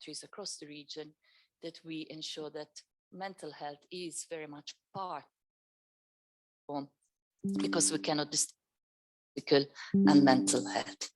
countries across the region, that we ensure that mental health is very much part of, because we cannot distinguish physical and mental health.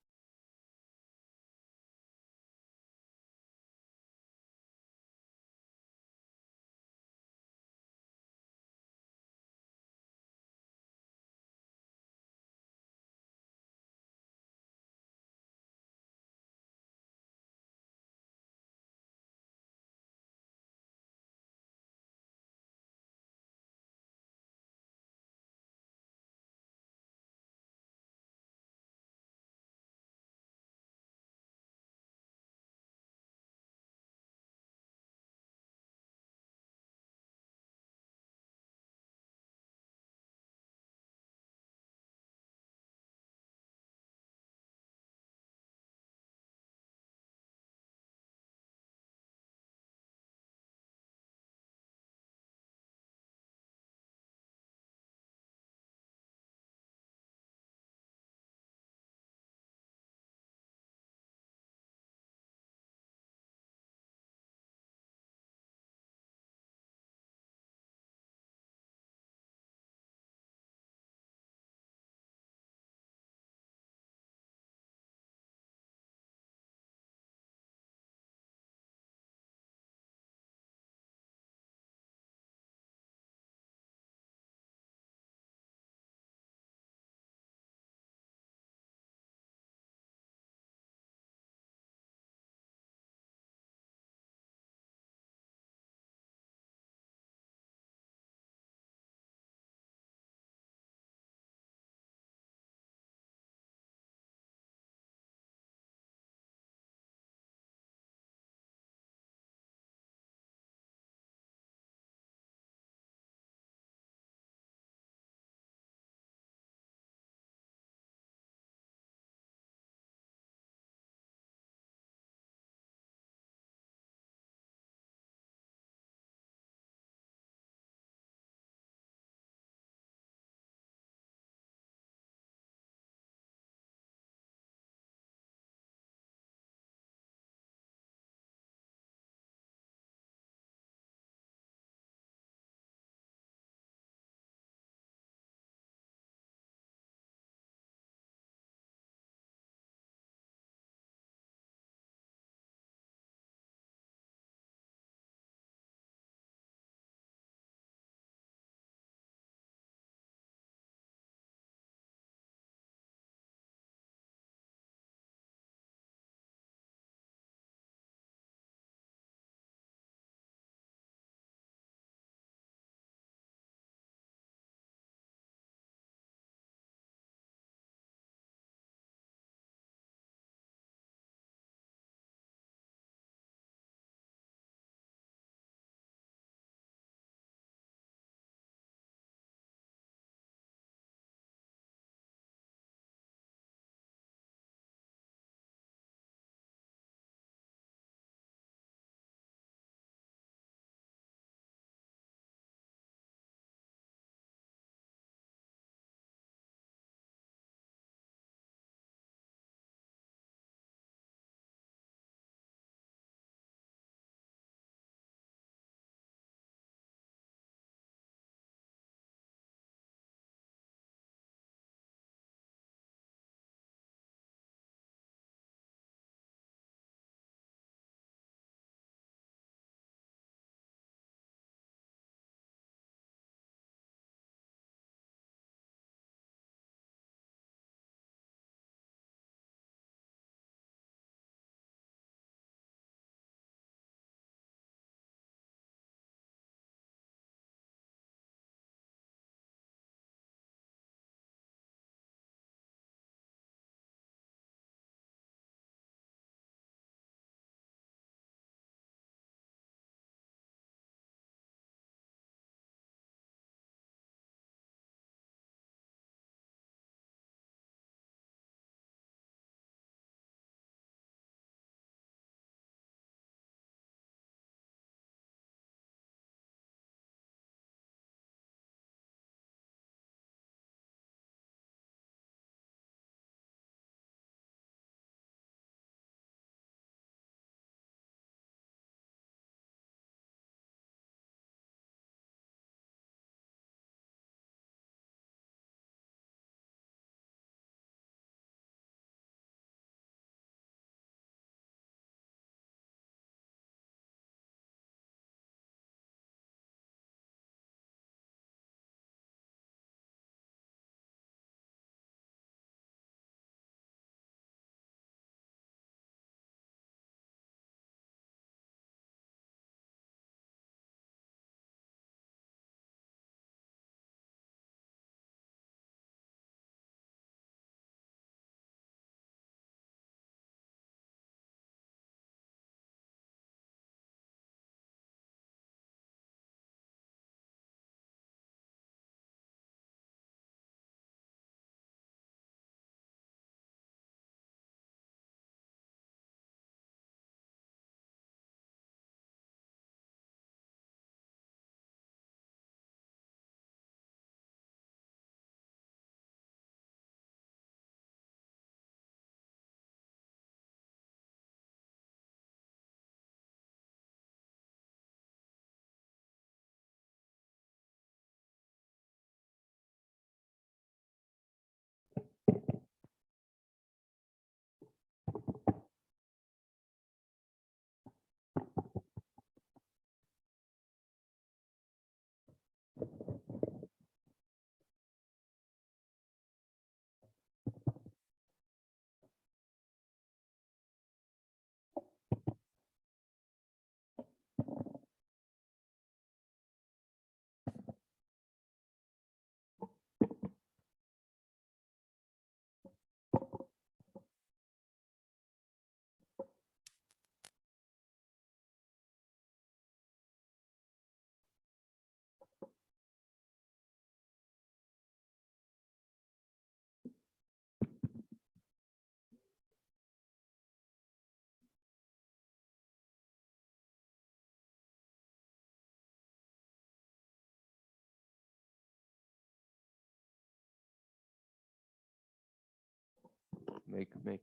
make. Make.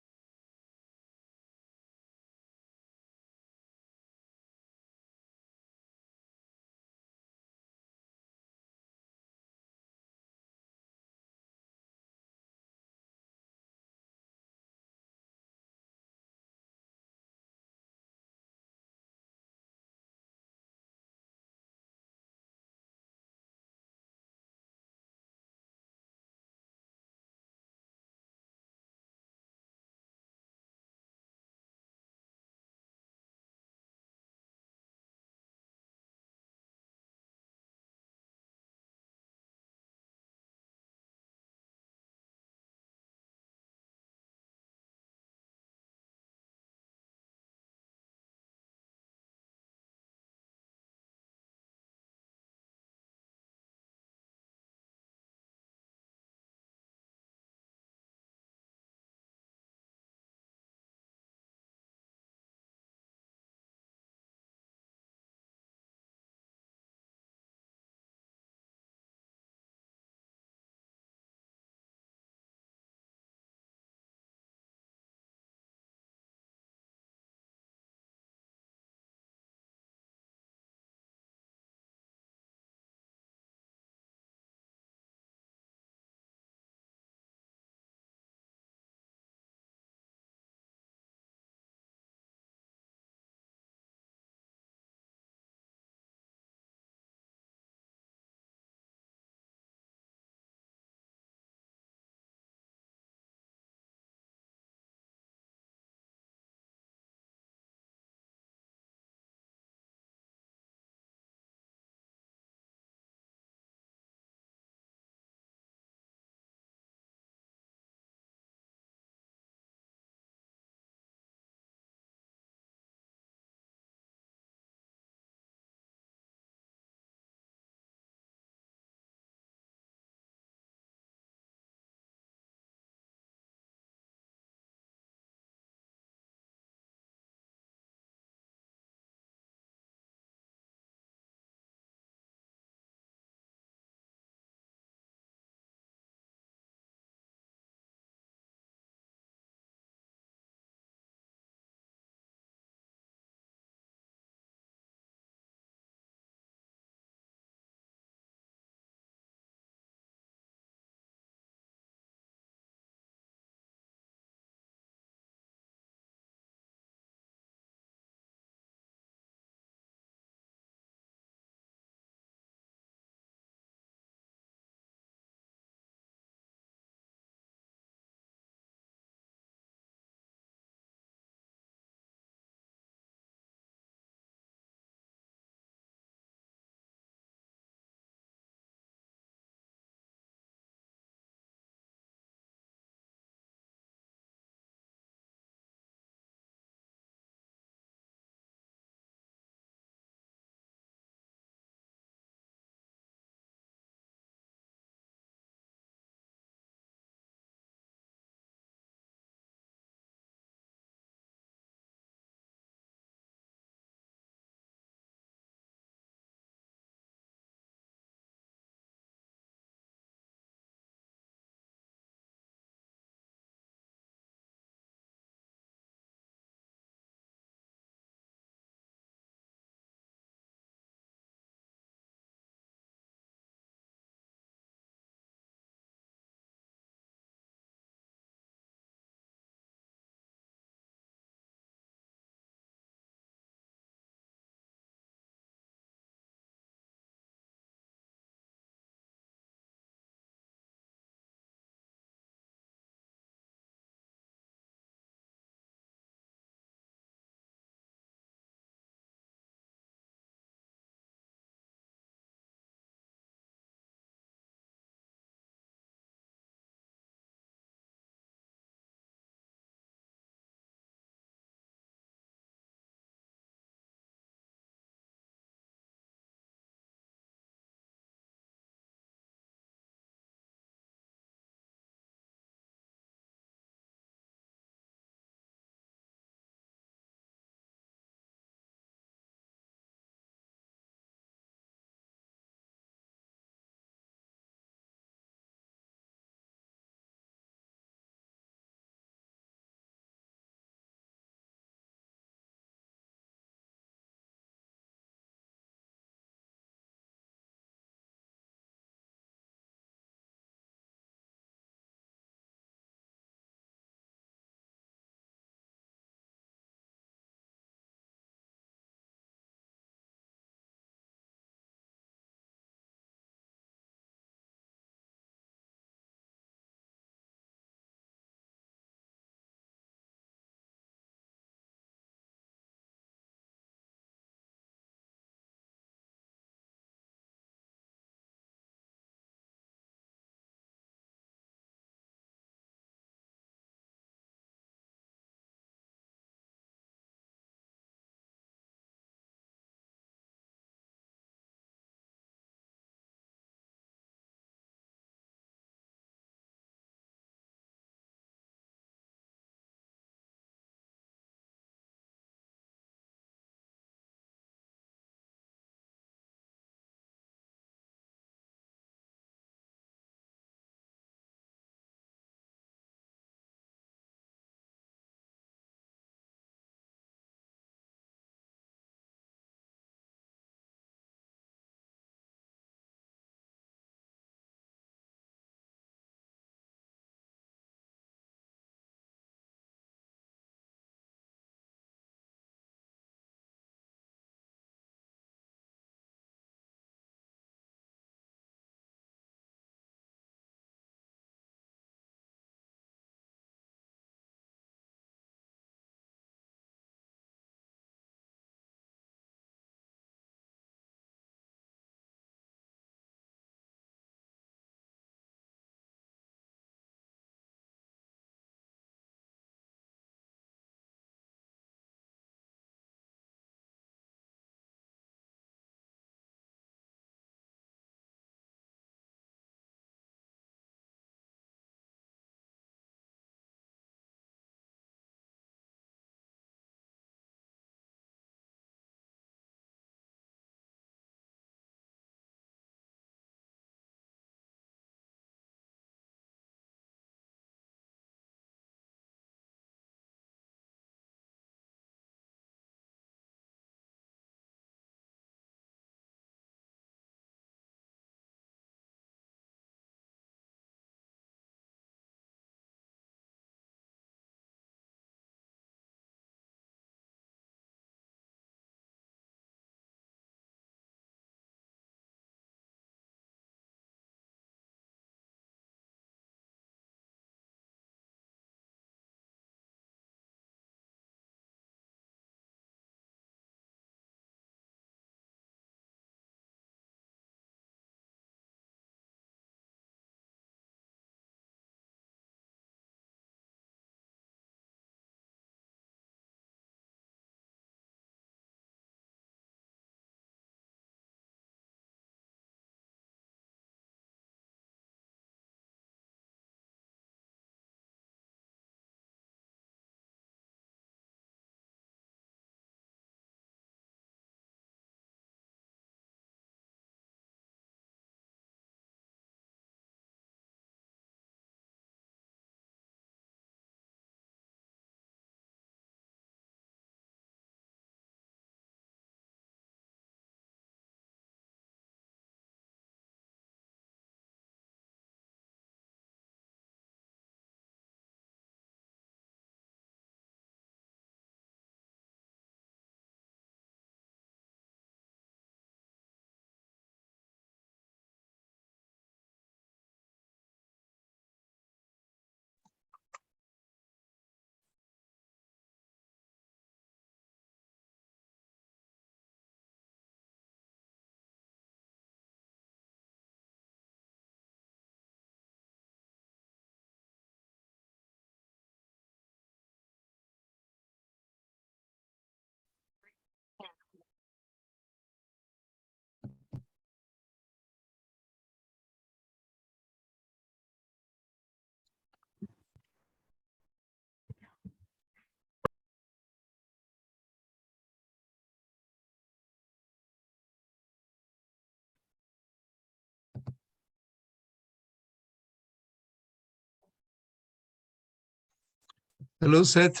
Hello, Seth.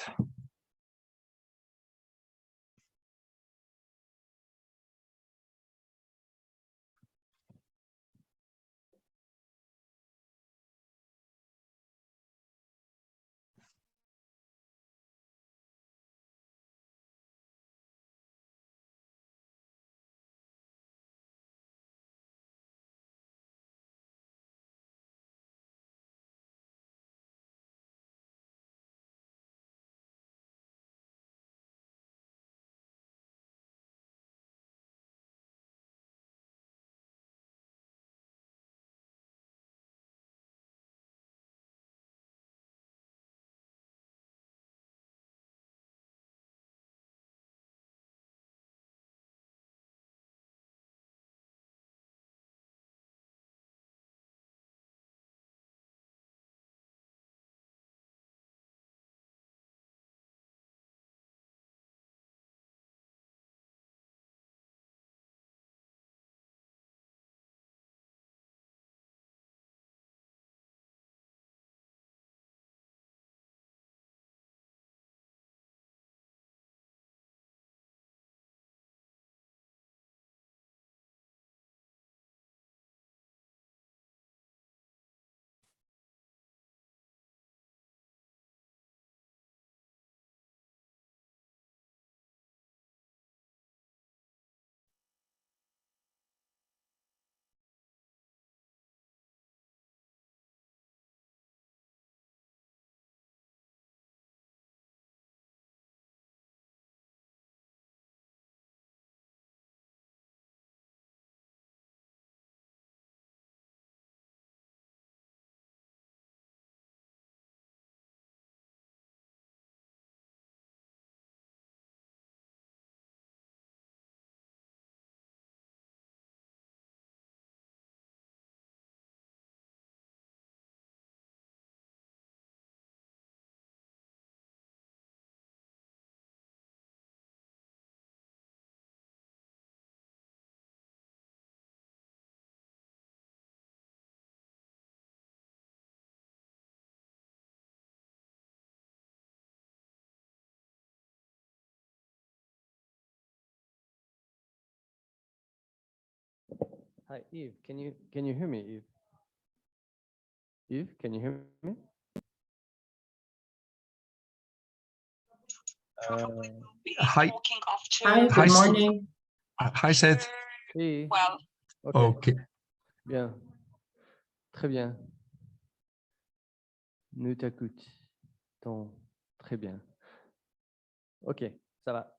Hi, Eve. Can you hear me, Eve? Eve, can you hear me? Hi. Hi, Hi, good Seth. morning. Hi, Seth. Oui. Well, Ok. Okay. Bien. Très bien. Nous t'écoutons. Très bien. Ok, ça va.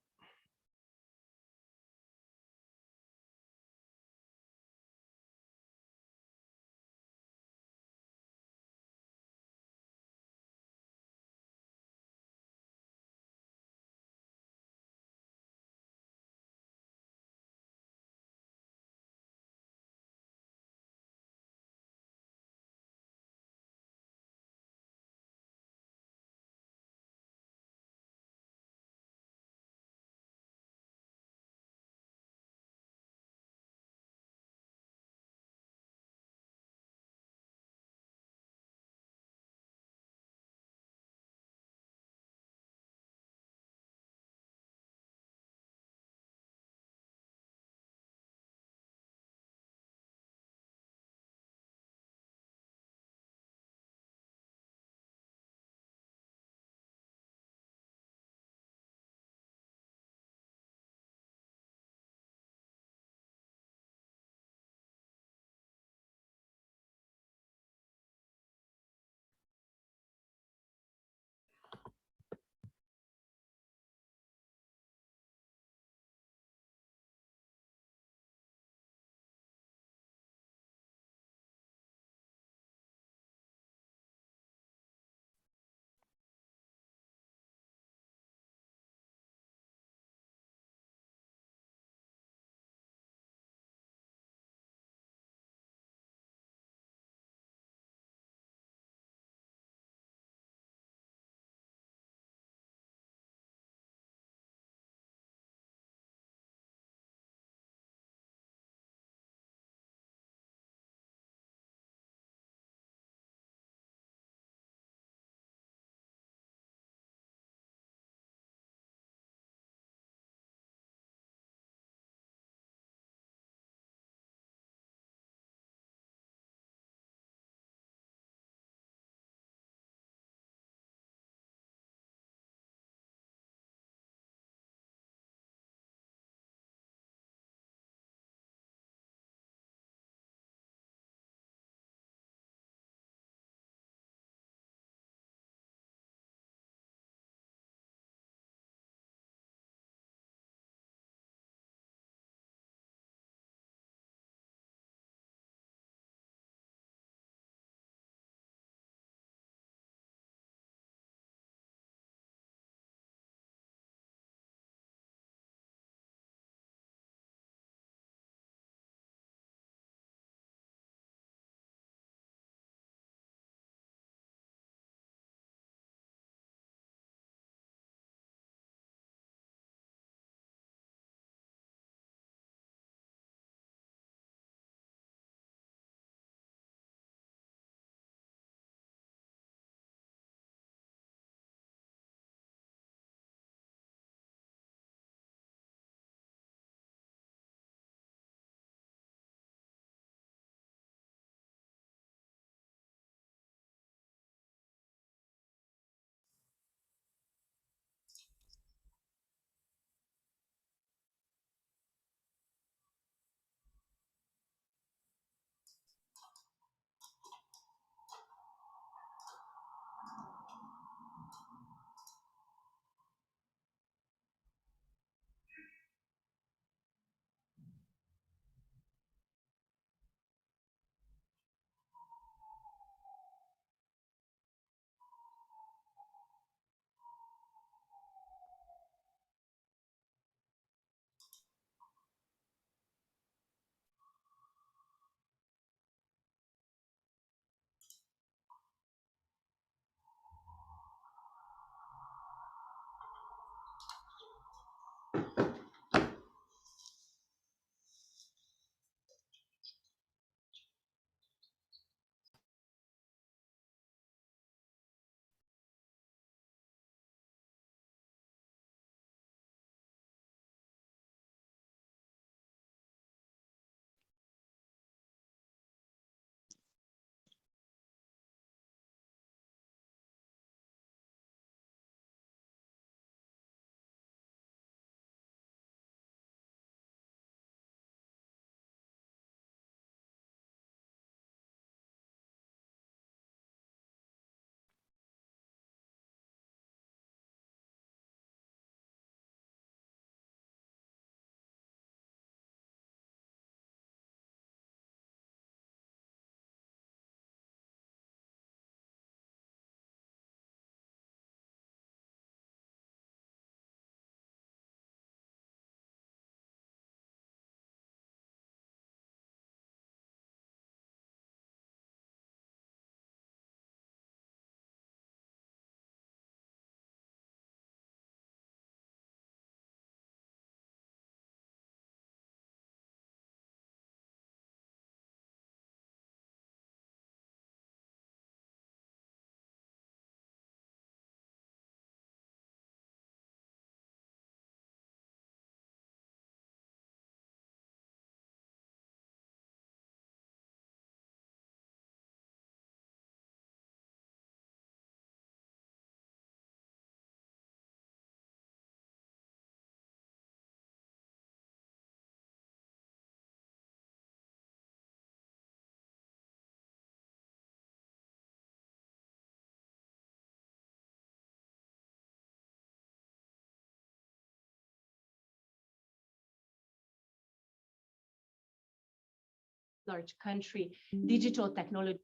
large country, digital technology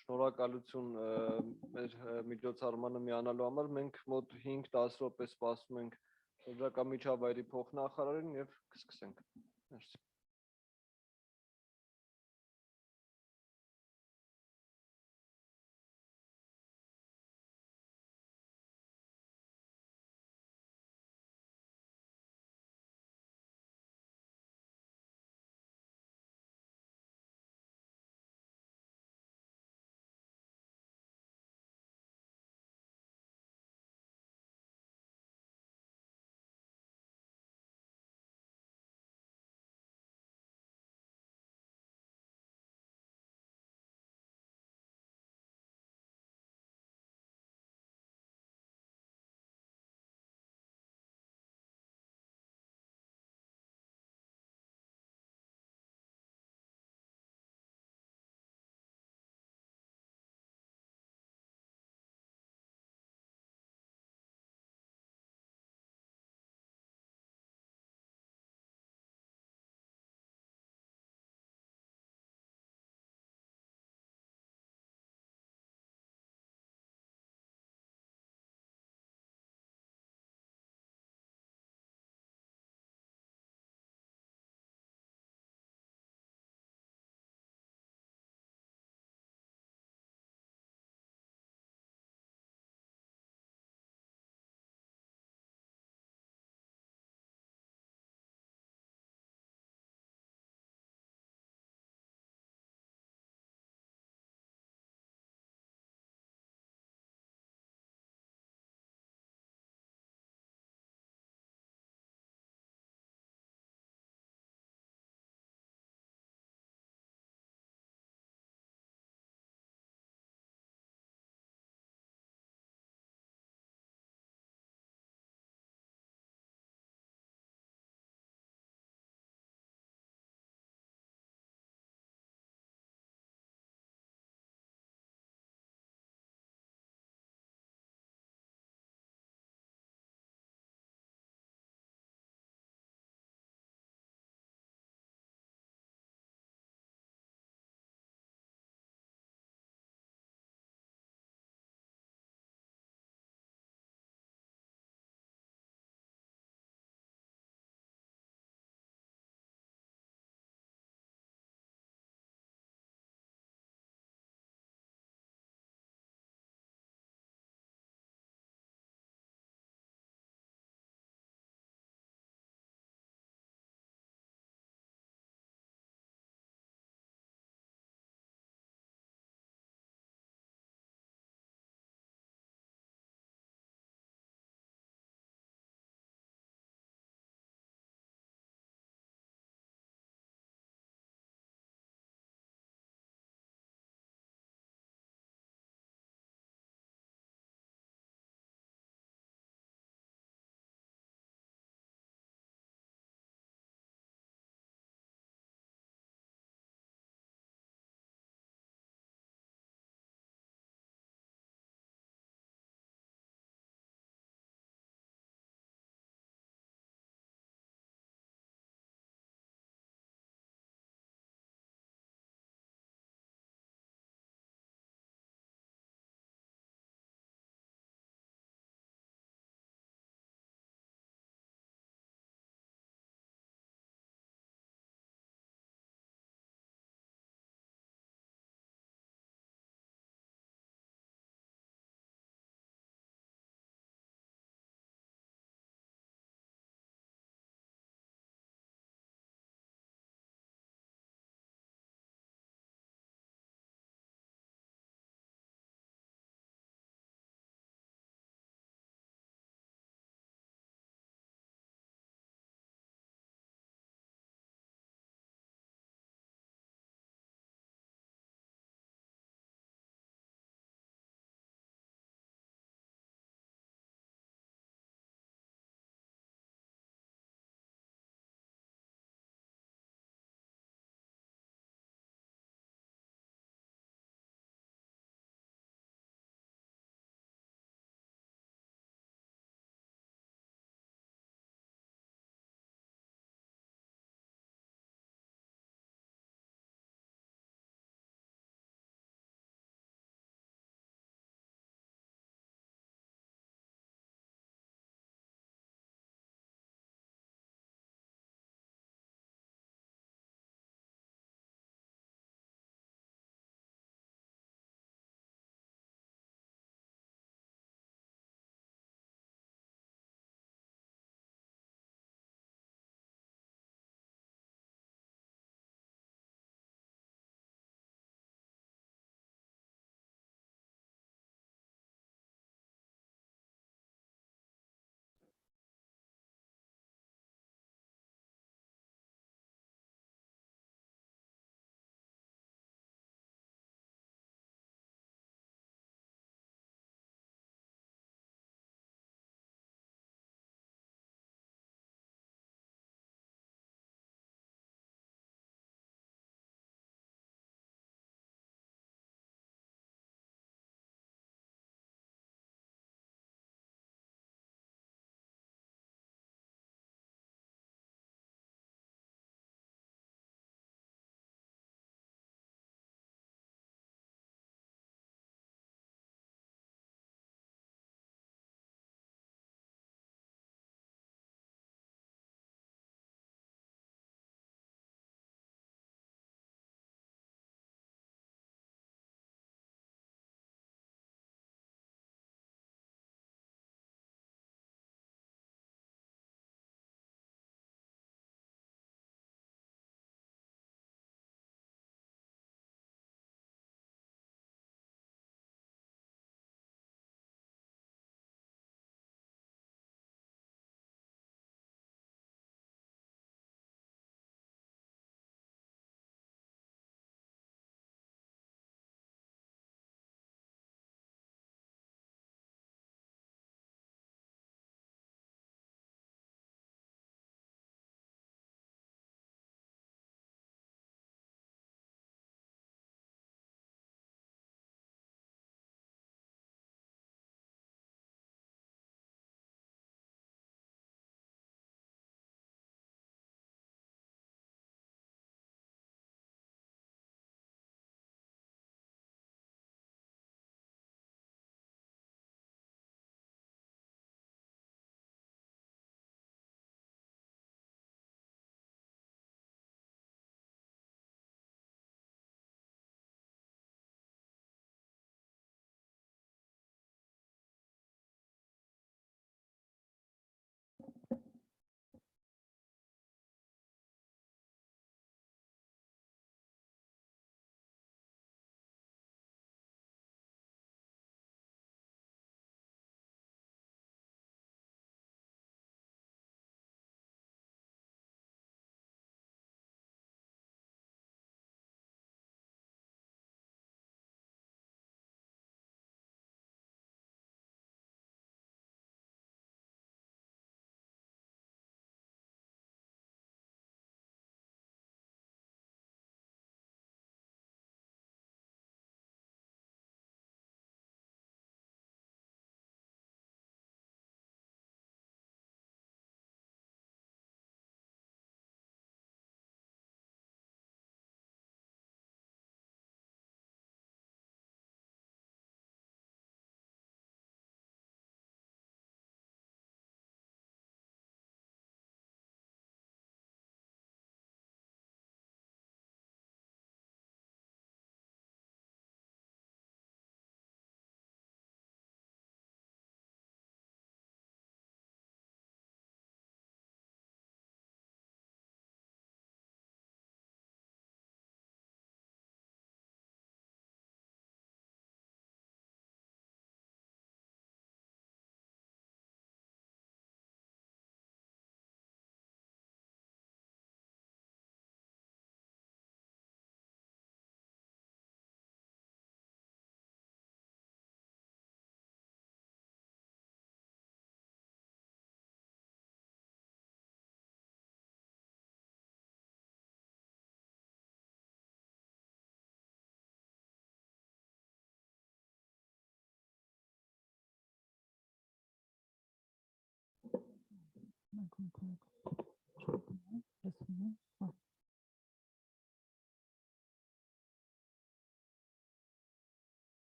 Շնորհակալություն մեր միջոցառմանը միանալու համար։ Մենք մոտ 5-10 րոպե սպասում ենք շրջակա փոխնախարարին եւ կսկսենք։ Մերսի։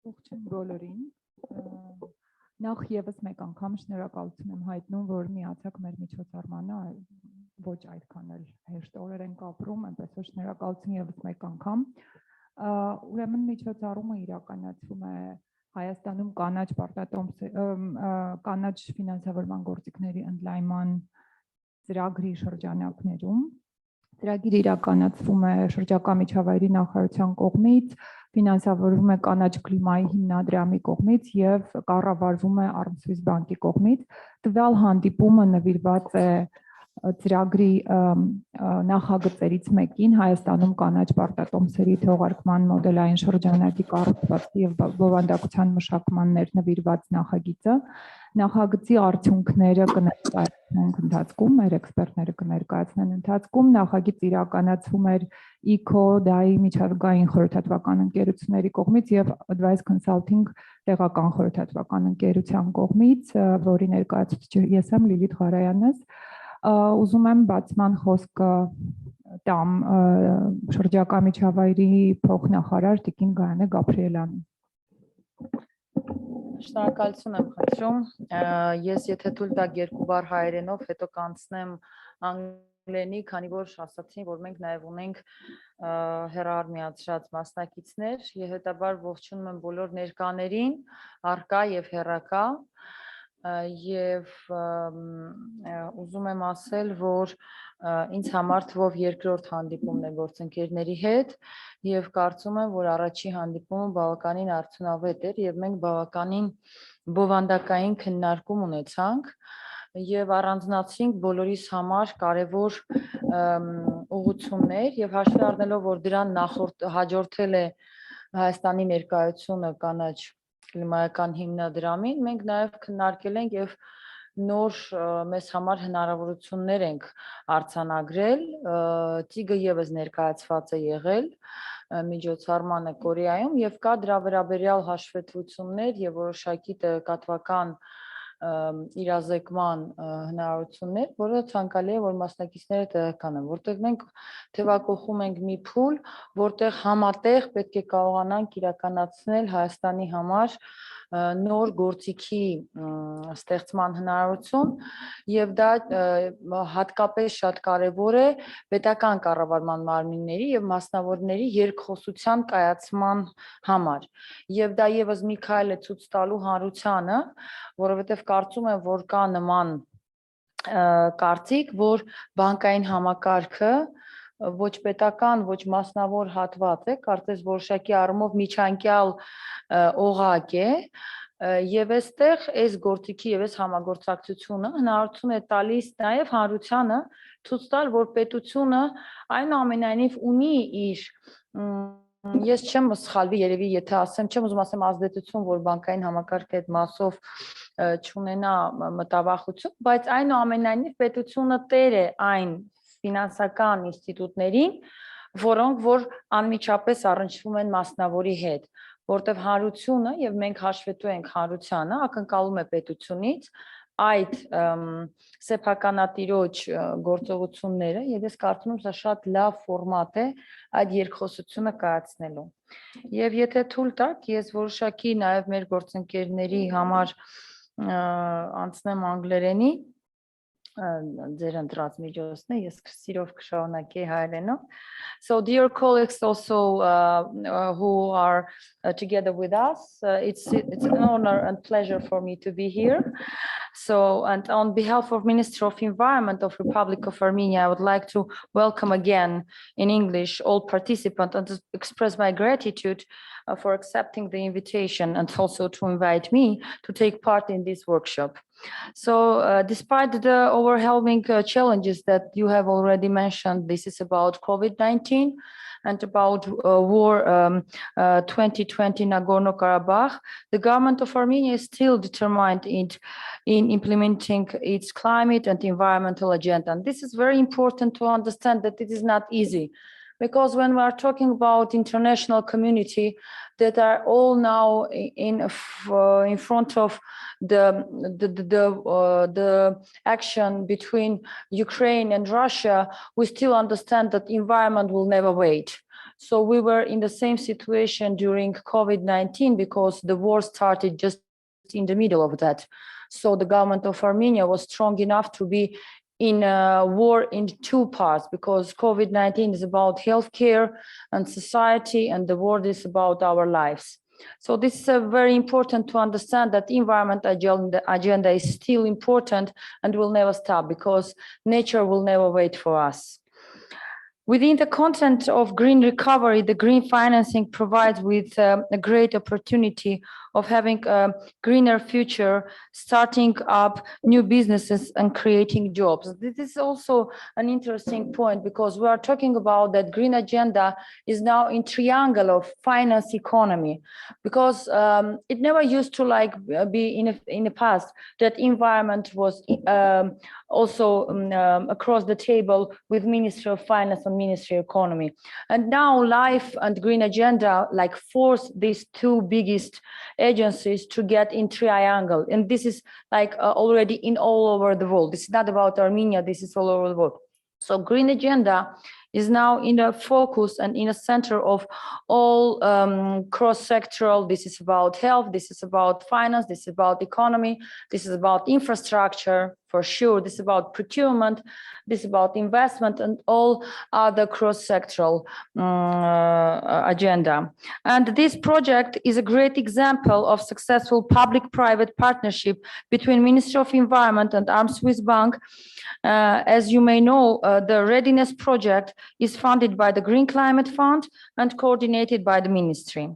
Ողջույն բոլորին։ Նախ եւս մեկ անգամ շնորհակալություն եմ հայտնում, որ միացաք մեր միջոցառմանը, ոչ այդքան էլ հեշտ օրեր ենք ապրում, այնպես որ շնորհակալություն եւս մեկ անգամ։ Ուրեմն միջոցառումը իրականացվում է Հայաստանում կանաչ ֆինանսավորման գործիքների ընդլայնման ծրագրի շրջանակներում։ Ծրագիրը իրականացվում է շրջակա միջավայրի նախարարության կողմից, ֆինանսավորվում է կանաչ կլիմայի հիմնադրամի կողմից եւ կառավարվում է Arm Swiss բանկի կողմից։ Տվյալ հանդիպումը նվիրված է ծրագրի նախագծերից մեկին Հայաստանում կանաչ պարտատոմսերի թողարկման մոդելային շրջանակի կառուցվածքի եւ բովանդակության մշակման ներնվիրված նախագիծը։ Նախագծի արդյունքները կներկայացնենք ընթացքում, մեր էքսպերտները կներկայացնեն ընթացքում։ Նախագիծ իրականացվում էր ECO-DAI միջազգային խորհրդատվական ընկերությունների կողմից եւ Advice Consulting տեղական խորհրդատվական ընկերության կողմից, որի ներկայացուցիչը ես եմ Լիլիթ Ղարայանս։ Ուզում եմ բացման խոսքը տամ շրջակա միջավայրի փոխնախարար Տիկին Գայանե Գաբրիելյանին։ Շնորհակալություն եմ խնդրում։ Ես եթե թույլ տաք երկու բառ հայերենով, հետո կանցնեմ անգլերենի, քանի որ ասացին, որ մենք նաև ունենք հեռահար միացրած մասնակիցներ, եւ հետաբար ողջունում եմ բոլոր ներկաներին, առկա եւ հեռակա, եւ ուզում եմ ասել, որ ինձ համար թվով երկրորդ հանդիպումն է գործընկերների հետ եւ կարծում եմ, որ առաջի հանդիպումը բավականին արդյունավետ էր եւ մենք բավականին բովանդակային քննարկում ունեցանք եւ առանձնացրինք բոլորիս համար կարեւոր ուղղություններ եւ հաշվի առնելով, որ դրան հաջորդել է Հայաստանի ներկայությունը կանաչ կլիմայական հիմնադրամին, մենք նաեւ քննարկել ենք եւ նոր մեզ համար հնարավորություններ ենք արձանագրել, Տիգը եւս ներկայացված է եղել միջոցառմանը Կորեայում եւ կա դրա վերաբերյալ հաշվետվություններ եւ որոշակի տեղեկատվական իրազեկման հնարավորություններ, որը ցանկալի է, որ մասնակիցները տեղեկանան, որտեղ մենք թեւակողում ենք մի փուլ, որտեղ համատեղ պետք է կարողանանք իրականացնել Հայաստանի համար նոր գործիքի ստեղծման հնարավորություն եւ դա հատկապես շատ կարեւոր է պետական կառավարման մարմինների եւ մասնավորների երկխոսության կայացման համար եւ դա եւս մի քայլ է ցույց տալու հանրությանը, որովհետեւ կարծում եմ, որ կա նման կարծիք, որ բանկային համակարգը ոչ պետական, ոչ մասնավոր հատված է, կարծես որոշակի առումով միջանկյալ օղակ է եւ այստեղ այս գործիքի եւ այս համագործակցությունը հնարավորություն է տալիս նաեւ հանրությանը ցույց տալ, որ պետությունը այնուամենայնիվ ունի իր ես չեմ սխալվի երևի եթե ասեմ, չեմ ուզում ասեմ ազդեցություն, որ բանկային համակարգի հետ մասով չունենա մտավախություն, բայց այնուամենայնիվ պետությունը տեր է այն ֆինանսական ինստիտուտներին, որոնք որ անմիջապես առնչվում են մասնավորի հետ, որտեղ հանրությունը եւ մենք հաշվետու ենք հանրությանը, ակնկալում է պետությունից այդ սեփականատիրոջ գործողությունները եւ ես կարծում եմ սա շատ լավ ֆորմատ է այդ երկխոսությունը կայացնելու։ Եվ եթե թույլ տաք, ես որոշակի նաեւ մեր գործընկերների համար անցնեմ անգլերենի ձեր ընտրած միջոցն է, ես սիրով կշարունակեի հայերենով. So dear colleagues also who are together with us, it's an honor and pleasure for me to be here. So, and on behalf of Minister of Environment of Republic of Armenia, I would like to welcome again in English all participants and to express my gratitude for accepting the invitation and also to invite me to take part in this workshop. So despite the overwhelming challenges that you have already mentioned, this is about COVID-19 and about war 2020 Nagorno-Karabakh, the government of Armenia is still determined in implementing its climate and environmental agenda. And this is very important to understand that it is not easy. Because when we are talking about international community that are all now in front of the action between Ukraine and Russia, we still understand that environment will never wait. So we were in the same situation during COVID-19 because the war started just in the middle of that. So the government of Armenia was strong enough to be in war in two parts, because COVID-19 is about healthcare and society, and the war is about our lives. So this is very important to understand that environment agenda is still important and will never stop, because nature will never wait for us. Within the content of green recovery, the green financing provides with a great opportunity of having a greener future, starting up new businesses and creating jobs. This is also an interesting point, because we are talking about that green agenda is now in triangle of finance economy, because it never used to be in the past that environment was also across the table with Ministry of Finance and Ministry of Economy. And now Life and Green Agenda force these two biggest agencies to get in triangle. And this is already in all over the world. This is not about Armenia, this is all over the world. So Green Agenda is now in the focus and in the center of all cross-sectoral. This is about health, this is about finance, this is about economy, this is about infrastructure, for sure, this is about procurement, this is about investment and all other cross-sectoral agenda. And this project is a great example of successful public-private partnership between Ministry of Environment and Armed Swiss Bank. As you may know, the Readiness Project is funded by the Green Climate Fund and coordinated by the ministry.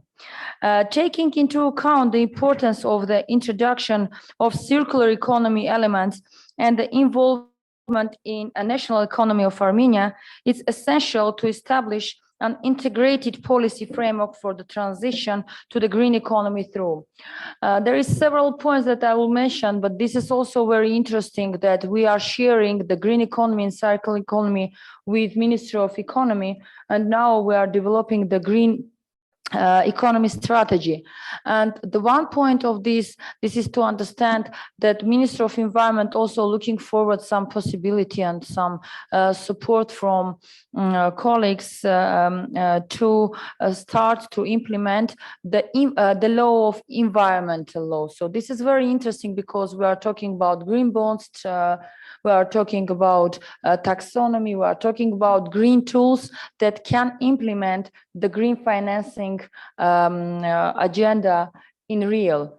Taking into account the importance of the introduction of circular economy elements and the involvement in a national economy of Armenia, it's essential to establish an integrated policy framework for the transition to the green economy through. There is several points that I will mention, but this is also very interesting that we are sharing the green economy and circular economy with Ministry of Economy, and now we are developing the green economy strategy. And the one point of this is to understand that Ministry of Environment also looking forward some possibility and some support from colleagues to start to implement the law of environmental law. So this is very interesting because we are talking about green bonds, we are talking about taxonomy, we are talking about green tools that can implement the green financing agenda in real.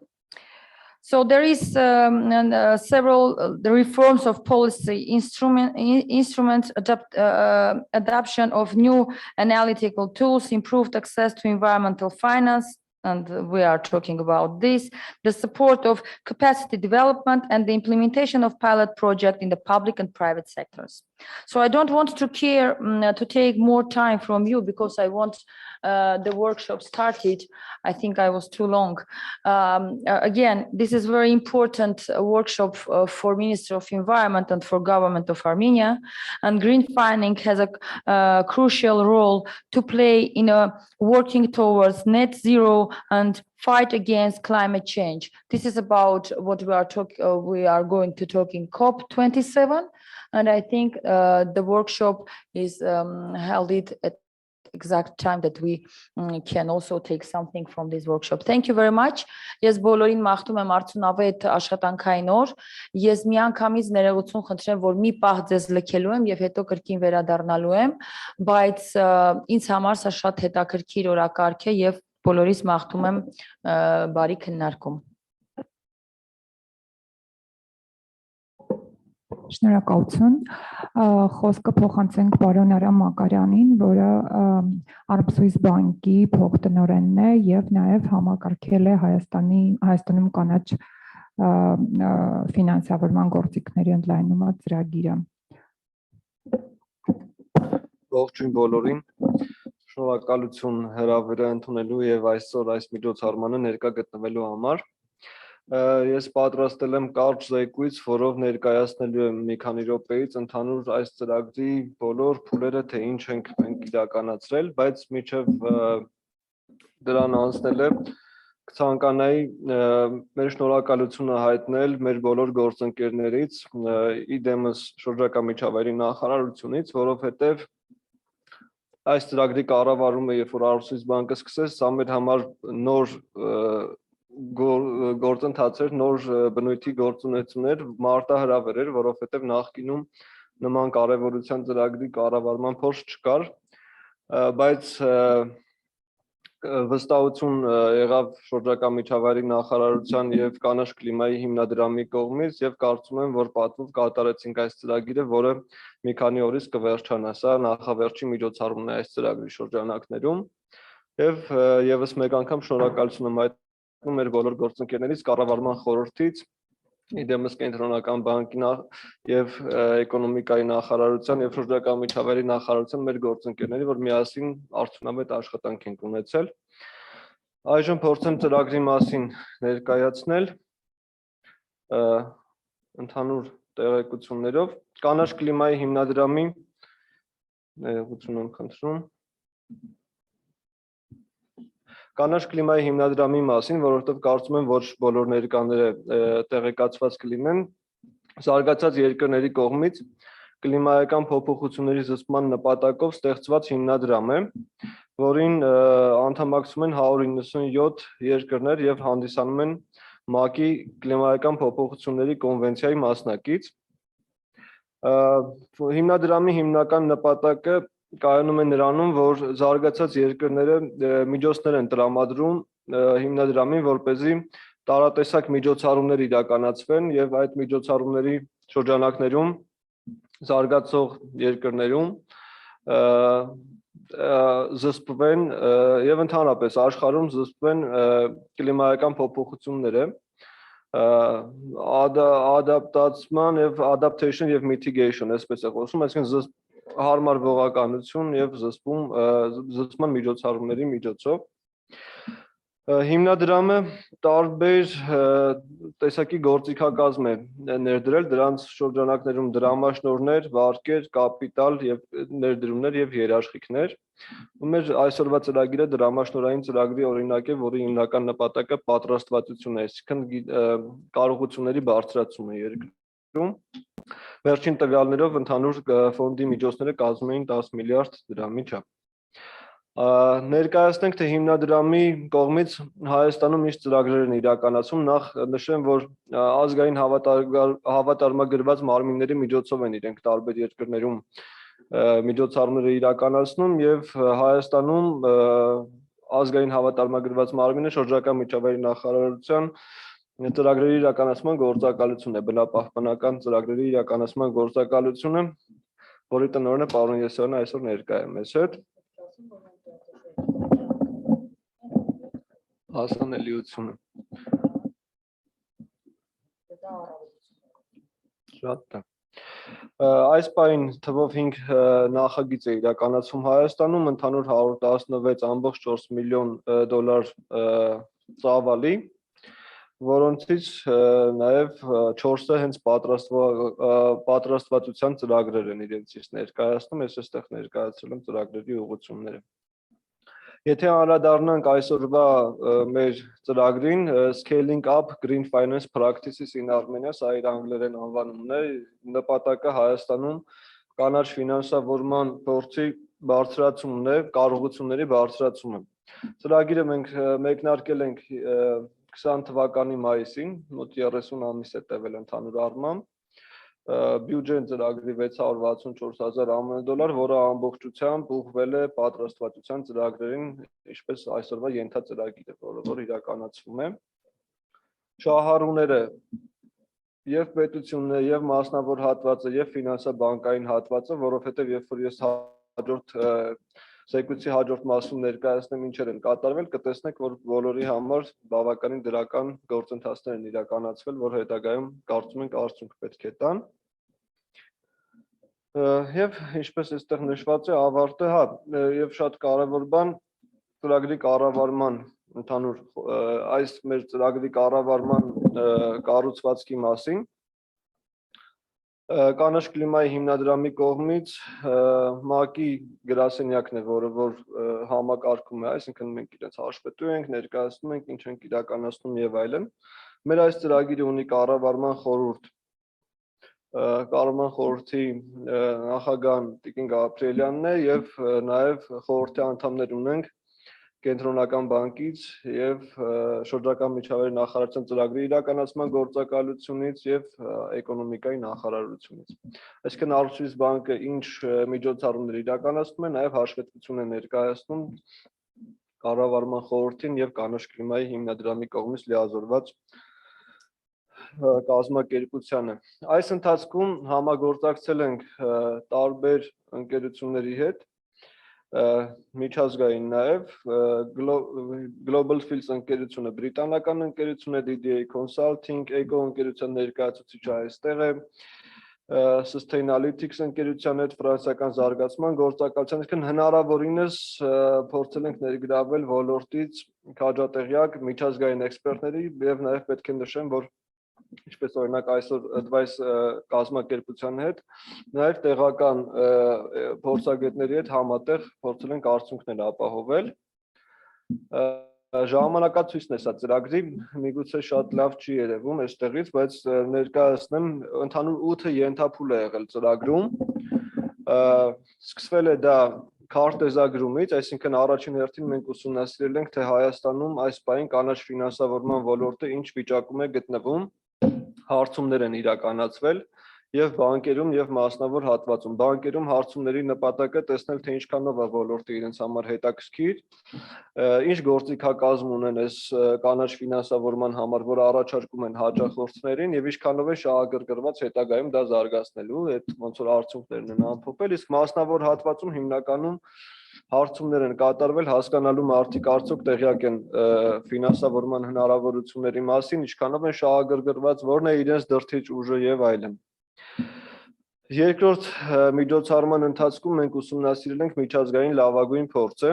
So there is several the reforms of policy instruments, adoption of new analytical tools, improved access to environmental finance, and we are talking about this, the support of capacity development and the implementation of pilot projects in the public and private sectors. So I don't want to take more time from you because I want the workshop started. I think I was too long. Again, this is very important workshop for Ministry of Environment and for Government of Armenia. And green finance has a crucial role to play in working towards net zero and fight against climate change. This is about what we are going to talk in COP27. And I think the workshop is held at exact time that we can also take something from this workshop. Thank you very much. Ես բոլորին մաղթում եմ արդյունավետ աշխատանքային օր։ Ես միանգամից ներողություն խնդրեմ, որ մի պահ ձեզ լքելու եմ եւ հետո կրկին վերադառնալու եմ, բայց ինձ համար սա շատ հետաքրքիր օրակարգ է եւ բոլորիս մաղթում եմ բարի քննարկում։ Շնորհակալություն։ Խոսքը փոխանցենք պարոն Արամ Մակարյանին, որը Armswiss բանկի փոխտնօրենն է եւ նաեւ համակարգել է Հայաստանում կանաչ ֆինանսավորման գործիքների ընդլայնումը ծրագիրը։ Ողջույն բոլորին։ Շնորհակալություն հրավերը ընդունելու եւ այսօր այս միջոցառմանը ներկա գտնվելու համար։ Ես պատրաստել եմ կարճ զեկույց, որով ներկայացնելու եմ մի քանի րոպեից ընդհանուր այս ծրագրի բոլոր փուլերը, թե ինչ ենք մենք իրականացրել, բայց մինչև դրան անցնելը կցանկանայի մեր շնորհակալությունը հայտնել մեր բոլոր գործընկերներից, իդեմս շրջակա միջավայրի նախարարությունից, որովհետև այս ծրագրի կառավարումը, երբ որ Armswiss բանկը սկսեց, սա մեր համար նոր գործընթաց էր, նոր բնույթի գործունեություններ, մարտահրավեր էր, որովհետև նախկինում նման կարևորության ծրագրի կառավարման փորձ չկար, բայց վստահություն եղավ շրջակա միջավայրի նախարարության եւ կանաչ կլիմայի հիմնադրամի կողմից եւ կարծում եմ, որ պատվով կատարեցինք այս ծրագիրը, որը մի քանի օրից կվերջանա, սա նախավերջի միջոցառումն է այս ծրագրի շրջանակներում եւ եւս մեկ անգամ շնորհակալություն եմ մեր բոլոր գործընկերներից, կառավարման խորհրդից, իդեմս կենտրոնական բանկի եւ էկոնոմիկայի նախարարության եւ շրջակա միջավայրի նախարարության մեր գործընկերների, որ միասին արդյունավետ աշխատանք ենք ունեցել։ Այժմ փորձեմ ծրագրի մասին ներկայացնել ընդհանուր տեղեկություններով կանաչ կլիմայի հիմնադրամի ներողություն եմ խնդրում Կանաչ կլիմայի հիմնադրամի մասին, որովհետև կարծում եմ, որ բոլոր ներկաները տեղեկացված կլինեն, զարգացած երկրների կողմից կլիմայական փոփոխությունների զսպման նպատակով ստեղծված հիմնադրամ է, որին անդամակցում են 197 երկրներ եւ հանդիսանում են ՄԱԿ-ի կլիմայական փոփոխությունների կոնվենցիայի մասնակից։ Հիմնադրամի հիմնական նպատակը կայանում է նրանում, որ զարգացած երկրները միջոցներ են տրամադրում հիմնադրամին, որպեսզի տարատեսակ միջոցառումներ իրականացվեն եւ այդ միջոցառումների շրջանակներում զարգացող երկրներում զսպվեն եւ ընդհանրապես աշխարհում զսպվեն կլիմայական փոփոխությունները adaptation եւ adaptation եւ mitigation, այսպես է խոսում, այսինքն հարմարվողականություն եւ զսպման միջոցառումների միջոցով հիմնադրամը տարբեր տեսակի գործիքակազմ է ներդրել, դրանց շրջանակներում դրամաշնորհներ, վարկեր, կապիտալ եւ ներդրումներ եւ երաշխիքներ։ Ու մեր այսօրվա ծրագիրը դրամաշնորհային ծրագրի օրինակ է, որի հիմնական նպատակը պատրաստվածությունն է, այսինքն կարողությունների բարձրացումը երկրում։ Վերջին տվյալներով ընդհանուր ֆոնդի միջոցները կազմում էին 10 միլիարդ դրամի չափ։ Ներկայացնենք, թե հիմնադրամի կողմից Հայաստանում ինչ ծրագրեր են իրականացում, նախ նշեմ, որ ազգային հավատարմագրված մարմինների միջոցով են իրենք տարբեր երկրներում միջոցառումները իրականացնում եւ Հայաստանում ազգային հավատարմագրված մարմինը շրջակա միջավայրի նախարարության ծրագրերի իրականացման գործակալությունն է, բնապահպանական ծրագրերի իրականացման գործակալությունը, որի տնօրենը պարոն Եսայանն այսօր ներկա է մեզ հետ։ Հասանելիությունը։ Շատ լավ։ Այս պահին թվով 5 նախագիծ է իրականացվում Հայաստանում, ընդհանուր 116.4 միլիոն դոլար ծավալի, որոնցից նաև 4-ը հենց պատրաստվածության ծրագրեր են իրենցից ներկայացնում, ես այստեղ ներկայացրել եմ ծրագրերի ուղղությունները։ Եթե անդրադառնանք այսօրվա մեր ծրագրին, Scaling Up Green Finance Practices in Armenia, սա իր անգլերեն անվանումն է, նպատակը Հայաստանում կանաչ ֆինանսավորման փորձի բարձրացումն է, կարողությունների բարձրացումը։ Ծրագիրը մենք մեկնարկել ենք 20 թվականի մայիսին, մոտ 30 ամիս է տևել ընդհանուր առմամբ, բյուջեն ծրագրի 664,000 ԱՄՆ դոլար, որը ամբողջությամբ ուղղվել է պատրաստվածության ծրագրերին, ինչպես այսօրվա ենթածրագիրը, որ իրականացվում է։ Շահառուները եւ պետությունները, եւ մասնավոր հատվածը, եւ ֆինանսաբանկային հատվածը, որովհետեւ երբ որ ես զեկույցի հաջորդ մասում ներկայացնեմ ինչեր են կատարվել, կտեսնեք, որ բոլորի համար բավականին դրական գործընթացներ են իրականացվել, որ հետագայում կարծում ենք արդյունք պետք է տան։ Եվ ինչպես այստեղ նշված է, ավարտը, եւ շատ կարևոր բան, ծրագրի կառավարման ընդհանուր այս մեր ծրագրի կառավարման կառուցվածքի մասին Կանաչ կլիմայի հիմնադրամի կողմից ՄԱԿ-ի գրասենյակն է, որը որ համակարգում է, այսինքն մենք իրենց հաշվետու ենք, ներկայացնում ենք, ինչ ենք իրականացնում եւ այլն։ Մեր այս ծրագիրը ունի կառավարման խորհուրդ, կառավարման խորհրդի նախագահ Տիկին Գաբրիելյանն է եւ նաեւ խորհրդի անդամներ ունենք Կենտրոնական բանկից եւ շրջակա միջավայրի նախարարության ծրագրի իրականացման գործակալությունից եւ էկոնոմիկայի նախարարությունից։ Այսինքն Առողջույց բանկը ինչ միջոցառումներ իրականացնում է, նաեւ հաշվետվություն է ներկայացնում կառավարման խորհրդին եւ կանաչ կլիմայի հիմնադրամի կողմից լիազորված կազմակերպությանը։ Այս ընթացքում համագործակցել ենք տարբեր ընկերությունների հետ, միջազգային նաև Global Fields ընկերությունը բրիտանական ընկերություն է, DDA Consulting, Eco ընկերության ներկայացուցիչը այստեղ է, Sustainalytics ընկերության հետ ֆրանսիական զարգացման գործակալության, այսինքն հնարավորինս փորձել ենք ներգրավել ոլորտից քաջատեղյակ միջազգային էքսպերտների եւ նաև պետք է նշեմ, որ ինչպես օրինակ այսօր advice կազմակերպության հետ, նաև տեղական փորձագետների հետ համատեղ փորձել ենք արդյունքներ ապահովել։ Ժամանակացույցն է սա ծրագրի, միգուցե շատ լավ չի երևում այստեղից, բայց ներկայացնեմ, ընդհանուր 8 ենթափուլ է եղել ծրագրում։ Սկսվել է դա քարտեզագրումից, այսինքն առաջին հերթին մենք ուսումնասիրել ենք, թե Հայաստանում այս պահին կանաչ ֆինանսավորման ոլորտը ինչ վիճակում է գտնվում, հարցումներ են իրականացվել եւ բանկերում եւ մասնավոր հատվածում։ Բանկերում հարցումների նպատակը տեսնել, թե ինչքանով է ոլորտը իրենց համար հետաքրքիր, ինչ գործիքակազմ ունեն այս կանաչ ֆինանսավորման համար, որ առաջարկում են հաճախորդներին եւ ինչքանով է շահագրգռված հետագայում դա զարգացնելու, այդ ոնց որ արդյունքներն են ամփոփել, իսկ մասնավոր հատվածում հիմնականում հարցումներ են կատարվել հասկանալու մարդիկ արդյոք տեղյակ են ֆինանսավորման հնարավորությունների մասին, ինչքանով են շահագրգռված, որն է իրենց դրդիչ ուժը եւ այլն։ Երկրորդ միջոցառման ընթացքում մենք ուսումնասիրել ենք միջազգային լավագույն փորձը,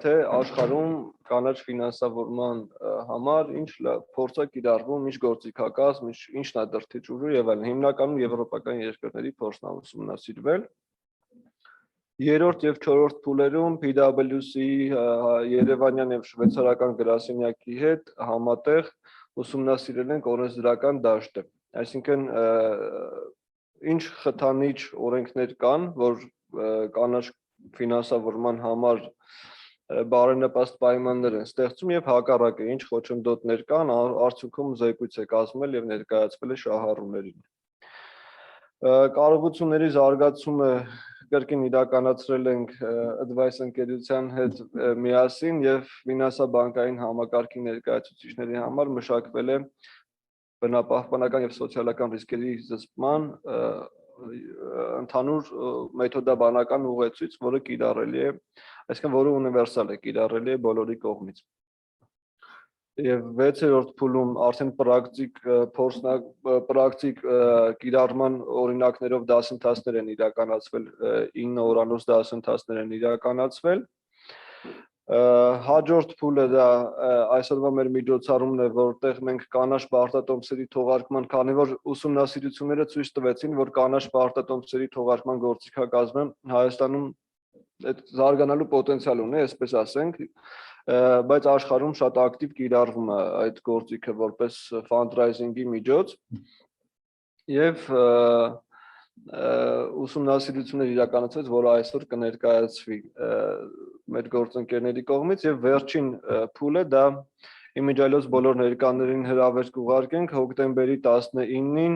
թե աշխարհում կանաչ ֆինանսավորման համար ինչ փորձ է կիրառվում, ինչ գործիքակազմ, ինչն է դրդիչ ուժը եւ այլն։ Հիմնականում եվրոպական երկրների փորձն է ուսումնասիրվել։ Երրորդ եւ չորրորդ փուլերում PwC-ի Երևանյան եւ շվեյցարական գրասենյակի հետ համատեղ ուսումնասիրել ենք օրենսդրական դաշտը, այսինքն ինչ խթանիչ օրենքներ կան, որ կանաչ ֆինանսավորման համար բարենպաստ պայմաններ են ստեղծում եւ հակառակը, ինչ խոչընդոտներ կան, արդյունքում զեկույց է կազմել եւ ներկայացվել է շահառուներին։ Կարողությունների զարգացումը կրկին իրականացրել ենք advice ընկերության հետ միասին եւ ֆինանսաբանկային համակարգի ներկայացուցիչների համար մշակվել է բնապահպանական եւ սոցիալական ռիսկերի զսպման ընդհանուր մեթոդաբանական ուղեցույց, որը կիրառելի է, այսինքն որը ունիվերսալ է, կիրառելի է բոլորի կողմից։ Եվ 6-րդ փուլում արդեն պրակտիկ կիրառման օրինակներով դասընթացներ են իրականացվել, 9 օրանոց դասընթացներ են իրականացվել։ Հաջորդ փուլը դա այսօրվա մեր միջոցառումն է, որտեղ մենք կանաչ պարտատոմսերի թողարկման, քանի որ ուսումնասիրությունները ցույց տվեցին, որ կանաչ պարտատոմսերի թողարկման գործիքակազմը Հայաստանում այդ զարգանալու պոտենցիալ ունի, այսպես ասենք, բայց աշխարհում շատ ակտիվ կիրառվում է այդ գործիքը որպես fundraising-ի միջոց եւ ուսումնասիրություններ իրականացվեց, որը այսօր կներկայացվի մեր գործընկերների կողմից եւ վերջին փուլը դա Իմիջայլոց բոլոր ներկաներին հրավեր կուղարկենք հոկտեմբերի 19-ին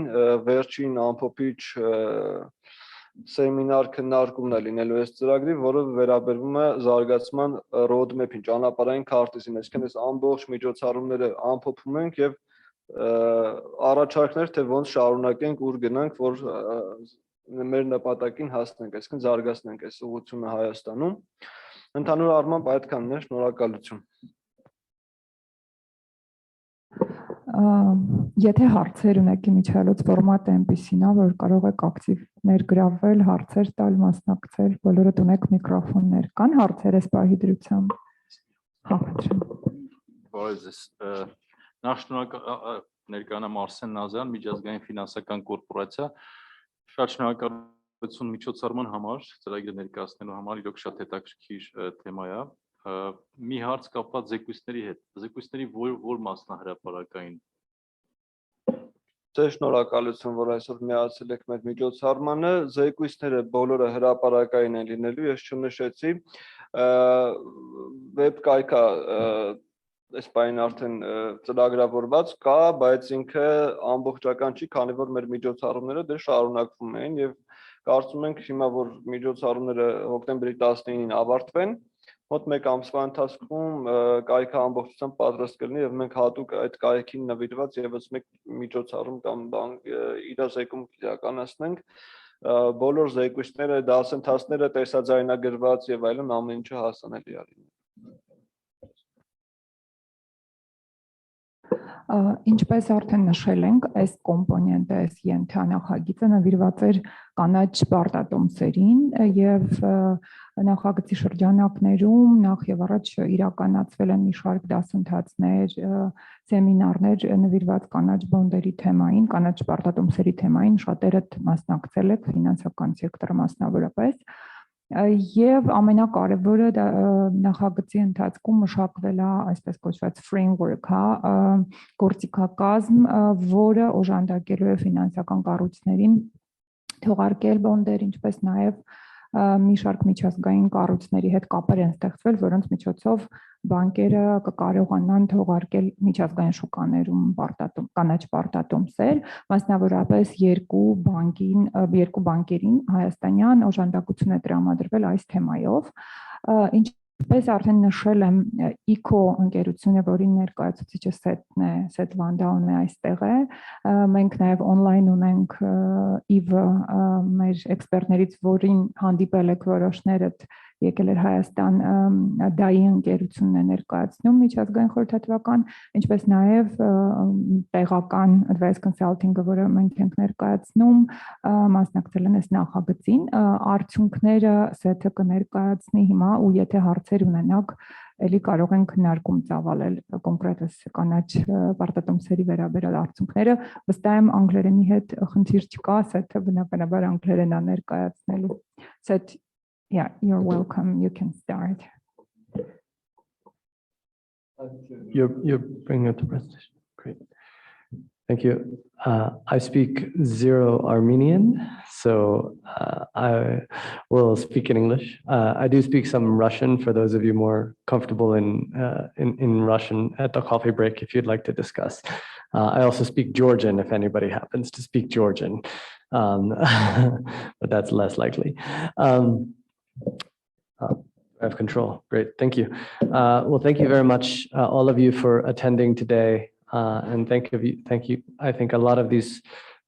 վերջին ամփոփիչ սեմինար քննարկումն է լինելու այս ծրագրի, որը վերաբերվում է զարգացման roadmap-ին, ճանապարհային քարտեզին, այսինքն այս ամբողջ միջոցառումները ամփոփում ենք եւ առաջարկներ, թե ոնց շարունակենք, ուր գնանք, որ մեր նպատակին հասնենք, այսինքն զարգացնենք այս ուղղությունը Հայաստանում։ Ընդհանուր առմամբ այդքանն է, շնորհակալություն։ Եթե հարցեր ունեք Իմիջայլոց ֆորմատը այնպեսին է, որ կարող եք ակտիվ ներգրավել, հարցեր տալ, մասնակցել, բոլորդ ունեք միկրոֆոններ, կան հարցեր այս պահի դրությամբ։ Հա, Նախ շնորհակալ ներկանամ Արսեն Նազարյան, Միջազգային ֆինանսական կորպորացիա, շատ շնորհակալություն միջոցառման համար, ծրագիրը ներկայացնելու համար, իրոք շատ հետաքրքիր թեմա է։ Մի հարց կապված զեկույցների հետ։ Զեկույցների որ մասն է հրապարակային։ Ձեզ շնորհակալություն, որ այսօր միացել եք մեր միջոցառմանը, զեկույցները բոլորը հրապարակային են լինելու, ես չնշեցի, վեբ կայքա այս պայն արդեն ծրագրավորված կա, բայց ինքը ամբողջական չի, քանի որ մեր միջոցառումները դեռ շարունակվում են եւ կարծում ենք հիմա որ միջոցառումները հոկտեմբերի 19-ին ավարտվեն, մոտ 1 ամսվա ընթացքում կայքը ամբողջությամբ պատրաստ կլինի եւ մենք հատուկ այդ կայքին նվիրված եւս մեկ միջոցառում կամ իրազեկում իրականացնենք, բոլոր զեկույցները, դասընթացները տեսաձայնագրված եւ այլն ամեն ինչը հասանելի է լինի։ Ինչպես արդեն նշել ենք, այս կոմպոնենտը, այս ենթանախագիծը նվիրված էր կանաչ պարտատոմսերին եւ նախագծի շրջանակներում նախ եւ առաջ իրականացվել են մի շարք դասընթացներ, սեմինարներ նվիրված կանաչ բոնդերի թեմային, կանաչ պարտատոմսերի թեմային, շատերդ մասնակցել եք ֆինանսական սեկտորը մասնավորապես։ Եվ ամենակարևորը նախագծի ընթացքում մշակվել է այսպես կոչված framework, գործիքակազմ, որը օժանդակելու է ֆինանսական կառույցներին թողարկել բոնդեր, ինչպես նաև մի շարք միջազգային կառույցների հետ կապեր են ստեղծվել, որոնց միջոցով բանկերը կկարողանան թողարկել միջազգային շուկաներում կանաչ պարտատոմսեր, մասնավորապես երկու բանկերին հայաստանյան օժանդակություն է տրամադրվել այս թեմայով, ինչպես արդեն նշել եմ, ICO ընկերությունը, որի ներկայացուցիչը Սեթն է, Սեթ Վանդաուն է այստեղ է, մենք նաև on-line ունենք IVE մեր էքսպերտներից, որին հանդիպել եք որոշներդ եկել էր Հայաստան դայի ընկերությունն է ներկայացնում միջազգային խորհրդատվական, ինչպես նաև տեղական advice consulting-ը, որը մենք ենք ներկայացնում, մասնակցել են այս նախագծին, արդյունքները Սեթը կներկայացնի հիմա ու եթե հարցեր ունենաք, էլի կարող են քննարկում ծավալել կոնկրետ կանաչ պարտատոմսերի վերաբերյալ արդյունքները, վստահ եմ անգլերենի հետ խնդիր չկա, Սեթը բնականաբար անգլերեն է ներկայացնելու։ Սեթ, yeah, you're welcome. You can start. You're bringing up the presentation. Great. Thank you. I speak zero Armenian, so I will speak in English. I do speak some Russian for those of you more comfortable in Russian at the coffee break if you'd like to discuss. I also speak Georgian if anybody happens to speak Georgian, but that's less likely. I have control. Great, thank you. Well, thank you very much, all of you, for attending today. And thank you. I think a lot of these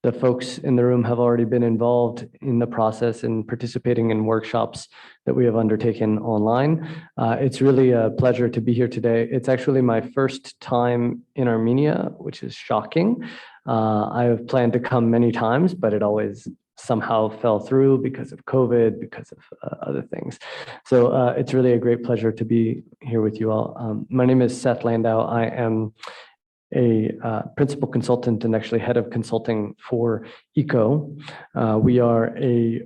the folks in the room have already been involved in the process and participating in workshops that we have undertaken online. It's really a pleasure to be here today. It's actually my first time in Armenia, which is shocking. I have planned to come many times, but it always somehow fell through because of COVID, because of other things. So it's really a great pleasure to be here with you all. My name is Seth Landau. I am a principal consultant and actually head of consulting for ECO. We are a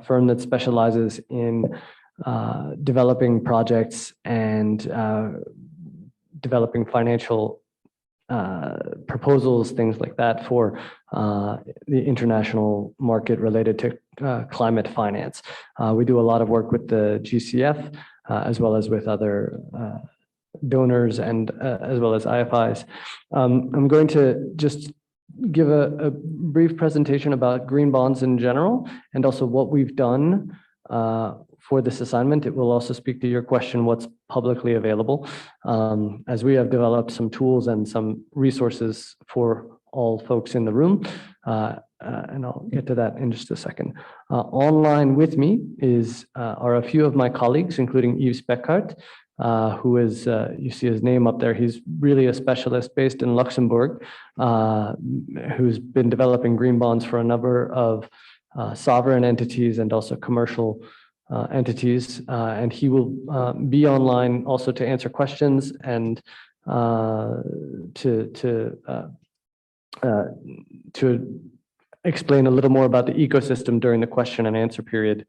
firm that specializes in developing projects and developing financial proposals, things like that for the international market related to climate finance. We do a lot of work with the GCF as well as with other donors and as well as IFIs. I'm going to just give a brief presentation about green bonds in general and also what we've done for this assignment. It will also speak to your question, what's publicly available, as we have developed some tools and some resources for all folks in the room. And I'll get to that in just a second. Online with me are a few of my colleagues, including Yves Beckhardt, who is, you see his name up there. He's really a specialist based in Luxembourg, who's been developing green bonds for a number of sovereign entities and also commercial entities. And he will be online also to answer questions and to explain a little more about the ecosystem during the question and answer period,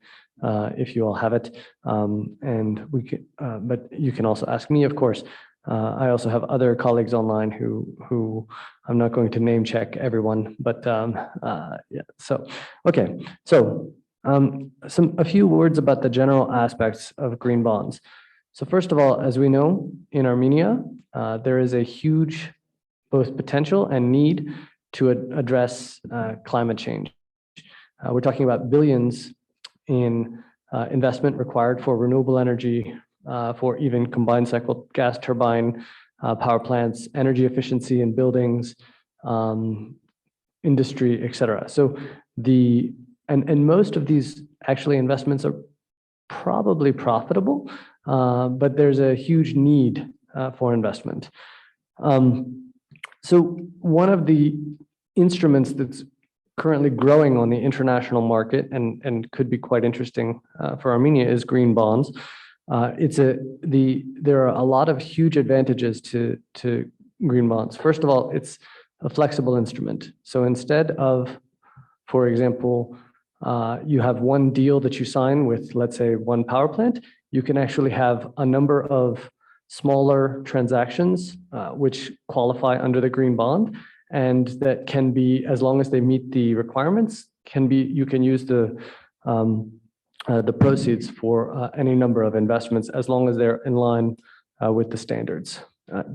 if you all have it. And we can, but you can also ask me, of course. I also have other colleagues online who I'm not going to name check everyone, but yeah. So okay, so a few words about the general aspects of green bonds. So first of all, as we know, in Armenia, there is a huge both potential and need to address climate change. We're talking about billions in investment required for renewable energy, for even combined cycle gas turbine power plants, energy efficiency in buildings, industry, et cetera. So and most of these actually investments are probably profitable, but there's a huge need for investment. So one of the instruments that's currently growing on the international market and could be quite interesting for Armenia is green bonds. There are a lot of huge advantages to green bonds. First of all, it's a flexible instrument. So instead of, for example, you have one deal that you sign with, let's say, one power plant, you can actually have a number of smaller transactions which qualify under the green bond, and that can be, as long as they meet the requirements, you can use the proceeds for any number of investments as long as they're in line with the standards.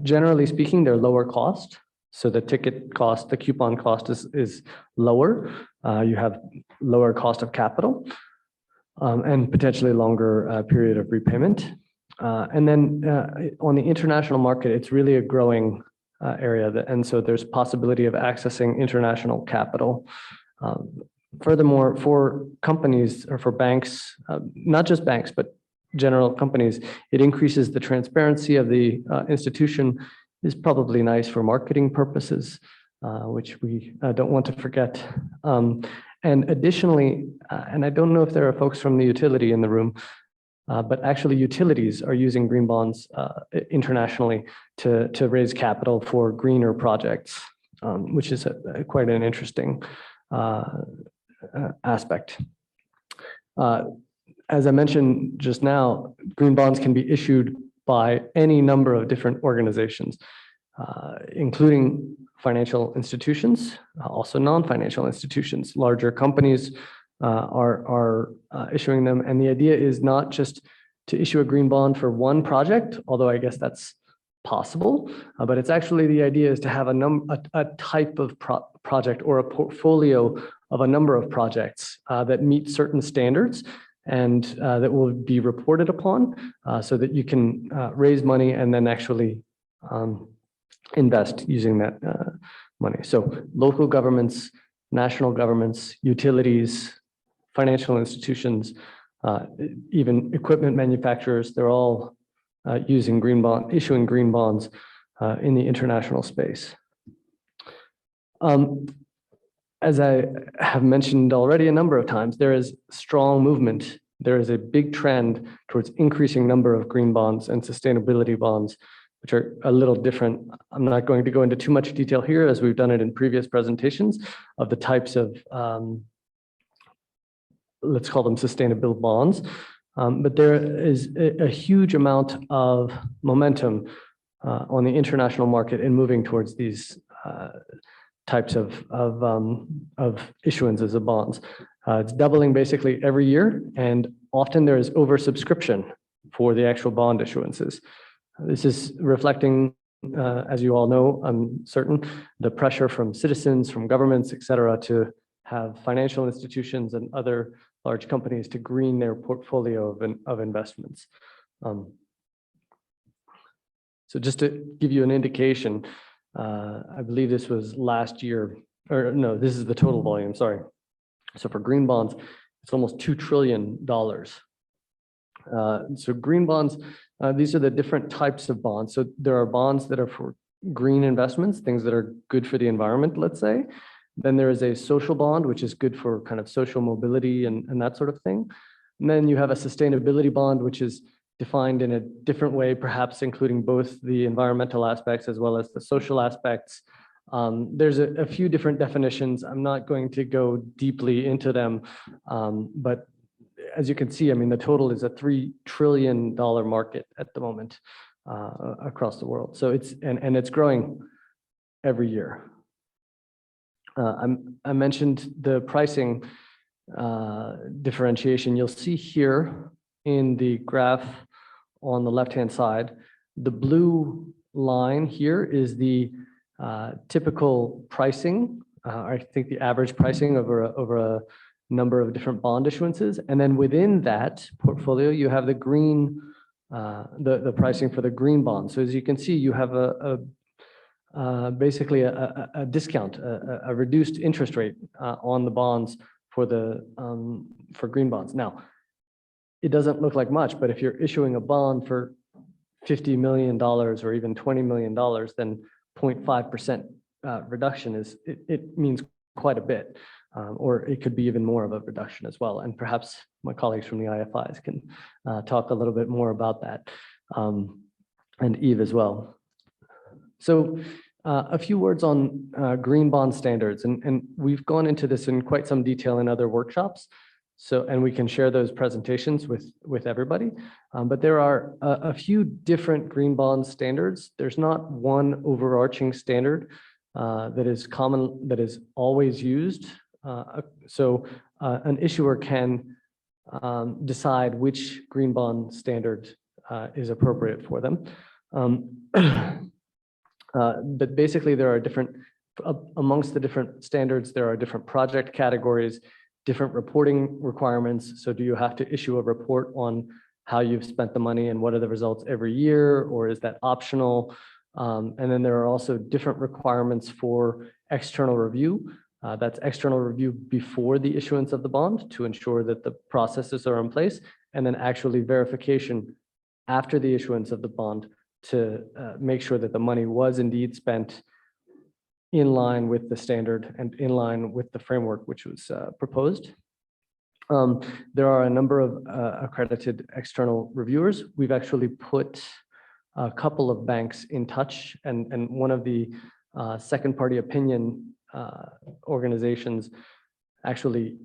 Generally speaking, they're lower cost. So the ticket cost, the coupon cost is lower. You have lower cost of capital and potentially longer period of repayment. And then on the international market, it's really a growing area. And so there's possibility of accessing international capital. Furthermore, for companies or for banks, not just banks, but general companies, it increases the transparency of the institution, is probably nice for marketing purposes, which we don't want to forget. And additionally, and I don't know if there are folks from the utility in the room, but actually utilities are using green bonds internationally to raise capital for greener projects, which is quite an interesting aspect. As I mentioned just now, green bonds can be issued by any number of different organizations, including financial institutions, also non-financial institutions. Larger companies are issuing them. And the idea is not just to issue a green bond for one project, although I guess that's possible, but it's actually the idea is to have a type of project or a portfolio of a number of projects that meet certain standards and that will be reported upon so that you can raise money and then actually invest using that money. So local governments, national governments, utilities, financial institutions, even equipment manufacturers, they're all issuing green bonds in the international space. As I have mentioned already a number of times, there is strong movement. There is a big trend towards increasing number of green bonds and sustainability bonds, which are a little different. I'm not going to go into too much detail here, as we've done it in previous presentations, of the types of, let's call them sustainable bonds. But there is a huge amount of momentum on the international market in moving towards these types of issuances of bonds. It's doubling basically every year, and often there is oversubscription for the actual bond issuances. This is reflecting, as you all know, I'm certain, the pressure from citizens, from governments, et cetera, to have financial institutions and other large companies to green their portfolio of investments. So just to give you an indication, I believe this was last year, or no, this is the total volume, sorry. So for green bonds, it's almost $2 trillion. So green bonds, these are the different types of bonds. So there are bonds that are for green investments, things that are good for the environment, let's say. Then there is a social bond, which is good for kind of social mobility and that sort of thing. And then you have a sustainability bond, which is defined in a different way, perhaps including both the environmental aspects as well as the social aspects. There's a few different definitions. I'm not going to go deeply into them, but as you can see, I mean, the total is a $3 trillion market at the moment across the world. So it's growing every year. I mentioned the pricing differentiation. You'll see here in the graph on the left-hand side, the blue line here is the typical pricing, I think the average pricing over a number of different bond issuances. And then within that portfolio, you have the green, the pricing for the green bond. So as you can see, you have basically a discount, a reduced interest rate on the bonds for green bonds. Now, it doesn't look like much, but if you're issuing a bond for $50 million or even $20 million, then 0.5% reduction it means quite a bit, or it could be even more of a reduction as well. And perhaps my colleagues from the IFIs can talk a little bit more about that, and Eve as well. So a few words on green bond standards, and we've gone into this in quite some detail in other workshops. So, and we can share those presentations with everybody. But there are a few different green bond standards. There's not one overarching standard that is common, that is always used. So an issuer can decide which green bond standard is appropriate for them. But basically there are different, amongst the different standards, there are different project categories, different reporting requirements. So do you have to issue a report on how you've spent the money and what are the results every year, or is that optional? And then there are also different requirements for external review. That's external review before the issuance of the bond to ensure that the processes are in place, and then actually verification after the issuance of the bond to make sure that the money was indeed spent in line with the standard and in line with the framework which was proposed. There are a number of accredited external reviewers. We've actually put a couple of banks in touch, and one of the second party opinion organizations actually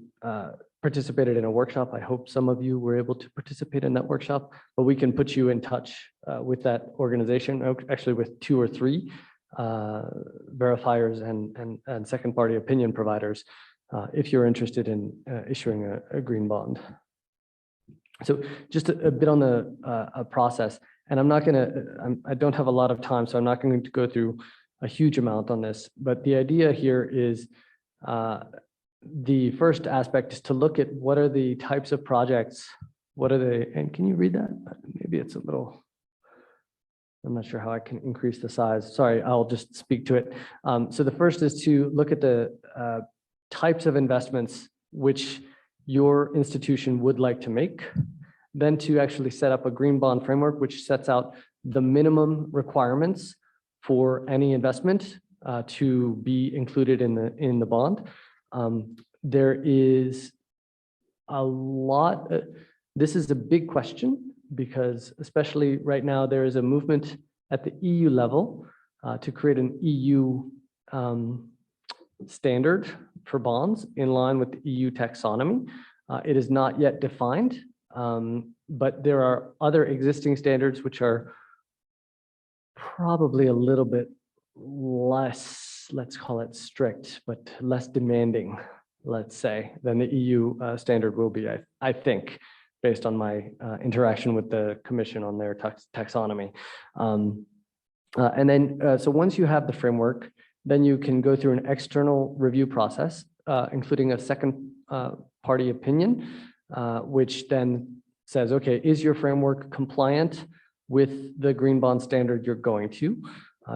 participated in a workshop. I hope some of you were able to participate in that workshop, but we can put you in touch with that organization, actually with 2 or 3 verifiers and second party opinion providers if you're interested in issuing a green bond. So just a bit on the process, and I don't have a lot of time, so I'm not going to go through a huge amount on this, but the idea here is the first aspect is to look at what are the types of projects, what are they, and can you read that? Maybe it's a little, I'm not sure how I can increase the size. Sorry, I'll just speak to it. So the first is to look at the types of investments which your institution would like to make, then to actually set up a green bond framework, which sets out the minimum requirements for any investment to be included in the bond. There is a lot, this is a big question because especially right now, there is a movement at the EU level to create an EU standard for bonds in line with the EU taxonomy. It is not yet defined, but there are other existing standards which are probably a little bit less, let's call it strict, but less demanding, let's say, than the EU standard will be, I think, based on my interaction with the Commission on their taxonomy. And then, so once you have the framework, then you can go through an external review process, including a second party opinion, which then says, okay, is your framework compliant with the green bond standard you're going to?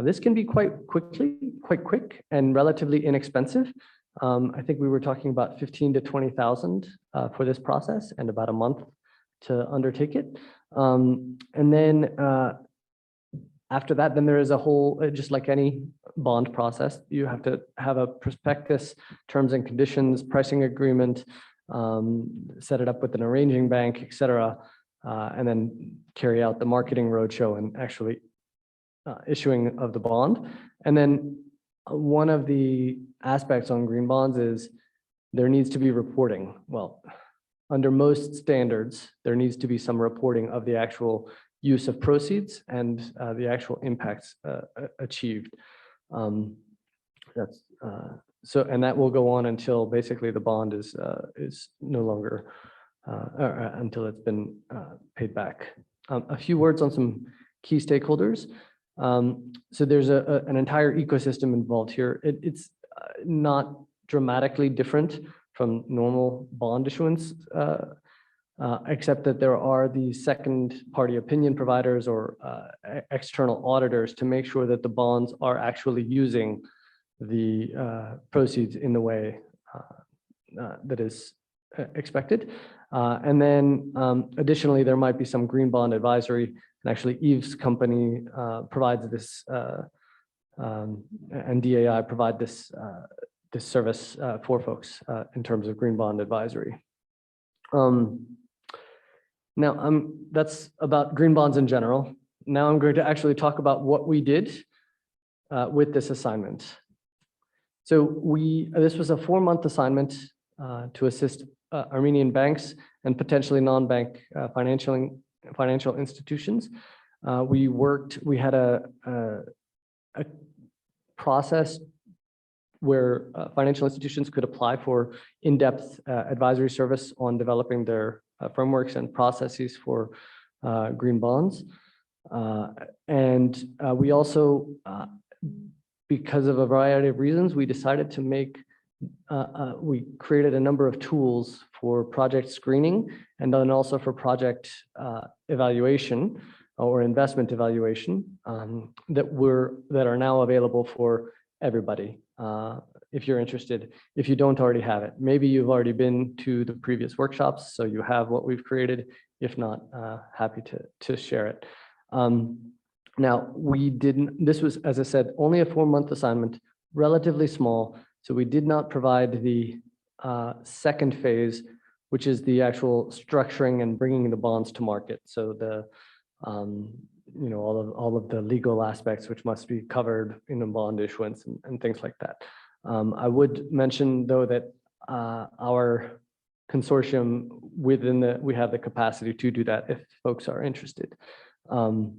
This can be quite quick and relatively inexpensive. I think we were talking about 15 to 20,000 for this process and about a month to undertake it. And then after that, then there is a whole, just like any bond process, you have to have a prospectus, terms and conditions, pricing agreement, set it up with an arranging bank, et cetera, and then carry out the marketing roadshow and actually issuing of the bond. And then one of the aspects on green bonds is there needs to be reporting. Well, under most standards, there needs to be some reporting of the actual use of proceeds and the actual impacts achieved. That's so, and that will go on until basically the bond is no longer until it's been paid back. A few words on some key stakeholders. So there's an entire ecosystem involved here. It's not dramatically different from normal bond issuance, except that there are these second party opinion providers or external auditors to make sure that the bonds are actually using the proceeds in the way that is expected. And then additionally, there might be some green bond advisory, and actually Eve's company provides this, and DAI provide this this service for folks in terms of green bond advisory. Now, that's about green bonds in general. Now I'm going to actually talk about what we did with this assignment. So this was a 4-month assignment to assist Armenian banks and potentially non-bank financial institutions. We had a process where financial institutions could apply for in-depth advisory service on developing their frameworks and processes for green bonds. And we also, because of a variety of reasons, we decided to make, we created a number of tools for project screening and then also for project evaluation or investment evaluation that are now available for everybody. If you're interested, if you don't already have it, maybe you've already been to the previous workshops, so you have what we've created. If not, happy to share it. Now, this was, as I said, only a 4-month assignment, relatively small. So we did not provide the second phase, which is the actual structuring and bringing the bonds to market. So the, all of the legal aspects which must be covered in a bond issuance and things like that. I would mention though that our consortium we have the capacity to do that if folks are interested. So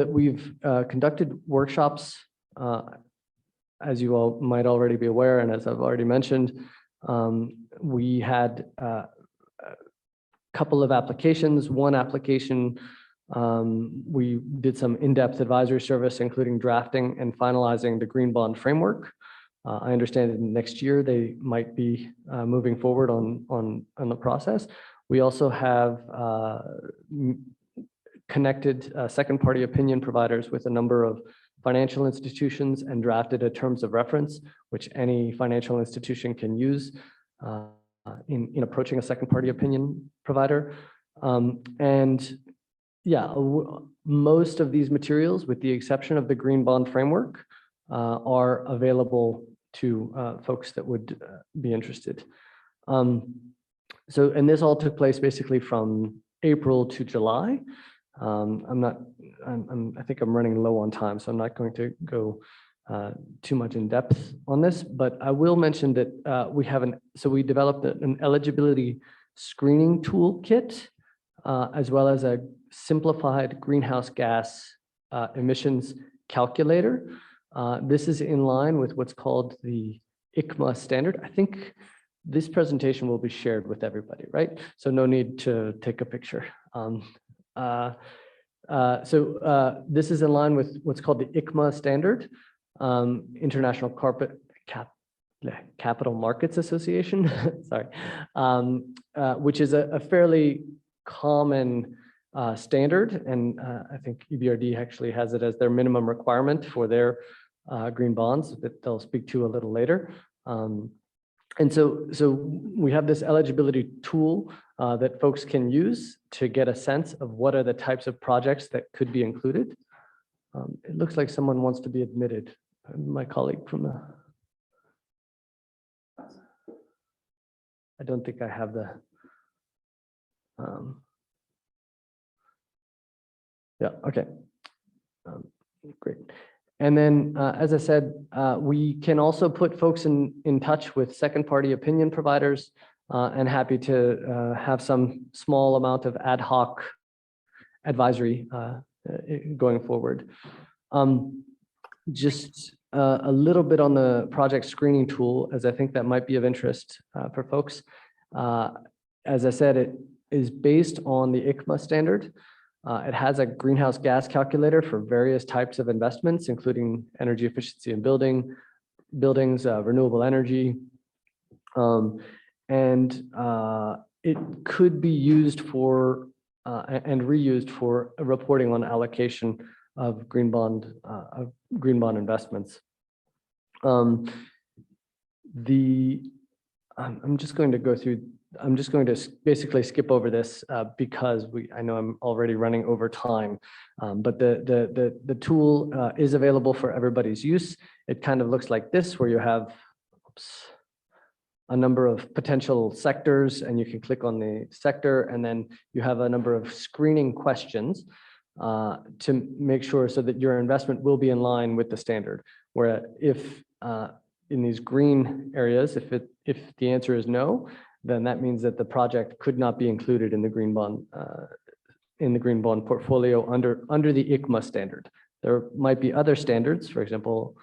we've conducted workshops, as you all might already be aware, and as I've already mentioned, we had a couple of applications. One application, we did some in-depth advisory service, including drafting and finalizing the green bond framework. I understand that next year they might be moving forward on the process. We also have connected second party opinion providers with a number of financial institutions and drafted a terms of reference, which any financial institution can use in approaching a second party opinion provider. And yeah, most of these materials, with the exception of the Green Bond Framework, are available to folks that would be interested. And this all took place basically from April to July. I think I'm running low on time, so I'm not going to go too much in depth on this, but I will mention that we developed an eligibility screening toolkit, as well as a simplified greenhouse gas emissions calculator. This is in line with what's called the ICMA standard. I think this presentation will be shared with everybody, right? So no need to take a picture. This is in line with what's called the ICMA standard, International Capital Markets Association, sorry, which is a fairly common standard, and I think EBRD actually has it as their minimum requirement for their green bonds that they'll speak to a little later. And so we have this eligibility tool that folks can use to get a sense of what are the types of projects that could be included. It looks like someone wants to be admitted. My colleague from the, I don't think I have the, yeah, okay, great. And then, as I said, we can also put folks in touch with second party opinion providers, and happy to have some small amount of ad hoc advisory going forward. Just a little bit on the project screening tool, as I think that might be of interest for folks. As I said, it is based on the ICMA standard. It has a greenhouse gas calculator for various types of investments, including energy efficiency in buildings, renewable energy. It could be used for and reused for reporting on allocation of green bond investments. I'm just going to go through. I'm just going to basically skip over this because I know I'm already running over time. But the tool is available for everybody's use. It kind of looks like this, where you have a number of potential sectors, and you can click on the sector, and then you have a number of screening questions to make sure so that your investment will be in line with the standard. Where if in these green areas, if the answer is no, then that means that the project could not be included in the green bond portfolio under the ICMA standard. There might be other standards, for example.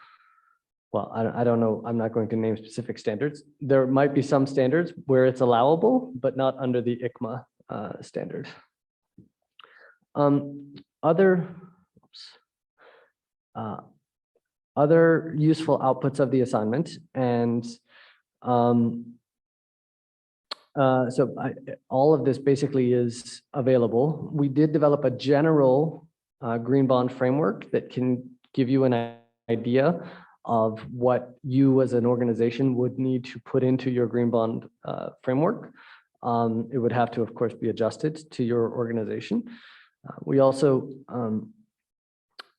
Well, I don't know. I'm not going to name specific standards. There might be some standards where it's allowable, but not under the ICMA standard. Other useful outputs of the assignment, and all of this basically is available. We did develop a general green bond framework that can give you an idea of what you as an organization would need to put into your green bond framework. It would have to, of course, be adjusted to your organization. We also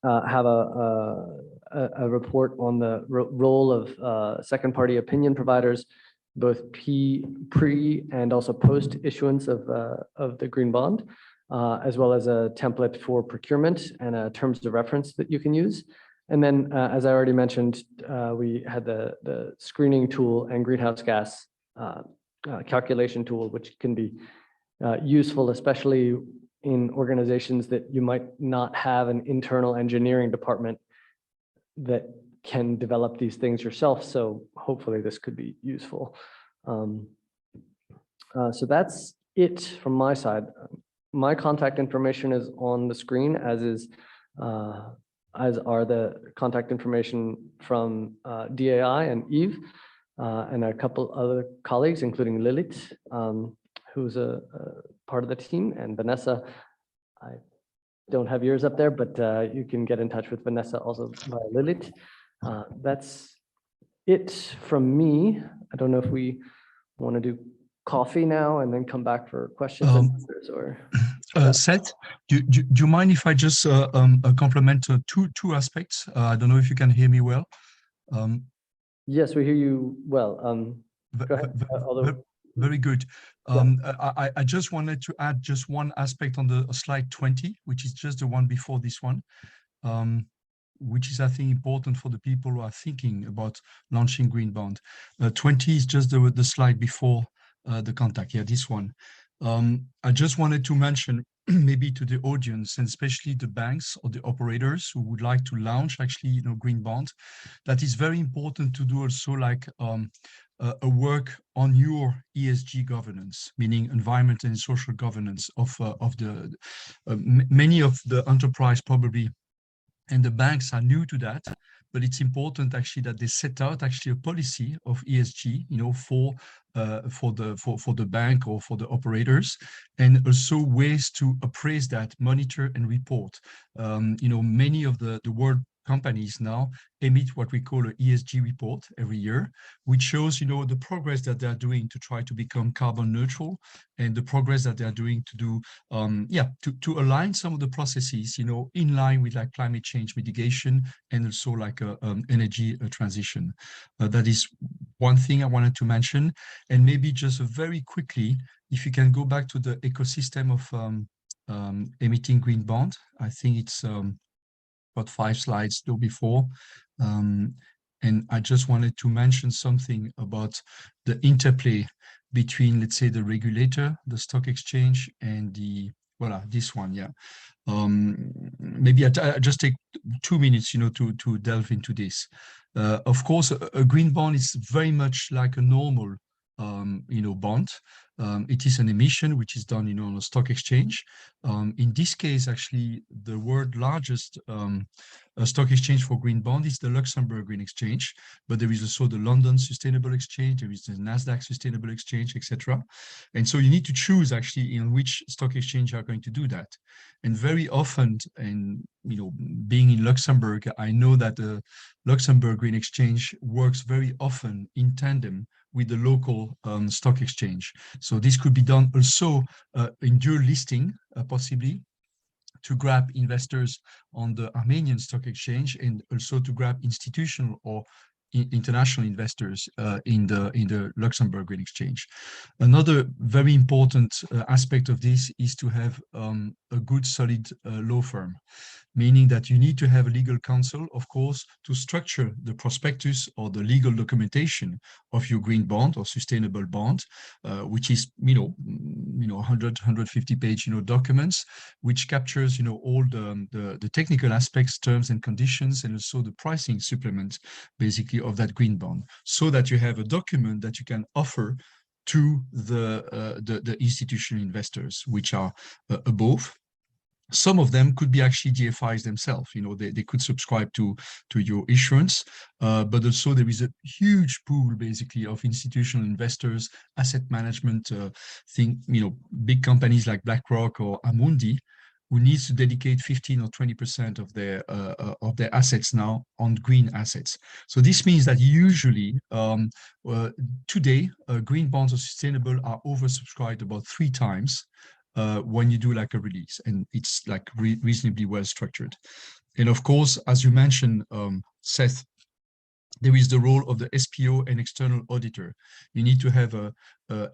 have a report on the role of second party opinion providers, both pre and also post issuance of the green bond, as well as a template for procurement and a terms of reference that you can use. And then, as I already mentioned, we had the screening tool and greenhouse gas calculation tool, which can be useful, especially in organizations that you might not have an internal engineering department that can develop these things yourself. So hopefully this could be useful. So that's it from my side. My contact information is on the screen, as are the contact information from DAI and Eve, and a couple other colleagues, including Lilith, who's a part of the team, and Vanessa. don't have yours up there, but you can get in touch with Vanessa also via Lilith. That's it from me. I don't know if we want to do coffee now and then come back for questions and answers, or Seth, do you mind if I just complement two aspects? I don't know if you can hear me well. yes, we hear you well. Go ahead. Very good. I just wanted to add just one aspect on the slide 20, which is just the one before this one, which is, I think, important for the people who are thinking about launching green bond. 20 is just the slide before the contact. Yeah, this one. I just wanted to mention maybe to the audience, and especially the banks or the operators who would like to launch actually, green bond, that is very important to do also like a work on your ESG governance, meaning environment and social governance of the many of the enterprise probably, and the banks are new to that, but it's important actually that they set out actually a policy of ESG, for the bank or for the operators, and also ways to appraise that, monitor and report. Many of the world companies now emit what we call an ESG report every year, which shows, the progress that they are doing to try to become carbon neutral, and the progress that they are doing to do, to align some of the processes, in line with like climate change mitigation and also like energy transition. That is one thing I wanted to mention. And maybe just very quickly, if you can go back to the ecosystem of emitting green bond, I think it's about 5 slides though before. And I just wanted to mention something about the interplay between, let's say, the regulator, the stock exchange, and this one, yeah. Maybe I just take 2 minutes, to delve into this. Of course, a green bond is very much like a normal, bond. It is an emission which is done, on a stock exchange. In this case, actually, the world's largest stock exchange for green bond is the Luxembourg Green Exchange, but there is also the London Sustainable Exchange, there is the Nasdaq Sustainable Exchange, etc. And so you need to choose actually in which stock exchange you are going to do that. And very often, and being in Luxembourg, I know that the Luxembourg Green Exchange works very often in tandem with the local stock exchange. So this could be done also in dual listing, possibly, to grab investors on the Armenian stock exchange, and also to grab institutional or international investors in the Luxembourg Green Exchange. Another very important aspect of this is to have a good, solid law firm, meaning that you need to have a legal counsel, of course, to structure the prospectus or the legal documentation of your green bond or sustainable bond, which is 150 page documents, which captures all the technical aspects, terms and conditions, and also the pricing supplement basically of that green bond, so that you have a document that you can offer to the institutional investors, which are above. Some of them could be actually DFIs themselves. They could subscribe to your issuance, but also there is a huge pool basically of institutional investors, asset management, big companies like BlackRock or Amundi, who needs to dedicate 15 or 20% of their assets now on green assets. So this means that usually today green bonds or sustainable are oversubscribed about 3 times when you do like a release, and it's like reasonably well structured. And of course, as you mentioned, Seth, there is the role of the SPO and external auditor. You need to have a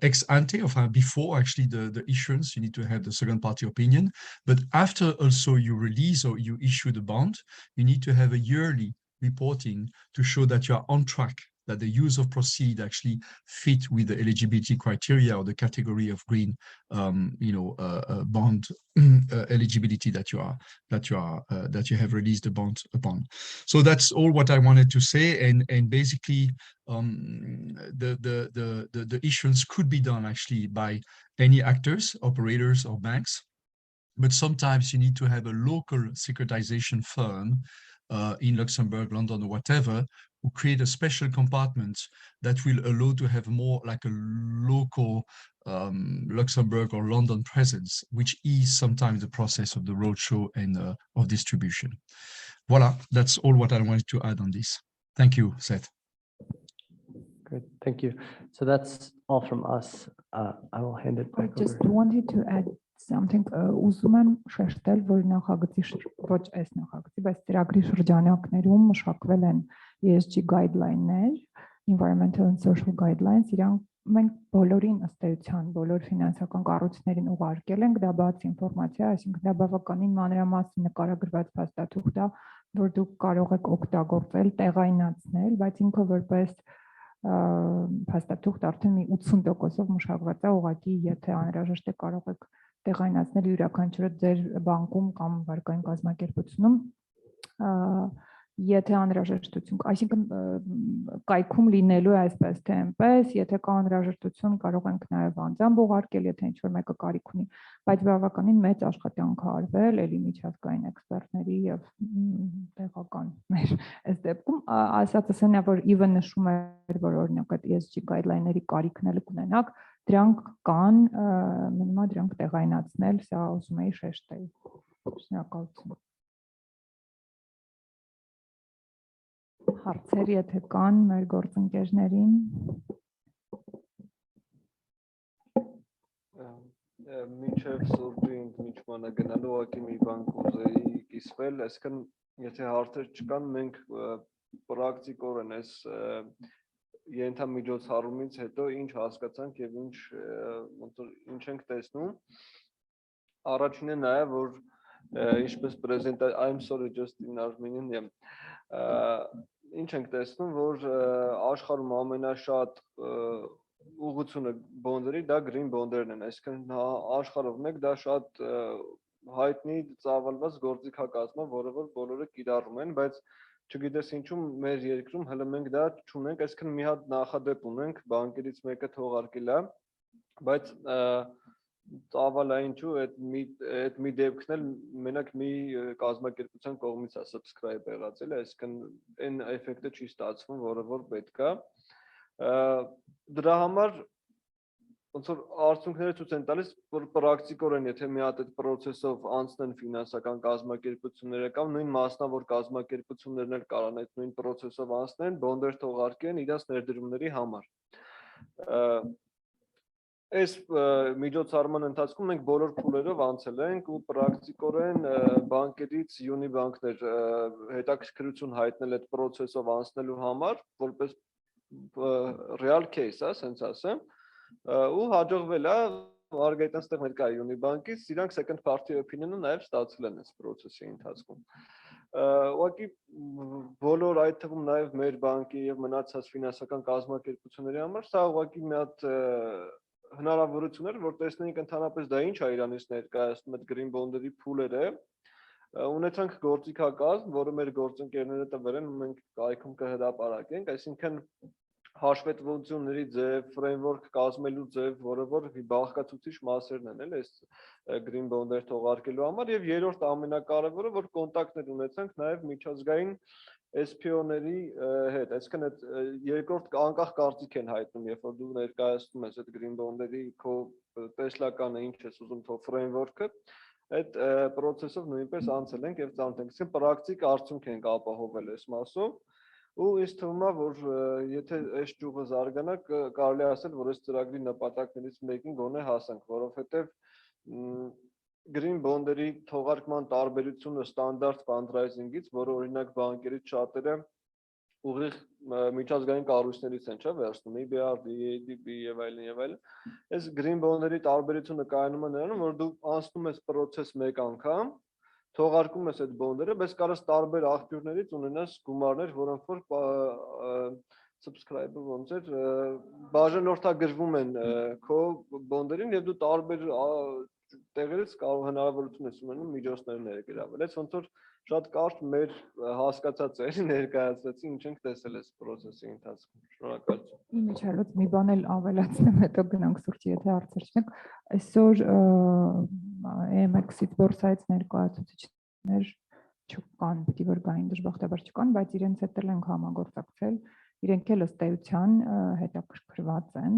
ex ante before actually the issuance. You need to have the second party opinion, but after also you release or you issue the bond, you need to have a yearly reporting to show that you are on track, that the use of proceed actually fit with the eligibility criteria or the category of green, bond eligibility that you have released the bond upon. So that's all what I wanted to say. And basically, the issuance could be done actually by any actors, operators or banks, but sometimes you need to have a local securitization firm in Luxembourg, London, or whatever, or create a special compartment that will allow to have more like a local Luxembourg or London presence, which is sometimes the process of the roadshow and of distribution. Voila, that's all what I wanted to add on this. Thank you, Seth. Great, thank you. So that's all from us. I will hand it I back just over. wanted to add something. Ուզում եմ շեշտել, որ նախագծի ոչ այս նախագծի, բայց ծրագրի շրջանակներում մշակվել են ESG guideline-ներ, environmental and social guidelines, իրանք մենք բոլորին ըստ էության, բոլոր ֆինանսական կառույցներին ուղարկել ենք, դա բաց ինֆորմացիա, այսինքն դա բավականին մանրամասն նկարագրված փաստաթուղթ է, որ դուք կարող եք օգտագործել, տեղայնացնել, բայց ինքը որպես փաստաթուղթ արդեն մի 80%-ով մշակված է, ուղղակի եթե անհրաժեշտ է կարող եք տեղայնացնել յուրաքանչյուրը ձեր բանկում կամ վարկային կազմակերպությունում, եթե անհրաժեշտություն, այսինքն կայքում լինելու է այսպես թե այնպես, եթե կա անհրաժեշտություն, կարող ենք նաև անձամբ ուղարկել, եթե ինչ-որ մեկը կարիք ունի, բայց բավականին մեծ աշխատանք է արվել, էլի միջազգային էքսպերտների եւ տեղական մեր այս դեպքում ասածս այն է, որ even նշում էր, որ օրինակ այդ ESG guideline-ների կարիքն էլ կունենաք, դրանք կան, մնում է դրանք տեղայնացնել, սա ուզում էի շեշտել։ Շնորհակալություն։ Հարցեր եթե կան մեր գործընկերներին։ Մինչև սուրճի ընդմիջմանը գնալու ուղղակի մի բան կուզեի կիսվել, այսինքն եթե հարցեր չկան, մենք պրակտիկորեն այս ենթամիջոցառումից հետո ինչ հասկացանք եւ ինչ ենք տեսնում։ Առաջինը նա է, որ ինչպես I'm sorry, just in Armenian, ինչ ենք տեսնում, որ աշխարհում ամենաշատ ուղղությունը բոնդերի դա green բոնդերն են, այսինքն աշխարհով մեկ դա շատ հայտնի ծավալված գործիքակազմ է, որը որ բոլորը կիրառում են, բայց չգիտես ինչու մեր երկրում հələ մենք դա չունենք, այսինքն մի հատ նախադեպ ունենք, բանկերից մեկը թողարկել է, բայց ծավալը ինչու այդ մի դեպքն էլ մենակ մի կազմակերպության կողմից է subscribe եղած, այսինքն այն էֆեկտը չի ստացվում, որը որ պետք է։ Դրա համար ոնց որ արդյունքները ցույց են տալիս, որ պրակտիկորեն եթե մի հատ այդ process-ով անցնեն ֆինանսական կազմակերպությունները կամ նույն մասնավոր կազմակերպություններն էլ կարան այդ նույն process-ով անցնեն, բոնդեր թողարկեն իրենց ներդրումների համար։ Այս միջոցառման ընթացքում մենք բոլոր փուլերով անցել ենք ու պրակտիկորեն բանկերից Unibank-ներ հետաքրքրություն հայտնել այդ process-ով անցնելու համար, որպես real case, ասենց ասեմ, ու հաջողվել է Margaret-ն ստեղ ներկա է Unibank-ից, իրանք second party opinion-ը նաև ստացել են այս process-ի ընթացքում։ Ուղղակի բոլոր այդ թվում նաև մեր բանկի եւ մնացած ֆինանսական կազմակերպությունների համար սա ուղղակի մի հատ հնարավորություն էր, որ տեսնենք ընդհանրապես դա ինչ է Իրանից ներկայացնում այդ green bond-երի փուլերը, ունեցանք գործիքակազմ, որը մեր գործընկերները տվել են, մենք կայքում կհրապարակենք, այսինքն հաշվետվությունների ձև, framework կազմելու ձև, որը որ բաղկացուցիչ մասերն են, այս green bond-եր թողարկելու համար եւ երրորդ ամենակարևորը, որ կոնտակտներ ունեցանք նաեւ միջազգային SPO-ների հետ, այսինքն այդ երկրորդ անկախ կարծիք են հայտնում, երբ որ դու ներկայացնում ես այդ green bond-երի քո տեսլականը ինչ ես ուզում թող framework-ը, այդ process-ով նույնպես անցել ենք եւ ծանոթ ենք, այսինքն պրակտիկ արդյունք ենք ապահովել այս մասով, ու ինձ թվում է, որ եթե այս ճյուղը զարգանա, կարելի է ասել, որ այս ծրագրի նպատակներից մեկին գոնե հասանք, որովհետեւ green bond-երի թողարկման տարբերությունը ստանդարտ fundraising-ից, որը օրինակ բանկերից շատերը ուղիղ միջազգային կառույցներից են, չէ՞, վերցնում EBRD, ADB եւ այլն։ Այս green bond-երի տարբերությունը կայանում է նրանում, որ դու անցնում ես process մեկ անգամ, թողարկում ես այդ բոնդերը, բայց կարաս տարբեր աղբյուրներից ունենաս գումարներ, որոնք որ subscribe-ը ոնց էր, բաժանորդագրվում են քո բոնդերին եւ դու տարբեր տեղերից կարող հնարավորություն ես ունենում միջոցներ ներգրավել։ Այս ոնց որ շատ կարճ մեր հասկացած է ներկայացրեցի, ինչ ենք տեսել այս process-ի ընթացքում։ Շնորհակալություն։ Իմիջիալոց մի բան էլ ավելացնեմ, հետո գնանք սուրճի, եթե հարցեր չունեք։ Այսօր AMX-ից բորսայից ներկայացուցիչներ չկան, պիտի որ գային դժբախտաբար չկան, բայց իրենց հետ էլ ենք համագործակցել, իրենք էլ ըստ էության հետաքրքրված են,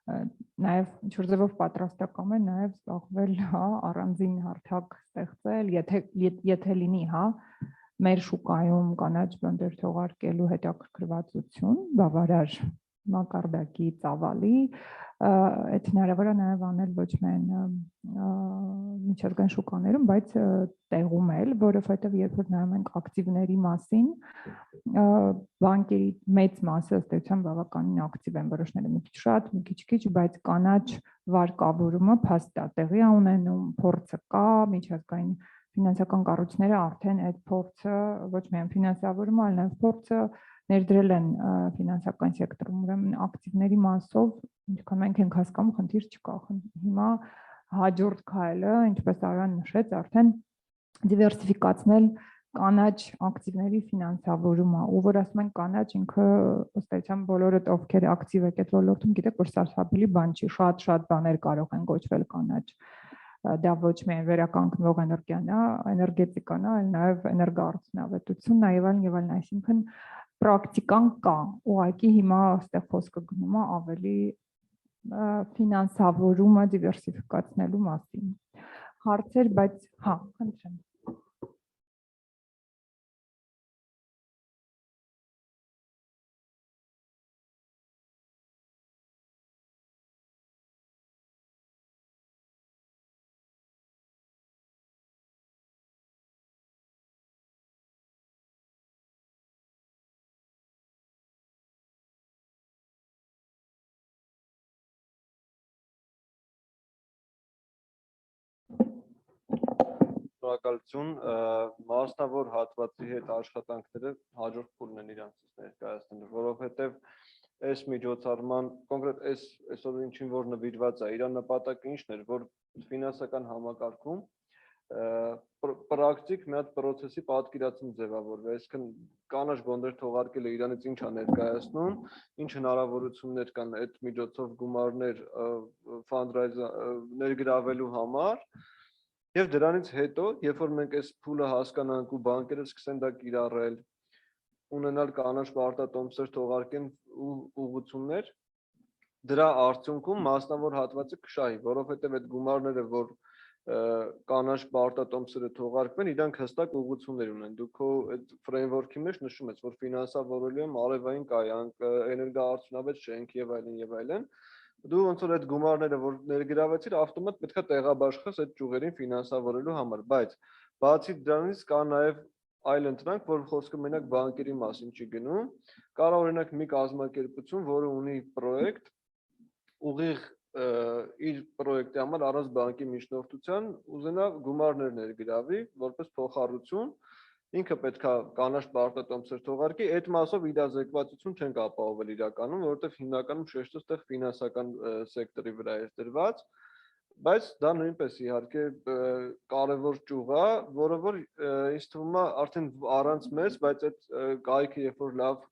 նաև ինչ-որ ձևով պատրաստական են նաև զբաղվել, հա, առանձին հարթակ ստեղծել, եթե լինի, հա, մեր շուկայում կանաչ բանտեր թողարկելու հետաքրքրվածություն, բավարար մակարդակի ծավալի, այդ հնարավոր է նաև անել ոչ միայն միջազգային շուկաներում, բայց տեղում էլ, որովհետև երբ որ նայում ենք ակտիվների մասին, բանկերի մեծ մասը ըստ էության բավականին ակտիվ են, որոշները մի քիչ շատ, մի քիչ, բայց կանաչ վարկավորումը փաստ է տեղի ունենում, փորձը կա, միջազգային ֆինանսական կառույցները արդեն այդ փորձը ոչ միայն ֆինանսավորումը, այլ նաև փորձը ներդրել են ֆինանսական սեկտորում, ուրեմն ակտիվների մասով, ինչքան մենք ենք հասկանում, խնդիր չկա։ Հիմա հաջորդ քայլը, ինչպես Արան նշեց, արդեն դիվերսիֆիկացնել կանաչ ակտիվների ֆինանսավորումը, ու որ ասում են կանաչ, ինքը ըստ էության բոլորդ ովքեր ակտիվ եք այդ ոլորտում, գիտեք, որ սարսափելի բան չի, շատ բաներ կարող են կոչվել կանաչ։ Դա ոչ միայն վերականգնվող էներգիան է, էներգետիկան է, այլ նաև էներգոարդյունավետությունն է եւ այլն, այսինքն պրակտիկան կա, ուղղակի հիմա այստեղ խոսքը գնում է ավելի ֆինանսավորումը դիվերսիֆիկացնելու մասին։ Հարցեր, բայց հա, խնդրեմ։ Շնորհակալություն, մասնավոր հատվածի հետ աշխատանքները հաջորդ փուլն են իրանցից ներկայացնելու, որովհետև այս միջոցառման կոնկրետ այսօր ինչին որ նվիրված է, իր նպատակը ինչն էր, որ ֆինանսական համակարգում պրակտիկ մի հատ process-ի պատկերացում ձևավորվի, այսինքն կանաչ բոնդեր թողարկելը իրանից ինչ է ներկայացնում, ինչ հնարավորություններ կան այդ միջոցով գումարներ ներգրավելու համար, եւ դրանից հետո, երբ որ մենք այս փուլը հասկանանք ու բանկերը սկսեն դա կիրառել, ունենալ կանաչ պարտատոմսեր թողարկեն ու ուղղություններ, դրա արդյունքում մասնավոր հատվածը կշահի, որովհետև այդ գումարները, որ կանաչ պարտատոմսերը թողարկվեն, իրանք հստակ ուղղություններ ունեն։ Դուք այդ ֆրեյմվորքի մեջ նշում եք, որ ֆինանսավորելու եմ արևային կայանք, էներգոարդյունավետ շենք եւ այլն, դու ոնց որ այդ գումարները որ ներգրավեցիր, ավտոմատ պետք է տեղաբաշխես այդ ճյուղերին ֆինանսավորելու համար, բայց բացի դրանից կա նաև այլ ընտրանք, որ խոսքը մենակ բանկերի մասին չի գնում, կարող օրինակ մի կազմակերպություն, որը ունի պրոյեկտ, ուղիղ իր պրոյեկտի համար առանց բանկի միջնորդության ուզենա գումարներ ներգրավի, որպես փոխառություն, ինքը պետք է կանաչ պարտատոմսեր թողարկի, այդ մասով իրազեկվածություն չենք ապահովել իրականում, որովհետև հիմնականում շեշտը այդտեղ ֆինանսական սեկտորի վրա է դրված, բայց դա նույնպես իհարկե կարևոր ճյուղ է, որը որ ինձ թվում է արդեն առանց մեզ, բայց այդ կայքը երբ որ լավ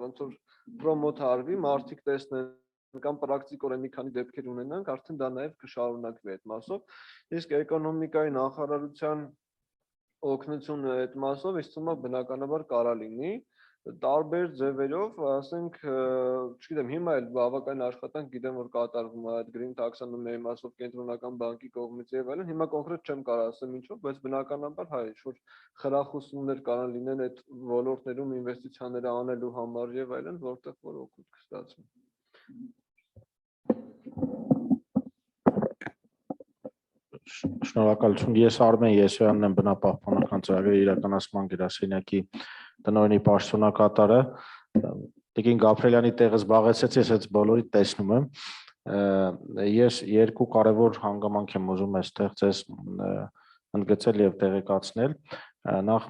ոնց որ պրոմոթ արվի, մարդիկ տեսնեն կամ պրակտիկորեն մի քանի դեպքեր ունենանք, արդեն դա նաև կշարունակվի այդ մասով, իսկ էկոնոմիկայի նախարարության օգնությունը այդ մասով ինձ թվում է բնականաբար կարա լինի տարբեր ձևերով, ասենք, չգիտեմ, հիմա էլ բավական աշխատանք գիտեմ, որ կատարվում է այդ green taxonomy-ի մասով կենտրոնական բանկի կողմից եւ այլն, հիմա կոնկրետ չեմ կարող ասեմ ինչով, բայց բնականաբար հայ ինչ-որ խրախուսումներ կարող լինեն այդ ոլորտներում ինվեստիցիաները անելու համար եւ այլն, որտեղ որ օգուտ կստացվի։ Շնորհակալություն, ես Արմեն Եսոյանն եմ, բնապահպանական ծրագրերի իրականացման գրասենյակի տնօրենի պաշտոնակատարը, Տիկին Գաբրելյանի տեղը զբաղեցրեց, ես այդ բոլորի տեսնում եմ, ես երկու կարևոր հանգամանք եմ ուզում այստեղ ձեզ ընդգծել եւ տեղեկացնել, նախ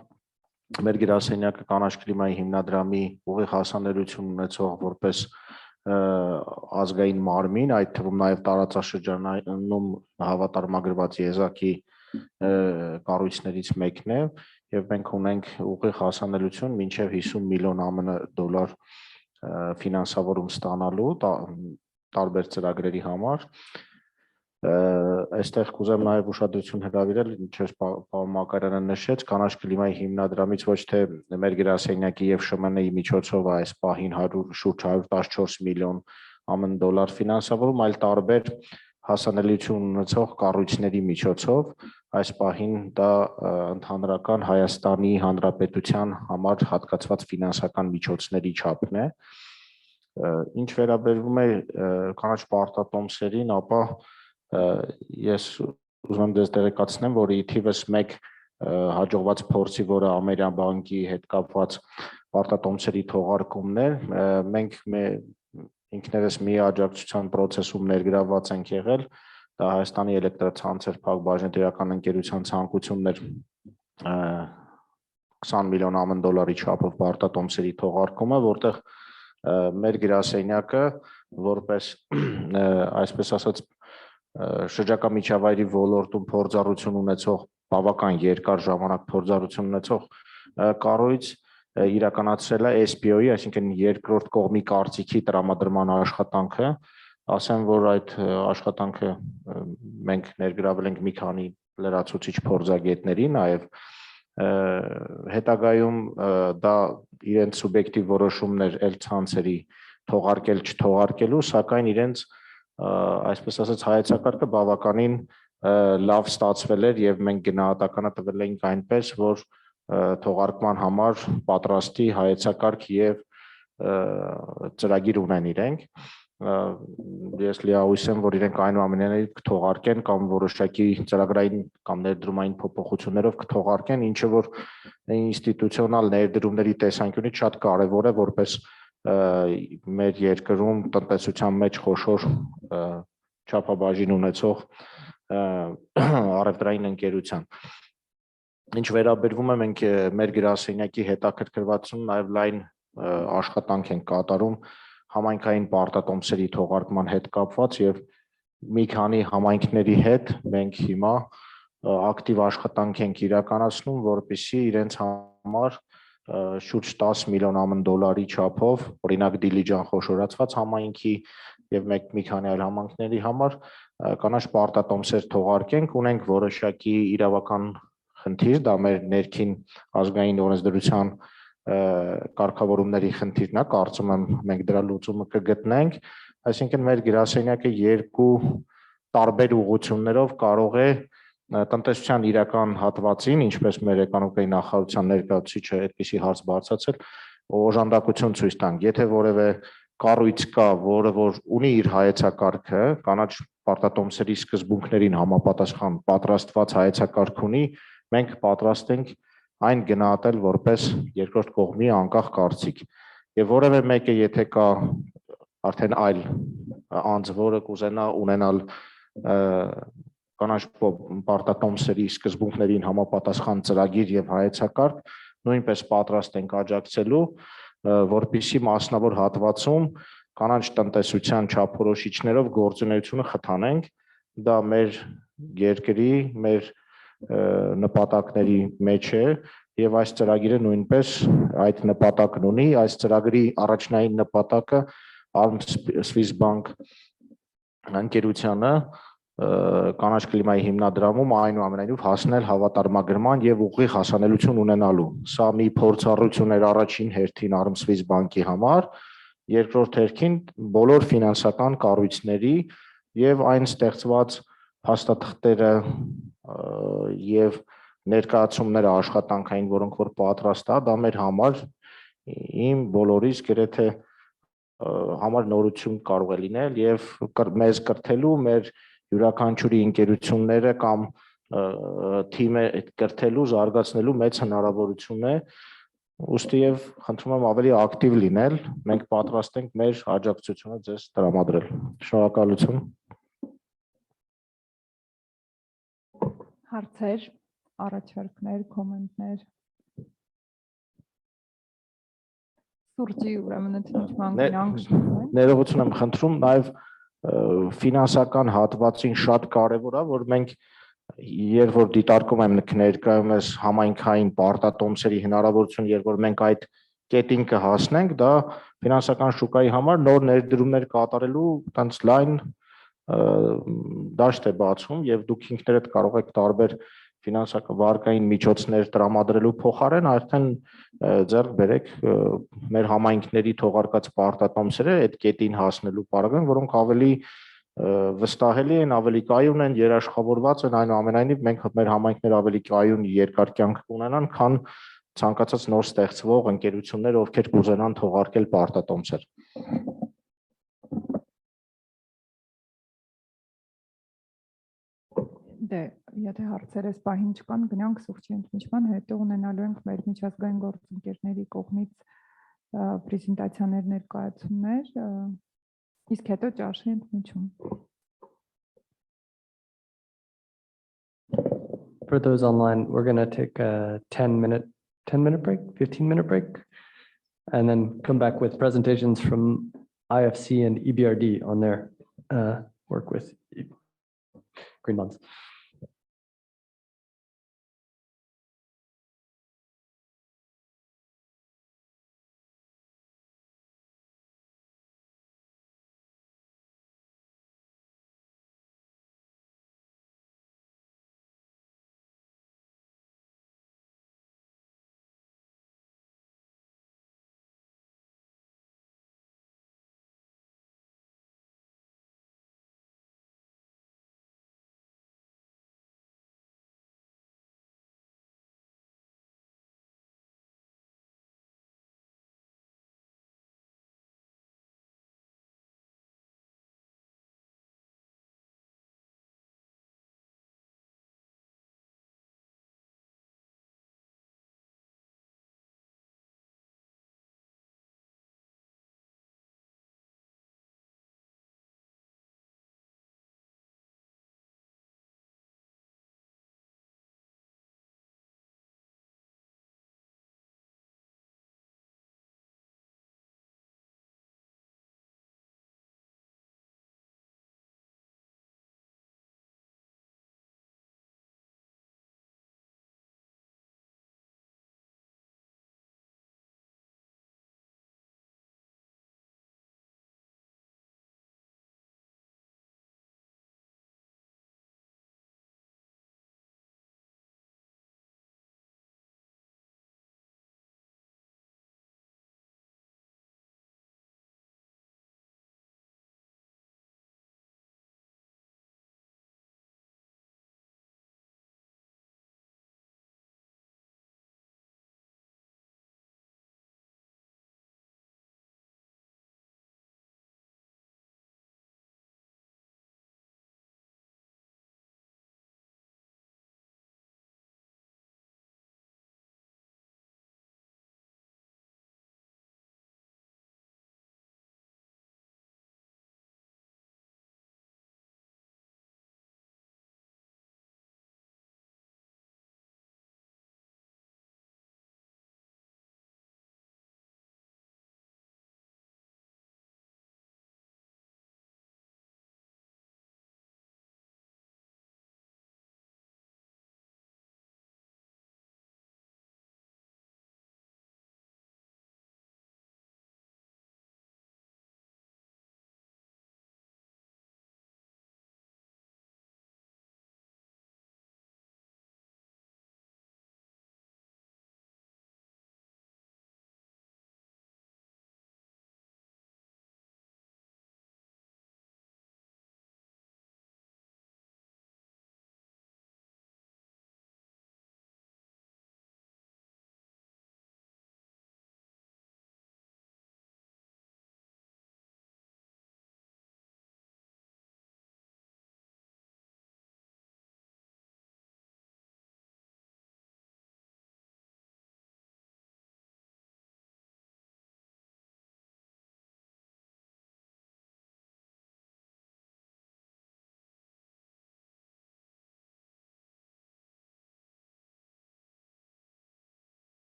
մեր գրասենյակը կանաչ կլիմայի հիմնադրամի ուղիղ հասանելիություն ունեցող որպես ազգային մարմին, այդ թվում նաև տարածաշրջանում հավատարմագրված եզակի կառույցներից մեկն է եւ մենք ունենք ուղիղ հասանելիություն մինչեւ 50 միլիոն ԱՄՆ դոլար ֆինանսավորում ստանալու տարբեր ծրագրերի համար Այստեղ կուզեմ նաև ուշադրություն հրավիրել, ինչպես պարոն Մակարյանը նշեց, կանաչ կլիմայի հիմնադրամից ոչ թե մեր գրասենյակի եւ ՇՄՆ-ի միջոցով այս պահին շուրջ 114 միլիոն ԱՄՆ դոլար ֆինանսավորում, այլ տարբեր հասանելիություն ունեցող կառույցների միջոցով այս պահին դա ընդհանրական Հայաստանի Հանրապետության համար հատկացված ֆինանսական միջոցների չափն է։ Ինչ վերաբերվում է կանաչ պարտատոմսերին, ապա ես ուզում եմ դες տեղեկացնեմ, որ իթիվս մեկ հաջողված փորձի, որը Ամերիկյան բանկի հետ կապված պարտատոմսերի թողարկումն է, մենք ինքներս մի աջակցության process-ում ներգրավված ենք եղել, դա Հայաստանի էլեկտրացանցեր փակ բաժնետիրական ընկերության ցանկությունն էր 20 միլիոն ԱՄՆ դոլարի չափով պարտատոմսերի թողարկումը, որտեղ մեր գրասենյակը որպես այսպես ասած շրջակա միջավայրի ոլորտում փորձառություն ունեցող բավական երկար ժամանակ փորձառություն ունեցող կառույց իրականացրել է SPO-ի, այսինքն երկրորդ կողմի կարծիքի տրամադրման աշխատանքը, ասեմ, որ այդ աշխատանքը մենք ներգրավել ենք մի քանի լրացուցիչ փորձագետների, նաև հետագայում դա իրենց սուբյեկտիվ որոշումներ էլ ցանցերի թողարկել չթողարկելու, սակայն իրենց այսպես ասած հայեցակարգը բավականին լավ ստացվել էր եւ մենք գնահատականը տվել ենք այնպես, որ թողարկման համար պատրաստի հայեցակարգ եւ ծրագիր ունեն իրենք։ Ես լիահույս եմ, որ իրենք այնուամենայնիվ կթողարկեն կամ որոշակի ծրագրային կամ ներդրումային փոփոխություններով կթողարկեն, ինչը որ ինստիտուցիոնալ ներդրումների տեսանկյունից շատ կարեւոր է, որպես մեր երկրում տնտեսության մեջ խոշոր չափաբաժին ունեցող առևտրային ընկերության։ Ինչ վերաբերվում է մենք մեր գրասենյակի հետաքրքրվածություն նաև լայն աշխատանք ենք կատարում համայնքային պարտատոմսերի թողարկման հետ կապված եւ մի քանի համայնքների հետ մենք հիմա ակտիվ աշխատանք ենք իրականացնում, որպեսզի իրենց համար շուրջ 10 միլիոն ԱՄՆ դոլարի չափով, օրինակ Դիլիջան խոշորացված համայնքի եւ մի քանի այլ համայնքների համար կանաչ պարտատոմսեր թողարկենք, ունենք որոշակի իրավական խնդիր, դա մեր ներքին ազգային օրենսդրության կարգավորումների խնդիրն է, կարծում եմ մենք դրա լուծումը կգտնենք, այսինքն մեր գրասենյակը երկու տարբեր ուղղություններով կարող է տնտեսության իրական հատվածին, ինչպես մեր էկոնոմիկայի նախարարության ներկայացուցիչը այդպիսի հարց բարձրացրել, օժանդակություն ցույց տանք, եթե որևէ կառույց կա, որը որ ունի իր հայեցակարգը, կանաչ պարտատոմսերի սկզբունքներին համապատասխան պատրաստված հայեցակարգ ունի, մենք պատրաստ ենք այն գնահատել որպես երկրորդ կողմի անկախ կարծիք։ Եվ որևէ մեկը եթե կա արդեն այլ անձ, որը կուզենա ունենալ կանաչ պարտատոմսերի սկզբունքներին համապատասխան ծրագիր եւ հայեցակարգ, նույնպես պատրաստ ենք աջակցելու, որպեսզի մասնավոր հատվածում կանաչ տնտեսության չափորոշիչներով գործունեությունը խթանենք, դա մեր երկրի, մեր նպատակների մեջ է եւ այս ծրագիրը նույնպես այդ նպատակն ունի, այս ծրագրի առաջնային նպատակը Swiss Bank ընկերությանը կանաչ կլիմայի հիմնադրամում այնուամենայնիվ հասնել հավատարմագրման եւ ուղիղ հասանելիություն ունենալու։ Սա մի փորձառություն էր առաջին հերթին Swiss Bank-ի համար, երկրորդ հերթին բոլոր ֆինանսական կառույցների եւ այն ստեղծված փաստաթղթերը եւ ներկայացումները աշխատանքային, որոնք որ պատրաստ է, դա մեր համար իմ բոլորիս գրեթե համար նորություն կարող է լինել եւ մեզ կրթելու մեր յուրաքանչյուրի ընկերությունները կամ թիմը կրթելու, զարգացնելու մեծ հնարավորություն է, ուստի եւ խնդրում եմ ավելի ակտիվ լինել, մենք պատրաստ ենք մեր աջակցությունը ձեզ տրամադրել։ Շնորհակալություն։ Հարցեր, առաջարկներ, կոմենտներ։ Սուրճի ուրեմն ընդմիջման գնանք։ Ներողություն եմ խնդրում, նաև ֆինանսական հատվածին շատ կարևոր է, որ մենք երբ որ դիտարկում եմ ներկայումս համայնքային պարտատոմսերի հնարավորություն, երբ որ մենք այդ կետին կհասնենք, դա ֆինանսական շուկայի համար նոր ներդրումներ կատարելու տենց լայն դաշտ է բացում եւ դուք ինքներդ կարող եք տարբեր ֆինանսական վարկային միջոցներ տրամադրելու փոխարեն արդեն ձեռք բերեք մեր համայնքների թողարկած պարտատոմսերը այդ կետին հասնելու պարագան, որոնք ավելի վստահելի են, ավելի կայուն են, երաշխավորված են, այնուամենայնիվ մենք մեր համայնքները ավելի կայուն երկար կյանք կունենան, քան ցանկացած նոր ստեղծվող ընկերություններ, ովքեր կուզենան թողարկել պարտատոմսեր։ Դե, եթե հարցերս պահին չկան, գնանք սուրճի ընդմիջման, հետո ունենալու ենք մեր միջազգային գործընկերների կողմից պրեզենտացիաներ, ներկայացումներ, իսկ հետո ճաշի ընդմիջում։ For those online, we're going to take a 10-minute break, 15-minute break, and then come back with presentations from IFC and EBRD on their work with green bonds.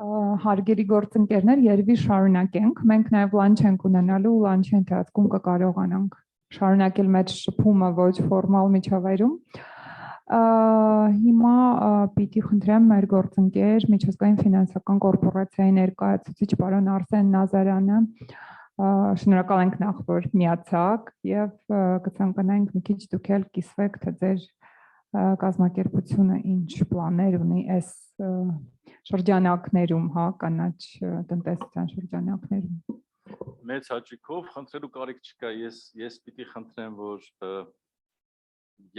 Հարգելի գործընկերներ, երևի շարունակենք։ Մենք նաև լանչ ենք ունենալու ու լանչի ընթացքում կկարողանանք շարունակել մեր շփումը ոչ ֆորմալ միջավայրում։ Հիմա պիտի խնդրեմ մեր գործընկեր միջազգային ֆինանսական կորպորացիայի ներկայացուցիչ պարոն Արսեն Նազարյանը, շնորհակալ ենք նախ որ միացաք եւ կցանկանայինք մի քիչ դուք էլ կիսվեք թե ձեր կազմակերպությունը ինչ պլաններ ունի այս շրջանակներում, հա, կանաչ տնտեսության շրջանակներում։ Մեծ հաճույքով խնդրելու կարիք չկա, ես պիտի խնդրեմ, որ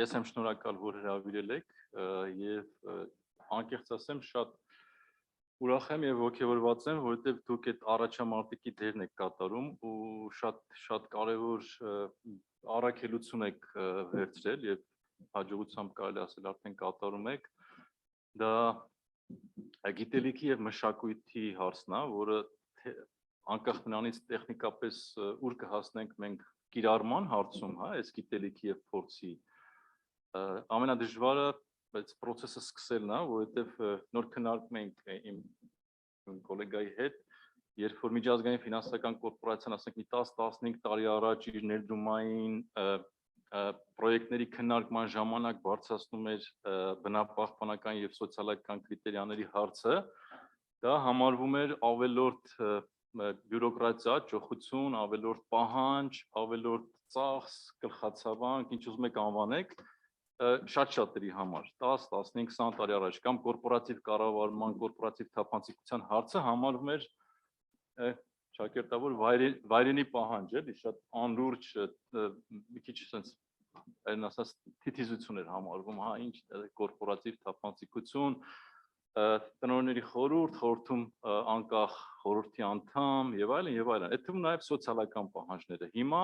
ես եմ շնորհակալ, որ հրավիրել եք եւ անկեղծ ասեմ շատ ուրախ եմ եւ ողջավորված եմ, որովհետեւ դուք այդ առաջամարտիկի դերն եք կատարում ու շատ կարեւոր առաքելություն եք վերցրել եւ հաջողությամբ կարելի ասել արդեն կատարում եք։ Դա գիտելիքի եւ մշակույթի հարցն է, որը անկախ նրանից տեխնիկապես ուր կհասնենք մենք կիրառման հարցում, հա, այս գիտելիքի եւ փորձի ամենադժվարը բայց process-ը սկսելն է, որովհետեւ նոր քննարկում ենք իմ գոլեգայի հետ, երբ որ միջազգային ֆինանսական կորպորացիան ասենք մի 10-15 տարի առաջ իր ներդրումային պրոյեկտների քննարկման ժամանակ բարձրացնում էր բնապահպանական եւ սոցիալական կրիտերիաների հարցը, դա համարվում էր ավելորդ բյուրոկրատիա, ճոխություն, ավելորդ պահանջ, ավելորդ ծախս, գլխացավանք, ինչ ուզում եք անվանեք, շատ-շատերի համար 10-15-20 տարի առաջ կամ կորպորատիվ կառավարման, կորպորատիվ թափանցիկության հարցը համարվում էր շակերտավոր վայրենի պահանջ, էլի շատ անլուրջ մի քիչ sense այն ասած թիթիզություն էր համարվում, հա, ինչ կորպորատիվ թափանցիկություն, տնօրենների խորհրդում անկախ խորհրդի անդամ եւ այլն եւ այլն։ Այդ թվում նաեւ սոցիալական պահանջները։ Հիմա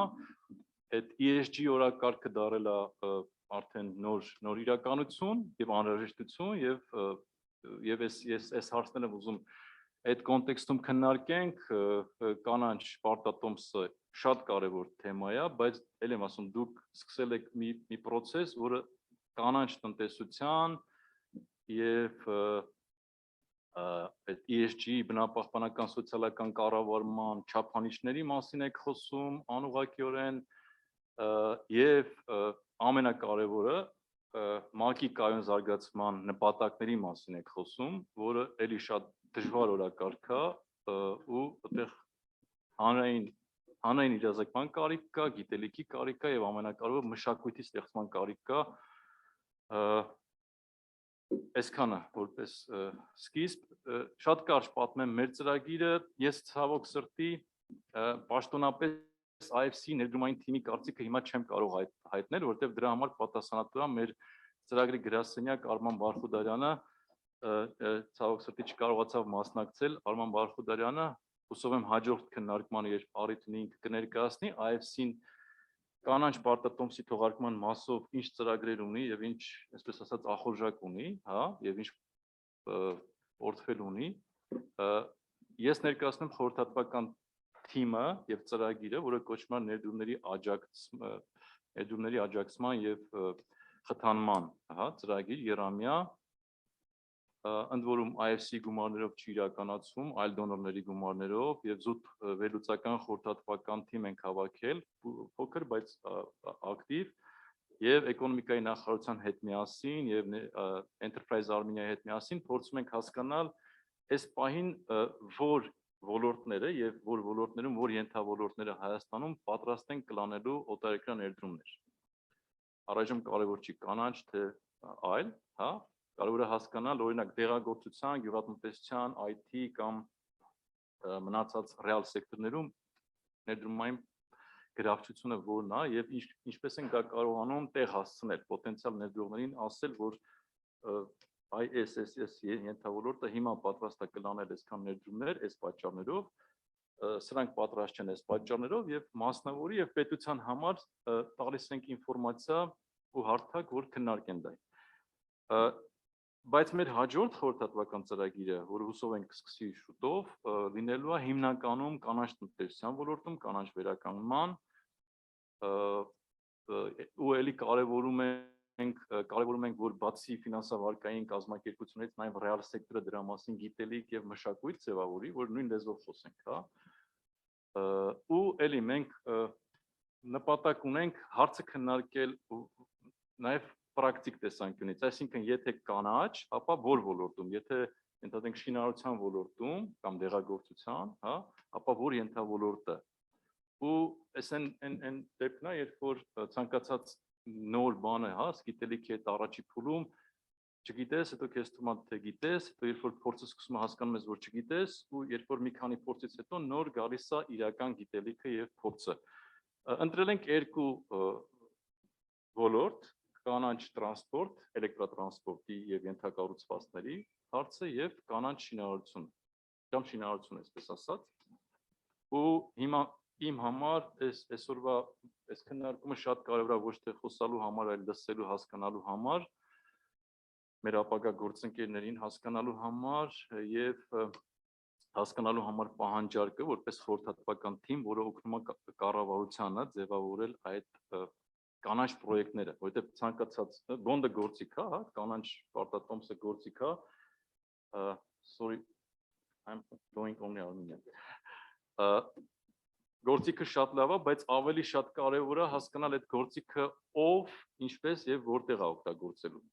այդ ESG օրակարգը դարել է արդեն նոր իրականություն եւ անհրաժեշտություն եւ ես հարցներն եմ ուզում այդ կոնտեքստում քննարկենք, կանանչ պարտատոմսը շատ կարևոր թեմա է, բայց ել եմ ասում դուք սկսել եք մի process, որը կանանչ տնտեսության եւ այդ ESG բնապահպանական սոցիալական կառավարման չափանիշների մասին եք խոսում անուղղակիորեն եւ ամենակարևորը ՄԱԿ-ի կայուն զարգացման նպատակների մասին եք խոսում, որը էլի շատ դժվար օրակարգ է ու այդտեղ հանրային իրազեկման կարիք կա, գիտելիքի կարիք կա եւ ամենակարևորը մշակույթի ստեղծման կարիք կա։ Այսքանը որպես սկիզբ, շատ կարճ պատմեմ մեր ծրագիրը, ես ցավոք սրտի պաշտոնապես IFC ներդրումային թիմի կարծիքը հիմա չեմ կարող հայտնել, որովհետև դրա համար պատասխանատու է մեր ծրագրի գրասենյակ Արման Բարխուդարյանը, ցավոք սրտի չկարողացավ մասնակցել, Արման Բարխուդարյանը, հուսով եմ հաջորդ քննարկմանը երբ առիթ ունի ինքը կներկայացնի IFC-ին կանանչ պարտատոմսի թողարկման մասով ինչ ծրագրեր ունի եւ ինչ, այսպես ասած, ախորժակ ունի, հա, եւ ինչ պորտֆել ունի։ Ես ներկայացնում խորհրդատվական թիմը եւ ծրագիրը, որը կոչվում է ներդրումների աջակցման եւ խթանման, հա, ծրագիր երամյա, ընդ որում IFC գումարներով չի իրականացում, այլ դոնորների գումարներով եւ զուտ վերլուծական խորհրդատվական թիմ ենք հավաքել, փոքր, բայց ակտիվ եւ էկոնոմիկայի նախարարության հետ միասին եւ Enterprise Armenia-ի հետ միասին փորձում ենք հասկանալ այս պահին որ ոլորտները եւ որ ոլորտներում որ ենթավորորդները Հայաստանում պատրաստ են կլանելու օտարերկրյա ներդրումներ։ Առայժմ կարևոր չի կանանչ թե այլ, հա, կարևոր է հասկանալ օրինակ դեղագործության, գյուղատնտեսության, IT կամ մնացած ռեալ սեկտորներում ներդրումային գրավչությունը որն է եւ ինչպես են դա կարողանում տեղ հասցնել պոտենցիալ ներդրողներին ասել, որ ISSS ենթավորորդը հիմա պատրաստ է կլանել այսքան ներդրումներ այս պատճառներով, սրանք պատրաստ չեն այս պատճառներով եւ մասնավորի եւ պետության համար տալիս ենք ինֆորմացիա ու հարթակ, որ քննարկեն դա։ Բայց մեր հաջորդ խորհրդատվական ծրագիրը, որը հուսով ենք կսկսի շուտով, լինելու է հիմնականում կանանչ տնտեսության ոլորտում, կանանչ վերականգնման ու էլի կարևորում մենք կարևորում ենք, որ բացի ֆինանսավարկային կազմակերպություններից նաև ռեալ սեկտորը դրա մասին գիտելիք եւ մշակույթ ձևավորի, որ նույն լեզվով խոսենք, հա։ Ու էլի մենք նպատակ ունենք հարցը քննարկել նաև պրակտիկ տեսանկյունից, այսինքն եթե կանաչ, ապա որ ոլորտում, եթե ընդհանրենք շինարարության ոլորտում կամ դեղագործության, հա, ապա որ ենթավորոտը։ Ու այս այն դեպքն է, երբ որ ցանկացած նոր բանը, հա, գիտելիքի հետ առաջի փուլում չգիտես, հետո քեզ թվում է թե գիտես, հետո երբ որ փորձը սկսում է հասկանում ես, որ չգիտես, ու երբ որ մի քանի փորձից հետո նոր գալիս է իրական գիտելիքը եւ փորձը։ Ընտրել ենք երկու ոլորտ, կանաչ տրանսպորտ, էլեկտրատրանսպորտի եւ ենթակառուցվածքների հարցը եւ կանաչ շինարարություն, կամ շինարարություն այսպես ասած։ Ու հիմա իմ համար այսօրվա այս քննարկումը շատ կարևոր է ոչ թե խոսալու համար, այլ լսելու, հասկանալու համար, մեր ապագա գործընկերներին հասկանալու համար եւ հասկանալու համար պահանջարկը որպես խորհրդատվական թիմ, որը օգնում է կառավարությանը ձևավորել այդ կանաչ պրոյեկտները, որովհետեւ ցանկացած բոնդը գործիք է, հա, կանաչ պարտատոմսը գործիք է, sorry, I'm going only Armenian. Գործիքը շատ լավ է, բայց ավելի շատ կարևոր է հասկանալ այդ գործիքը ով, ինչպես եւ որտեղ է օգտագործելու։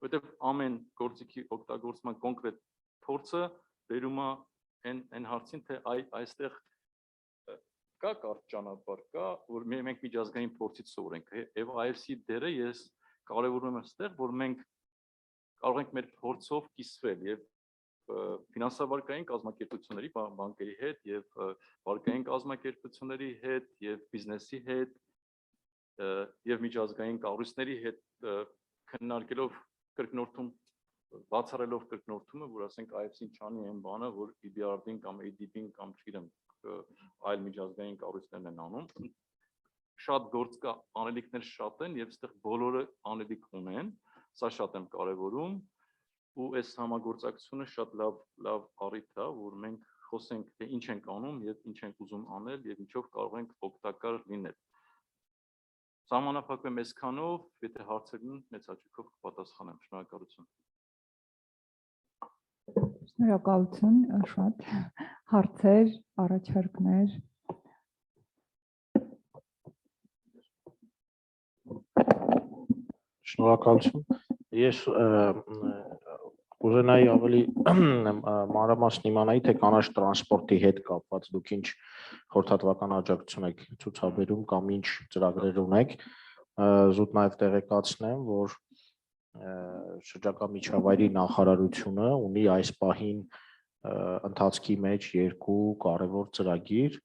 Որտեղ ամեն գործիքի օգտագործման կոնկրետ փորձը բերում է այն հարցին, թե այստեղ կա կարճ ճանապարհ, կա, որ մենք միջազգային փորձից սովորենք։ Եվ IFC դերը ես կարևորում եմ այստեղ, որ մենք կարող ենք մեր փորձով կիսվել եւ ֆինանսավարկային կազմակերպությունների, բանկերի հետ եւ վարկային կազմակերպությունների հետ եւ բիզնեսի հետ եւ միջազգային կառույցների հետ քննարկելով կրկնորդում բացառելով կրկնորդումը, որ ասենք IFC-ն չանի այն բանը, որ EBRD-ին կամ ADB-ին կամ չգիտեմ այլ միջազգային կառույցներն են անում։ Շատ գործ կա, անելիքներ շատ են եւ այստեղ բոլորը անելիք ունեն, սա շատ եմ կարևորում ու այս համագործակցությունը շատ լավ առիթ է, որ մենք խոսենք թե ինչ ենք անում եւ ինչ ենք ուզում անել եւ ինչով կարող ենք օգտակար լինել։ Սահմանափակվեմ այսքանով, եթե հարցեր ունեն, մեծ հաճույքով կպատասխանեմ։ Շնորհակալություն։ Շնորհակալություն, շատ հարցեր, առաջարկներ։ Շնորհակալություն։ Ես կուզենայի ավելի մանրամասն իմանայի, թե կանաչ տրանսպորտի հետ կապված դուք ինչ խորհրդատվական աջակցություն եք ցուցաբերում կամ ինչ ծրագրեր ունեք։ Զուտ նաև տեղեկացնեմ, որ շրջակա միջավայրի նախարարությունը ունի այս պահին ընթացքի մեջ երկու կարևոր ծրագիր,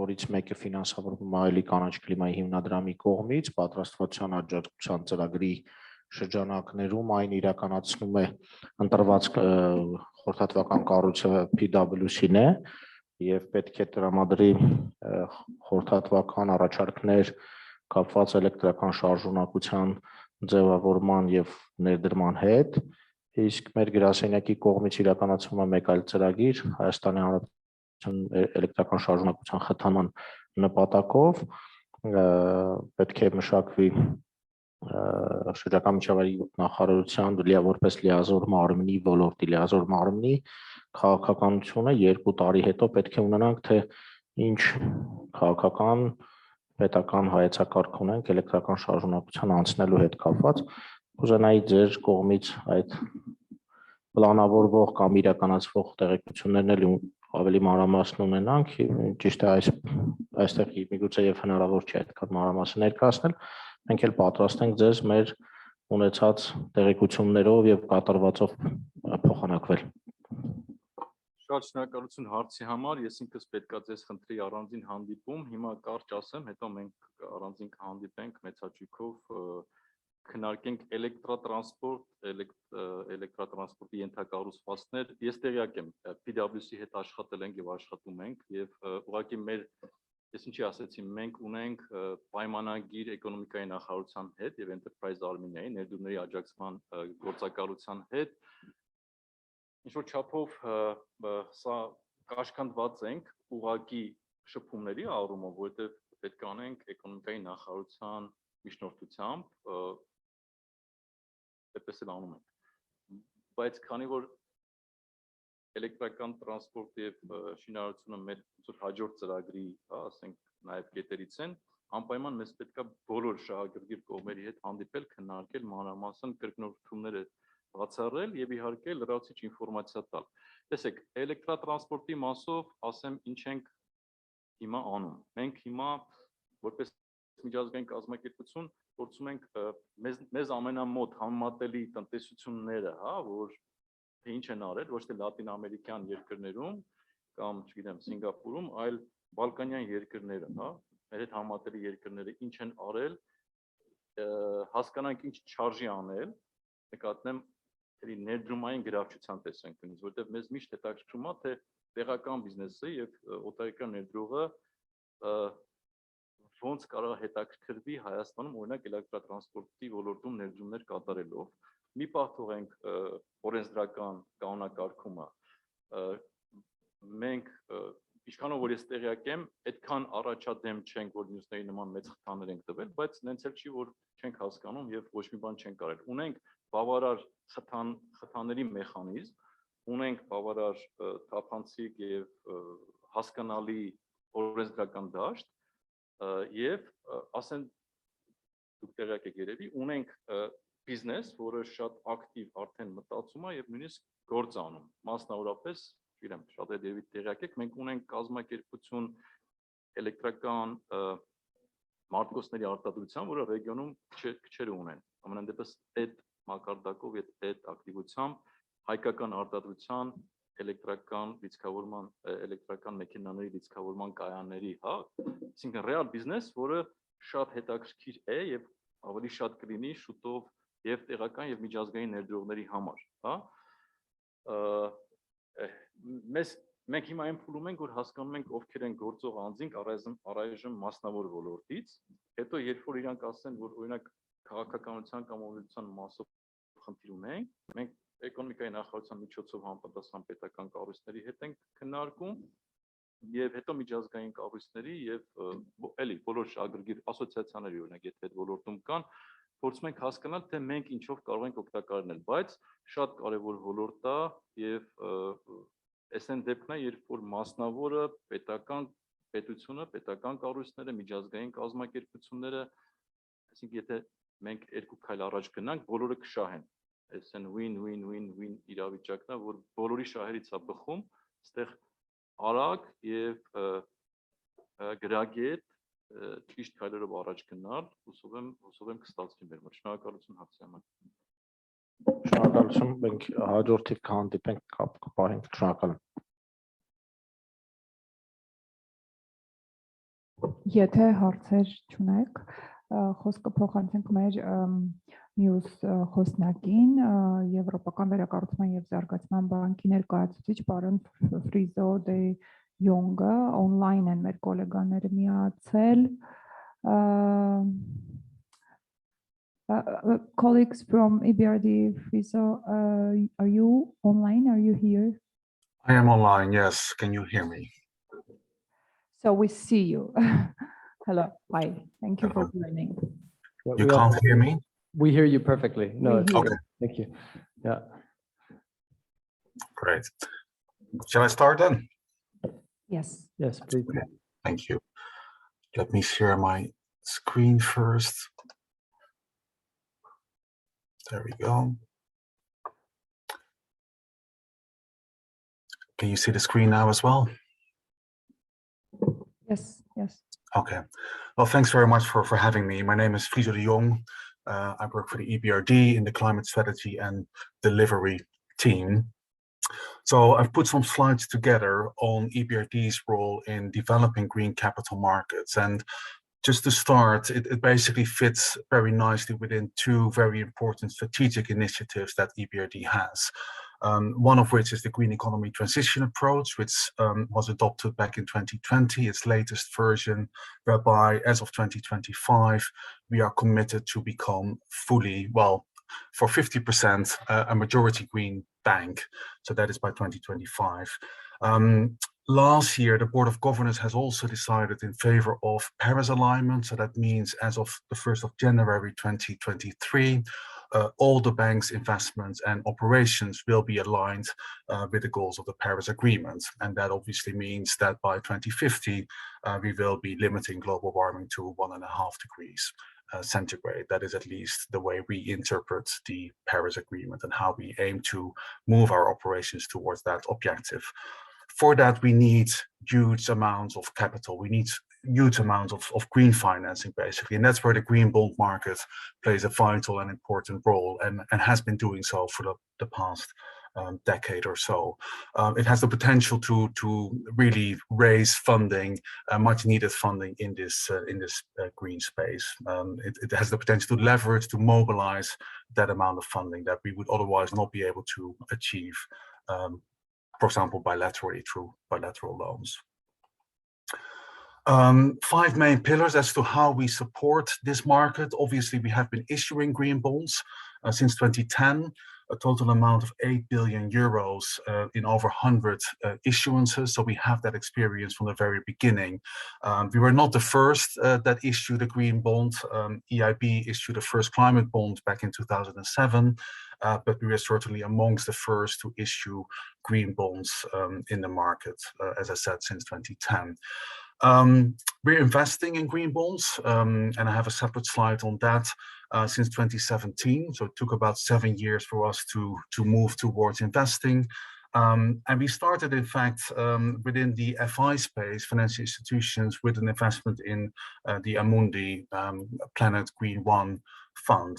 որից մեկը ֆինանսավորվում է Այլի կանաչ կլիմայի հիմնադրամի կողմից, պատրաստվածության աջակցության ծրագրի շրջանակներում այն իրականացնում է ընտրված խորհրդատվական կառույցը PwC-ն է եւ պետք է տրամադրի խորհրդատվական առաջարկներ կապված էլեկտրական շարժունակության ձևավորման եւ ներդրման հետ, իսկ մեր գրասենյակի կողմից իրականացվում է մեկ այլ ծրագիր Հայաստանի Հանրապետության էլեկտրական շարժունակության խթանման նպատակով, պետք է մշակվի շրջակա միջավայրի նախարարության որպես լիազոր մարմնի ոլորտի լիազոր մարմնի քաղաքականությունը 2 տարի հետո պետք է ունենանք, թե ինչ քաղաքական պետական հայեցակարգ ունենք էլեկտրական շարժունակության անցնելու հետ կապված, կուզենայի ձեր կողմից այդ պլանավորվող կամ իրականացվող տեղեկություններն էլ ավելի մանրամասն ունենանք, ճիշտ է այստեղ միգուցե եւ հնարավոր չէ այդքան մանրամասն ներկայացնել, մենք էլ պատրաստ ենք ձեզ մեր ունեցած տեղեկություններով եւ կատարվածով փոխանակվել։ Շատ շնորհակալություն հարցի համար, ես ինքս պետքա ձեզ խնդրի առանձին հանդիպում, հիմա կարճ ասեմ, հետո մենք առանձին կհանդիպենք մեծ հաճույքով քննարկենք էլեկտրատրանսպորտի ենթակառուցվածքներ, ես տեղյակ եմ, PwC-ի հետ աշխատել ենք եւ աշխատում ենք եւ ուղղակի ես ինչի ասեցի, մենք ունենք պայմանագիր էկոնոմիկայի նախարարության հետ եւ Enterprise Armenia-ի ներդրումների աջակցման գործակալության հետ ինչ-որ չափով սա կաշկանդված ենք ուղղակի շփումների առումով, որովհետև պետք է անենք էկոնոմիկայի նախարարության միջնորդությամբ այդպես էլ անում ենք։ Բայց քանի որ էլեկտրական տրանսպորտ եւ շինարարությունը մեր հաջորդ ծրագրի, ասենք, նաեւ կետերից են, անպայման մեզ պետք է բոլոր շահագրգիռ կողմերի հետ հանդիպել, քննարկել մանրամասն կրկնորդումները բացառել եւ իհարկե լրացիչ ինֆորմացիա տալ։ Տեսեք, էլեկտրատրանսպորտի մասով ասեմ ինչ ենք հիմա անում։ Մենք հիմա որպես միջազգային կազմակերպություն փորձում ենք մեզ ամենամոտ համեմատելի տնտեսությունները, հա, որ թե ինչ են արել, ոչ թե լատին ամերիկյան երկրներում կամ, չգիտեմ, Սինգապուրում, այլ բալկանյան երկրները, հա, մեր հետ համեմատելի երկրները ինչ են արել, հասկանանք ինչ չարժի անել, նկատեմ ներդրումային գրավչության տեսանկյունից, որտեղ մեզ միշտ հետաքրքրում է, թե տեղական բիզնեսը եւ օտարական ներդրողը ոնց կարող է հետաքրքրվի Հայաստանում օրինակ էլեկտրատրանսպորտի ոլորտում ներդրումներ կատարելով։ Մի պահ թողենք օրենսդրական կանոնակարգումը։ Մենք ինչքանով որ ես տեղյակ եմ, այդքան առաջադեմ չենք, որ մյուսների նման մեծ խթաններ ենք տվել, բայց նենց էլ չի, որ չենք հասկանում եւ ոչ մի բան չենք արել։ Ունենք բավարար խթանների մեխանիզմ, ունենք բավարար թափանցիկ եւ հասկանալի օրենսդրական դաշտ եւ ասեն դուք տեղյակ եք երևի, ունենք բիզնես, որը շատ ակտիվ արդեն մտածում է եւ նույնիսկ գործ անում, մասնավորապես իրեմ շատ երևի տեղյակ եք, մենք ունենք կազմակերպություն էլեկտրական մարտկոցների արտադրության, որը ռեգիոնում քչերը ունեն։ Ամենայն դեպս այդ մակարդակով եւ այդ ակտիվությամբ հայկական արտադրության էլեկտրական լիցքավորման էլեկտրական մեքենաների լիցքավորման կայանների, հա, այսինքն ռեալ բիզնես, որը շատ հետաքրքիր է եւ ավելի շատ կլինի շուտով եւ տեղական եւ միջազգային ներդրողների համար, հա։ Մենք հիմա այն փուլում ենք, որ հասկանում ենք ովքեր են գործող անձինք առայժմ մասնավոր ոլորտից, հետո երբ որ իրանք ասեն, որ օրինակ քաղաքականության կամ օրենսդրության մասով խնդիր ունենք, մենք էկոնոմիկայի նախարարության միջոցով համապատասխան պետական կառույցների հետ ենք քննարկում եւ հետո միջազգային կառույցների եւ էլի բոլոր շահագրգիռ ասոցիացիաների օրինակ եթե այդ ոլորտում կան, փորձում ենք հասկանալ, թե մենք ինչով կարող ենք օգտակարել, բայց շատ կարևոր ոլորտ է եւ այս այն դեպքն է, երբ որ մասնավորը պետական պետությունը, պետական կառույցները, միջազգային կազմակերպությունները, այսինքն եթե մենք երկու քայլ առաջ գնանք, բոլորը կշահեն։ Այս են win իրավիճակն է, որ բոլորի շահերից է բխում, այստեղ արագ եւ գրագետ ճիշտ քայլերով առաջ գնալ, հուսով եմ կստացվի մեր մոտ։ Շնորհակալություն հարցի համար։ Շնորհակալություն, մենք հաջորդի կհանդիպենք, կապ կպահենք, շնորհակալ եմ։ Եթե հարցեր չունեք, խոսքը փոխանցենք մեր մյուս խոսնակին, Եվրոպական վերակառուցման եւ զարգացման բանկի ներկայացուցիչ պարոն Ֆրիզո դե Յոնգը, on-line են մեր գոլեգաները միացել։ Colleagues from EBRD, Friso, are you online? Are you here? I am online, yes. Can you hear me? So we see you. Hello, hi. Thank you for Hello. joining. You can't hear me? We hear you perfectly. No, We it's hear okay. Thank you. Yeah. Great. Shall I start then? Yes. Yes, please. Thank you. Let me share my screen first. There we go. Can you see the screen now as well? Yes, yes. Okay. Well, thanks very much for having me. My name is Friso de Jong. I work for the EBRD in the climate strategy and delivery team. So I've put some slides together on EBRD's role in developing green capital markets. And just to start, it basically fits very nicely within two very important strategic initiatives that EBRD has. One of which is the Green Economy Transition Approach, which was adopted back in 2020, its latest version, whereby as of 2025, we are committed to become fully, well, for 50%, a majority green bank. So that is by 2025. Last year, the Board of Governors has also decided in favor of Paris alignment. So that means as of the 1st of January 2023, all the bank's investments and operations will be aligned with the goals of the Paris Agreement. And that obviously means that by 2050, we will be limiting global warming to 1.5 degrees centigrade. That is at least the way we interpret the Paris Agreement and how we aim to move our operations towards that objective. For that, we need huge amounts of capital. We need huge amounts of green financing, basically. And that's where the green bond market plays a vital and important role and has been doing so for the past decade or so. It has the potential to really raise funding, much needed funding in this green space. It has the potential to leverage, to mobilize that amount of funding that we would otherwise not be able to achieve, for example, bilaterally through bilateral loans. 5 main pillars as to how we support this market. Obviously, we have been issuing green bonds since 2010, a total amount of 8 billion euros in over 100 issuances. So we have that experience from the very beginning. We were not the first that issued a green bond. EIB issued the first climate bond back in 2007. But we were certainly amongst the first to issue green bonds in the market, as I said, since 2010. We're investing in green bonds, and I have a separate slide on that since 2017. So it took about 7 years for us to move towards investing. And we started, in fact, within the FI space, financial institutions, with an investment in the Amundi Planet Green 1 fund.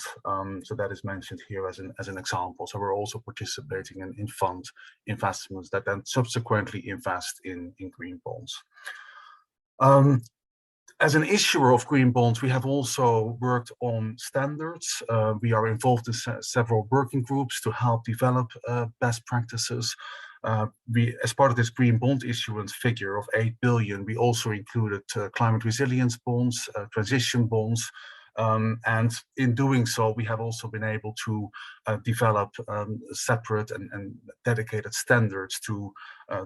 So that is mentioned here as an example. So we're also participating in fund investments that then subsequently invest in green bonds. As an issuer of green bonds, we have also worked on standards. We are involved in several working groups to help develop best practices. As part of this green bond issuance figure of 8 billion, we also included climate resilience bonds, transition bonds. And in doing so, we have also been able to develop separate and dedicated standards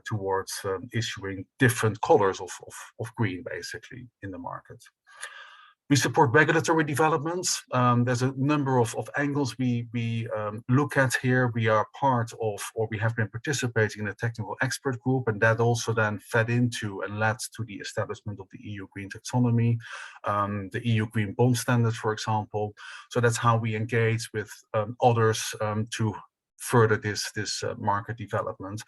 towards issuing different colors of green, basically, in the market. We support regulatory developments. There's a number of angles we look at here. We are part of, or we have been participating in a technical expert group, and that also then fed into and led to the establishment of the EU Green Taxonomy, the EU Green Bond Standards, for example. So that's how we engage with others to further this market development.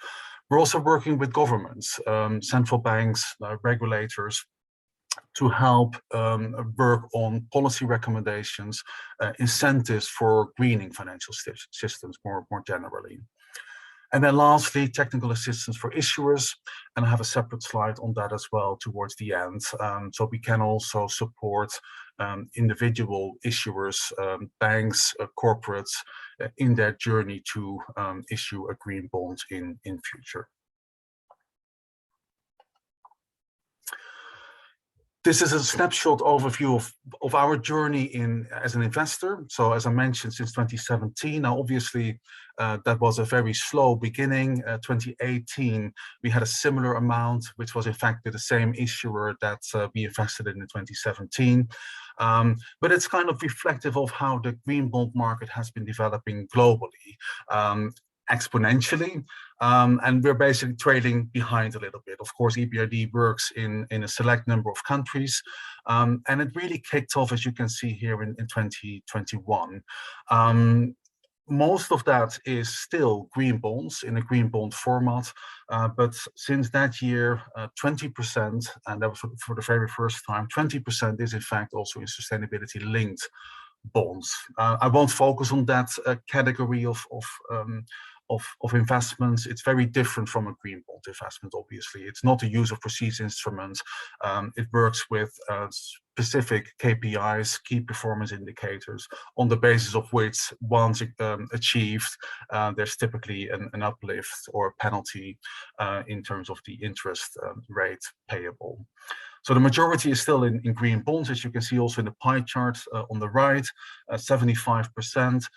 We're also working with governments, central banks, regulators, to help work on policy recommendations, incentives for greening financial systems more generally. And then lastly, technical assistance for issuers, and I have a separate slide on that as well towards the end. So we can also support individual issuers, banks, corporates in their journey to issue a green bond in future. This is a snapshot overview of our journey as an investor. So as I mentioned, since 2017, now obviously that was a very slow beginning. 2018, we had a similar amount, which was in fact the same issuer that we invested in 2017. But it's kind of reflective of how the green bond market has been developing globally. Exponentially, and we're basically trailing behind a little bit. Of course, EBRD works in a select number of countries, and it really kicked off, as you can see here, in 2021. Most of that is still green bonds in a green bond format, but since that year, 20%, and that was for the very first time, 20% is in fact also in sustainability-linked bonds. I won't focus on that category of investments. It's very different from a green bond investment, obviously. It's not a use of proceeds instrument. It works with specific KPIs, key performance indicators, on the basis of which, once achieved, there's typically an uplift or penalty in terms of the interest rate payable. So the majority is still in green bonds, as you can see also in the pie chart on the right, 75%.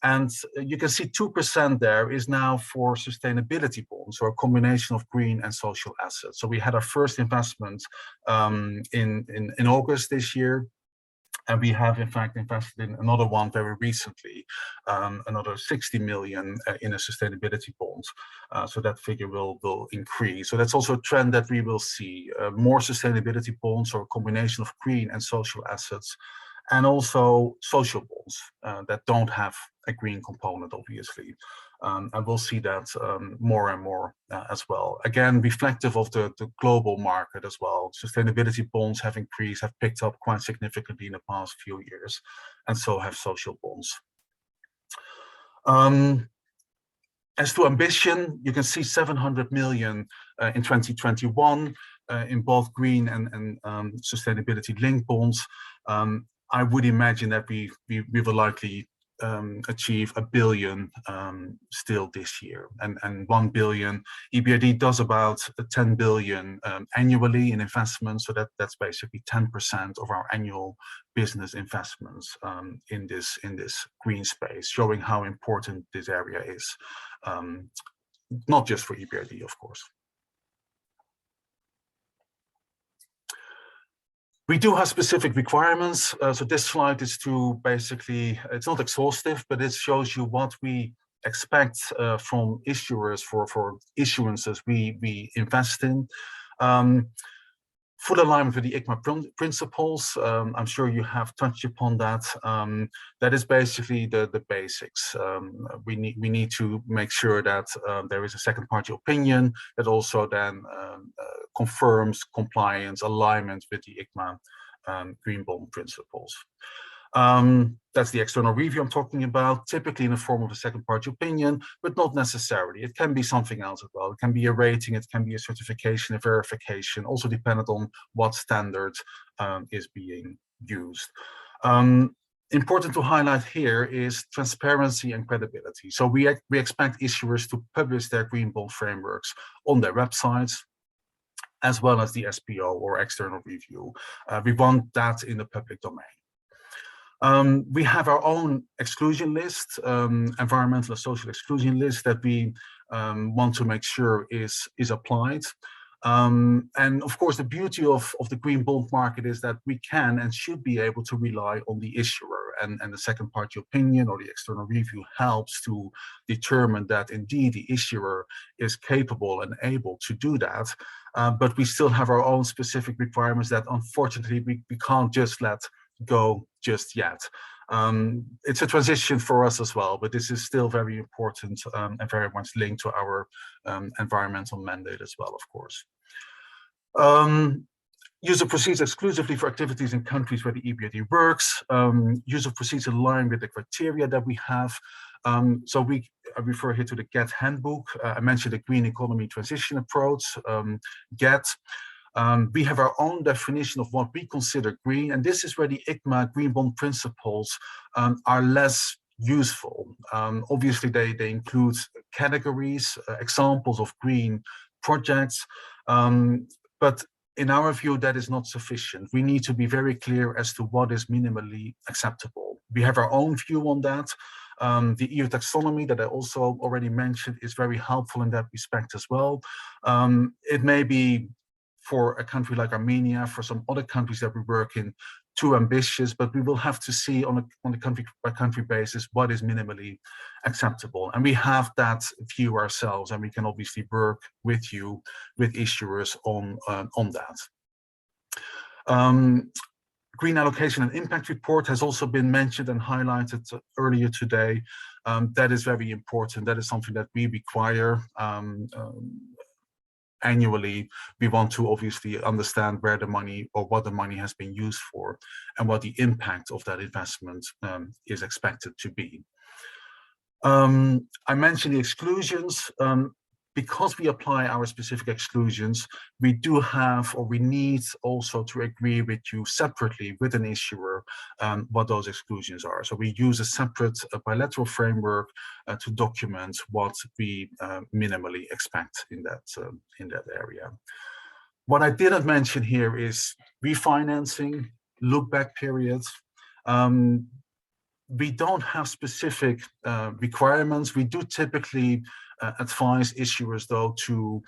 And you can see 2% there is now for sustainability bonds, or a combination of green and social assets. So we had our first investment in August this year. And we have, in fact, invested in another one very recently, another 60 million in a sustainability bond. So that figure will increase. So that's also a trend that we will see, more sustainability bonds, or a combination of green and social assets, and also social bonds that don't have a green component, obviously. And we'll see that more and more as well. Again, reflective of the global market as well. Sustainability bonds have increased, have picked up quite significantly in the past few years, and so have social bonds. As to ambition, you can see 700 million in 2021 in both green and sustainability linked bonds. I would imagine that we will likely achieve 1 billion still this year, and 1 billion. EBRD does about 10 billion annually in investments, so that's basically 10% of our annual business investments in this green space, showing how important this area is, not just for EBRD, of course. We do have specific requirements. So this slide is to basically, it's not exhaustive, but it shows you what we expect from issuers for issuances we invest in. Full alignment with the ICMA principles. I'm sure you have touched upon that. That is basically the basics. We need to make sure that there is a second party opinion that also then confirms compliance, alignment with the ICMA green bond principles. That's the external review I'm talking about, typically in the form of a second party opinion, but not necessarily. It can be something else as well. It can be a rating, it can be a certification, a verification, also dependent on what standard is being used. Important to highlight here is transparency and credibility. So we expect issuers to publish their green bond frameworks on their websites, as well as the SPO or external review. We want that in the public domain. We have our own exclusion list, environmental and social exclusion list, that we want to make sure is applied. And of course, the beauty of the green bond market is that we can and should be able to rely on the issuer, and the second party opinion or the external review helps to determine that indeed the issuer is capable and able to do that. But we still have our own specific requirements that unfortunately we can't just let go just yet. It's a transition for us as well, but this is still very important and very much linked to our environmental mandate as well, of course. Use of proceeds exclusively for activities in countries where the EBRD works. Use of proceeds in line with the criteria that we have. So I refer here to the GET handbook. I mentioned the green economy transition approach, GET. We have our own definition of what we consider green, and this is where the ICMA green bond principles are less useful. Obviously, they include categories, examples of green projects, but in our view, that is not sufficient. We need to be very clear as to what is minimally acceptable. We have our own view on that. The EU taxonomy that I also already mentioned is very helpful in that respect as well. It may be, for a country like Armenia, for some other countries that we work in, too ambitious, but we will have to see on a country by country basis what is minimally acceptable. And we have that view ourselves, and we can obviously work with you, with issuers on that. Green allocation and impact report has also been mentioned and highlighted earlier today. That is very important. That is something that we require annually. We want to obviously understand where the money, or what the money has been used for, and what the impact of that investment is expected to be. I mentioned the exclusions. Because we apply our specific exclusions, we do have, or we need also to agree with you separately with an issuer what those exclusions are. So we use a separate bilateral framework to document what we minimally expect in that area. What I didn't mention here is refinancing, look back periods. we don't have specific requirements. We do typically advise issuers, though, to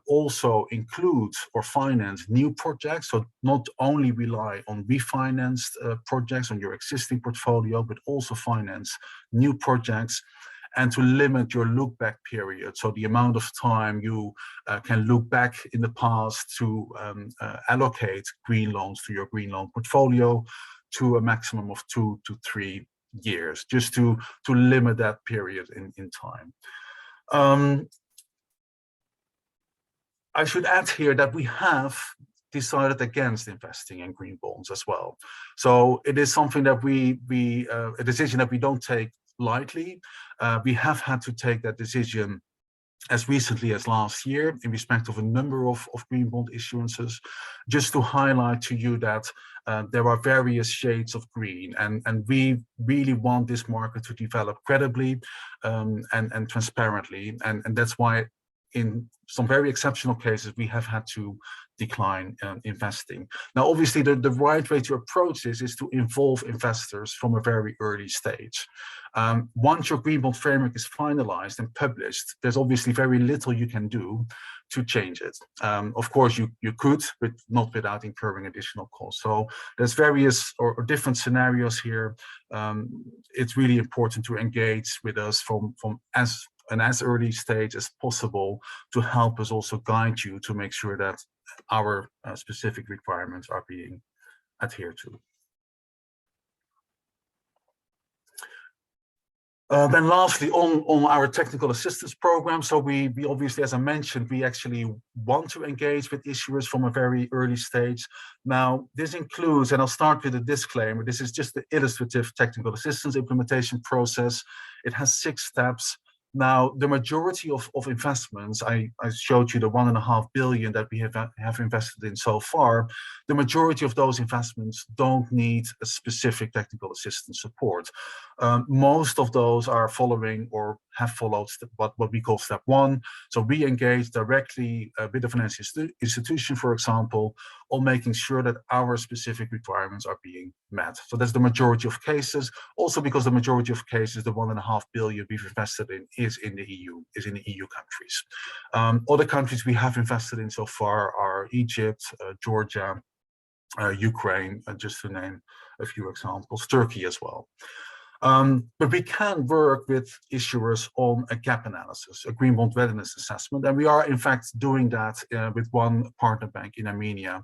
also include or finance new projects. So not only rely on refinanced projects on your existing portfolio, but also finance new projects, and to limit your look back period. So the amount of time you can look back in the past to allocate green loans to your green loan portfolio to a maximum of 2 to 3 years, just to limit that period in time. I should add here that we have decided against investing in green bonds as well. So it is something that a decision that we don't take lightly. We have had to take that decision as recently as last year in respect of a number of green bond issuances, just to highlight to you that there are various shades of green, and we really want this market to develop credibly and transparently, and that's why in some very exceptional cases we have had to decline investing. Now, obviously, the right way to approach this is to involve investors from a very early stage. Once your green bond framework is finalized and published, there's obviously very little you can do to change it. Of course, you could, but not without incurring additional costs. So there's various or different scenarios here. It's really important to engage with us from as early stage as possible to help us also guide you to make sure that our specific requirements are being adhered to. Then lastly, on our technical assistance program, so we obviously, as I mentioned, we actually want to engage with issuers from a very early stage. Now, this includes, and I'll start with a disclaimer, this is just the illustrative technical assistance implementation process. It has 6 steps. Now, the majority of investments, I showed you the 1.5 billion that we have invested in so far. The majority of those investments don't need a specific technical assistance support. Most of those are following or have followed what we call step 1. So we engage directly with the financial institution, for example, on making sure that our specific requirements are being met. So that's the majority of cases. Also, because the majority of cases, the 1.5 billion we've invested in is in the EU countries. Other countries we have invested in so far are Egypt, Georgia, Ukraine, just to name a few examples, Turkey as well. But we can work with issuers on a gap analysis, a green bond readiness assessment, and we are in fact doing that with one partner bank in Armenia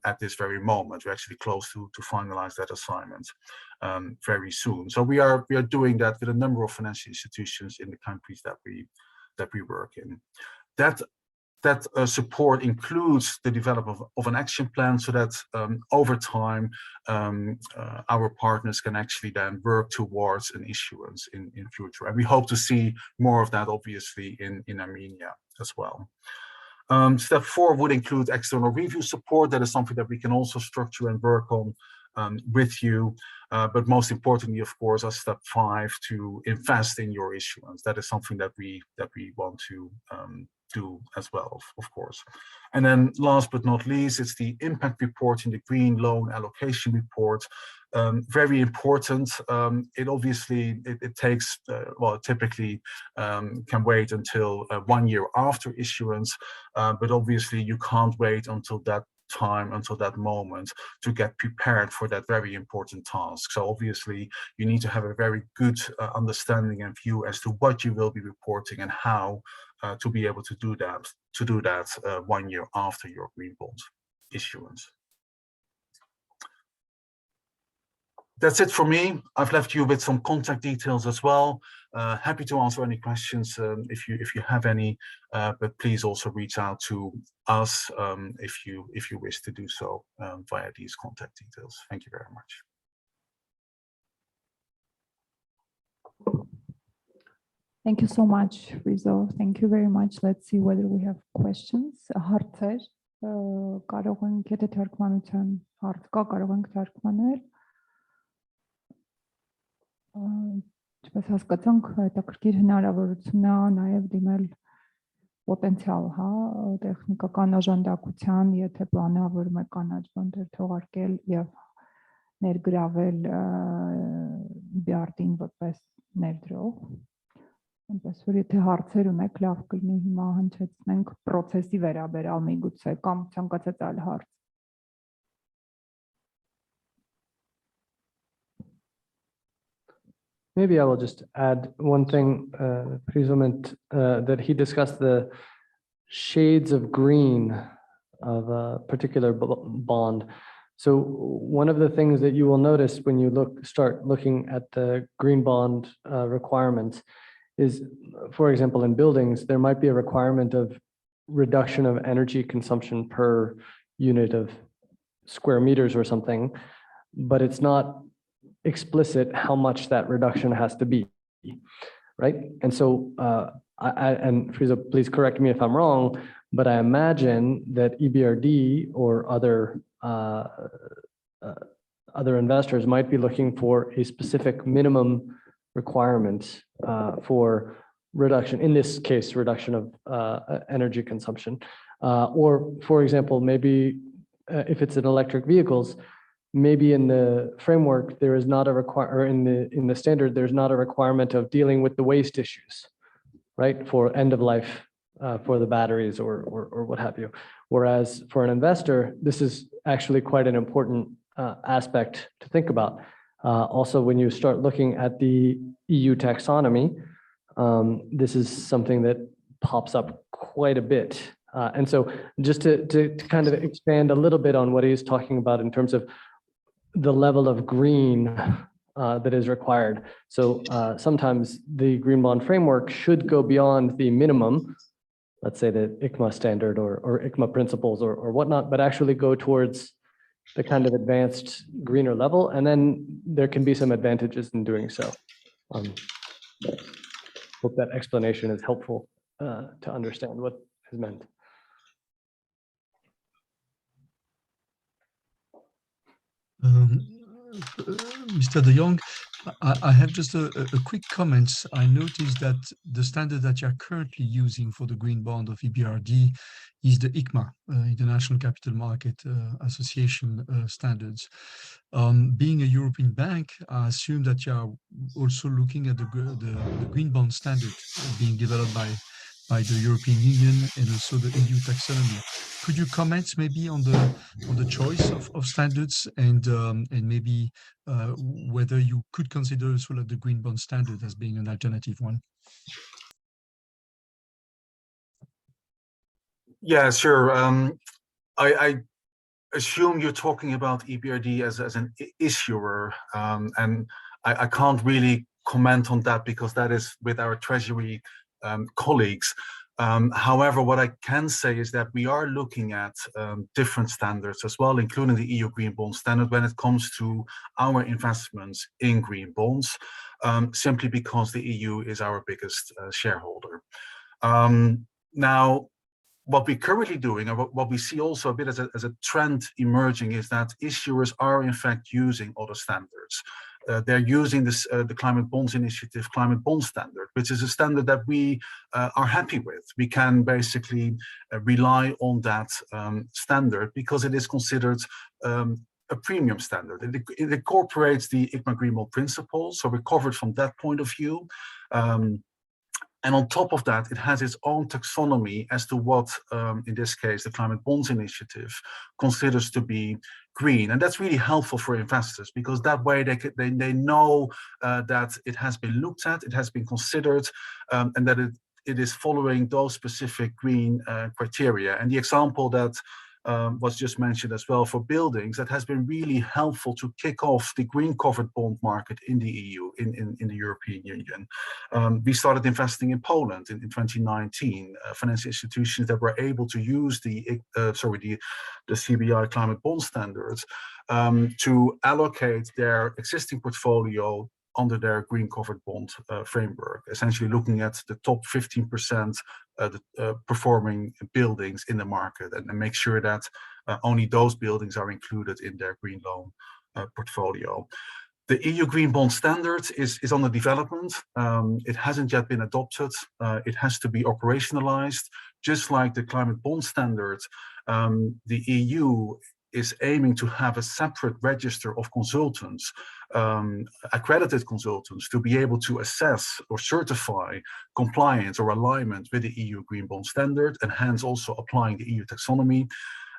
at this very moment. We're actually close to finalize that assignment very soon. So we are doing that with a number of financial institutions in the countries that we work in. That support includes the development of an action plan so that over time our partners can actually then work towards an issuance in future. And we hope to see more of that obviously in Armenia as well. Step 4 would include external review support. That is something that we can also structure and work on with you. But most importantly, of course, are step 5 to invest in your issuance. That is something that we want to do as well, of course. And then last but not least, it's the impact report in the green loan allocation report. Very important. It obviously, it takes, well, typically can wait until 1 year after issuance, but obviously you can't wait until that time, until that moment to get prepared for that very important task. So obviously you need to have a very good understanding and view as to what you will be reporting and how to be able to do that 1 year after your green bond issuance. That's it for me. I've left you with some contact details as well. Happy to answer any questions if you have any, but please also reach out to us if you wish to do so via these contact details. Thank you very much. Thank you so much, Rizo. Thank you very much. Let's see whether we have questions. Հարցեր կարող ենք, եթե թարգմանության հարց կա, կարող ենք թարգմանել։ Ինչպես հասկացանք, հետաքրքիր հնարավորություն է նաև դիմել պոտենցիալ, հա, տեխնիկական օժանդակության, եթե պլանավորում է կանաչ բանտեր թողարկել եւ ներգրավել BRD-ին որպես ներդրող։ Այնպես որ եթե հարցեր ունեք, լավ կլինի հիմա հնչեցնենք process-ի վերաբերյալ միգուցե կամ ցանկացած այլ հարց։ Maybe I will just add one thing, that he discussed the shades of green of a particular bond. So one of the things that you will notice when you start looking at the green bond requirements is, for example, in buildings, there might be a requirement of reduction of energy consumption per unit of square meters or something, but it's not explicit how much that reduction has to be, right? And so, and Friso, please correct me if I'm wrong, but I imagine that EBRD or other investors might be looking for a specific minimum requirement for reduction, in this case, reduction of energy consumption. Or, for example, maybe if it's in electric vehicles, maybe in the framework, there is not a or in the standard, there's not a requirement of dealing with the waste issues, right? For end of life, for the batteries or what have you. Whereas for an investor, this is actually quite an important aspect to think about. Also, when you start looking at the EU taxonomy, this is something that pops up quite a bit. And so just to kind of expand a little bit on what he's talking about in terms of the level of green that is required. So sometimes the green bond framework should go beyond the minimum, let's say the ICMA standard or ICMA principles or whatnot, but actually go towards the kind of advanced greener level. And then there can be some advantages in doing so. Hope that explanation is helpful to understand what is meant. Mr. De Jong, I have just a quick comment. I noticed that the standard that you're currently using for the green bond of EBRD is the ICMA, International Capital Market Association standards. Being a European bank, I assume that you are also looking at the green bond standard being developed by the European Union and also the EU taxonomy. Could you comment maybe on the choice of standards and maybe whether you could consider as well the green bond standard as being an alternative one? Yeah, sure. I assume you're talking about EBRD as an issuer, and I can't really comment on that because that is with our Treasury colleagues. However, what I can say is that we are looking at different standards as well, including the EU Green Bond Standard when it comes to our investments in green bonds, simply because the EU is our biggest shareholder. Now, what we're currently doing, and what we see also a bit as a trend emerging, is that issuers are in fact using other standards. They're using the Climate Bonds Initiative Climate Bond Standard, which is a standard that we are happy with. We can basically rely on that standard because it is considered a premium standard. It incorporates the ICMA Green Bond principles, so we're covered from that point of view. And on top of that, it has its own taxonomy as to what, in this case, the Climate Bonds Initiative considers to be green. And that's really helpful for investors because that way they know that it has been looked at, it has been considered, and that it is following those specific green criteria. And the example that was just mentioned as well for buildings, that has been really helpful to kick off the green covered bond market in the EU, in the European Union. We started investing in Poland in 2019, financial institutions that were able to use the CBI climate bond standards to allocate their existing portfolio under their green covered bond framework, essentially looking at the top 15% performing buildings in the market and make sure that only those buildings are included in their green loan portfolio. The EU Green Bond Standard is under development. It hasn't yet been adopted. It has to be operationalized. Just like the Climate Bond Standard, the EU is aiming to have a separate register of consultants, accredited consultants, to be able to assess or certify compliance or alignment with the EU Green Bond Standard, and hence also applying the EU taxonomy.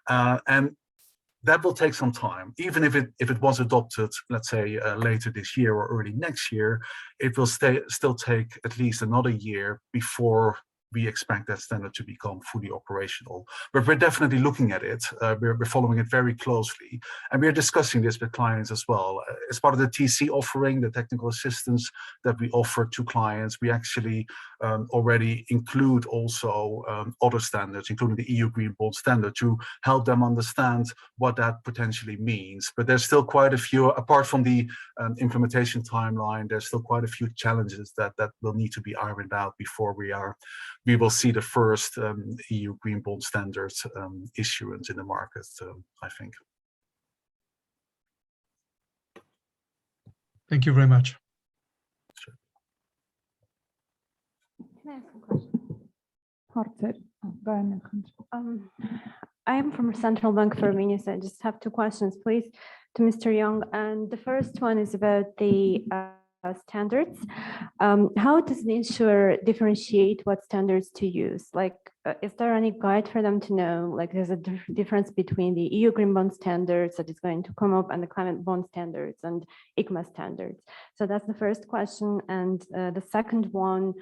And that will take some time. Even if it was adopted, let's say later this year or early next year, it will still take at least another year before we expect that standard to become fully operational. But we're definitely looking at it. We're following it very closely. And we're discussing this with clients as well. As part of the TC offering, the technical assistance that we offer to clients, we actually already include also other standards, including the EU Green Bond Standard, to help them understand what that potentially means. But there's still quite a few, apart from the implementation timeline, there's still quite a few challenges that will need to be ironed out before we will see the first EU Green Bond Standards issuance in the market, I think. Thank you very much. Sure. Can I ask a question? Hartzer, go ahead. I am from Central Bank for Armenia, so I just have two questions, please, to Mr. Young. And the first one is about the standards. How does the insurer differentiate what standards to use? Like, is there any guide for them to know, like there's a difference between the EU Green Bond Standards that is going to come up and the Climate Bond Standards and ICMA standards? So that's the first question. And the second one,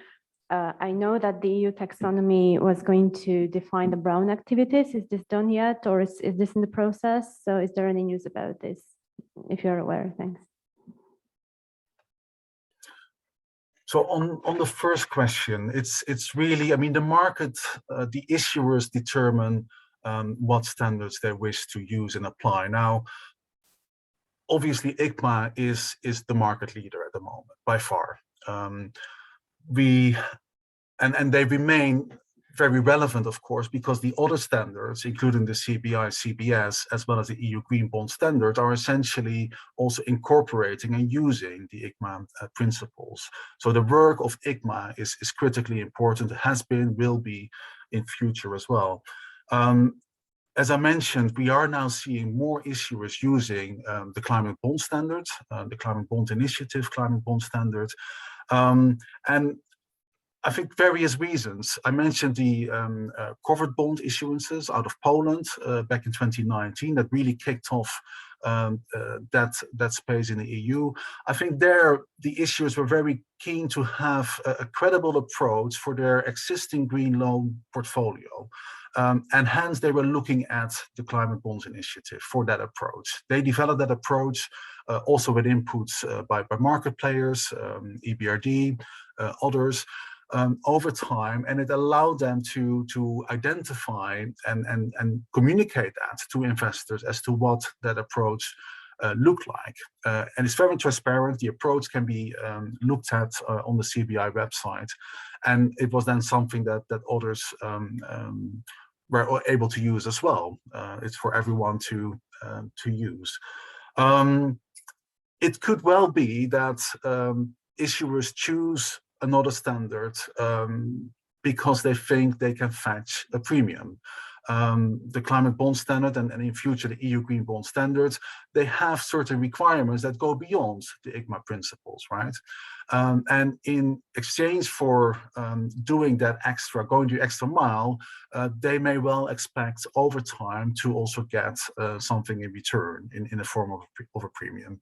I know that the EU taxonomy was going to define the brown activities. Is this done yet, or is this in the process? So is there any news about this, if you're aware? Thanks. So on the first question, it's really, I mean, the market, the issuers determine what standards they wish to use and apply. Now, obviously, ICMA is the market leader at the moment by far. And they remain very relevant, of course, because the other standards, including the CBI, CBS, as well as the EU Green Bond Standard, are essentially also incorporating and using the ICMA principles. So the work of ICMA is critically important, has been, will be in future as well. As I mentioned, we are now seeing more issuers using the Climate Bond Standard, the Climate Bond Initiative, Climate Bond Standard, and I think various reasons. I mentioned the covered bond issuances out of Poland back in 2019 that really kicked off that space in the EU. I think there the issuers were very keen to have a credible approach for their existing green loan portfolio. And hence they were looking at the Climate Bonds Initiative for that approach. They developed that approach also with inputs by market players, EBRD, others, over time, and it allowed them to identify and communicate that to investors as to what that approach looked like. And it's very transparent. The approach can be looked at on the CBI website, and it was then something that others were able to use as well. It's for everyone to use. It could well be that issuers choose another standard because they think they can fetch a premium. The Climate Bond Standard and in future the EU Green Bond Standards, they have certain requirements that go beyond the ICMA principles, right? And in exchange for doing that extra, going the extra mile, they may well expect over time to also get something in return in the form of a premium.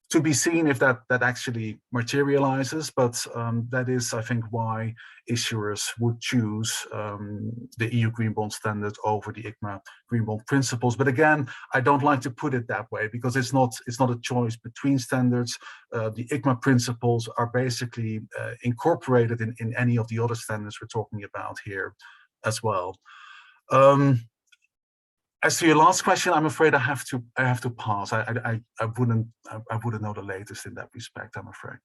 To be seen if that actually materializes, but that is, I think, why issuers would choose the EU Green Bond Standard over the ICMA Green Bond Principles. But again, I don't like to put it that way because it's not a choice between standards. The ICMA principles are basically incorporated in any of the other standards we're talking about here as well. As to your last question, I'm afraid I have to pass. I wouldn't know the latest in that respect, I'm afraid.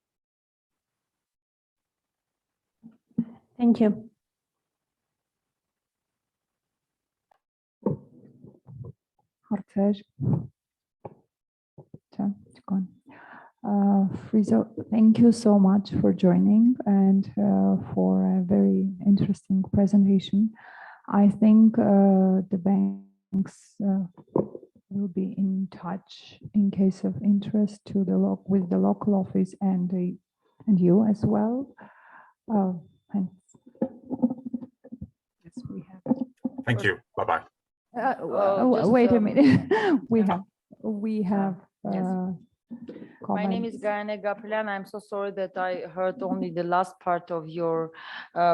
Thank you. Hartzer. Friso, thank you so much for joining and for a very interesting presentation. I think the bank's will be in touch in case of interest to with the local office and you as well. Thanks. Yes, we have. Thank you. Bye-bye. Wait a just, minute. we have. Yes. My name is comments. Gayane Gaprilan. I'm so sorry that I heard only the last part of your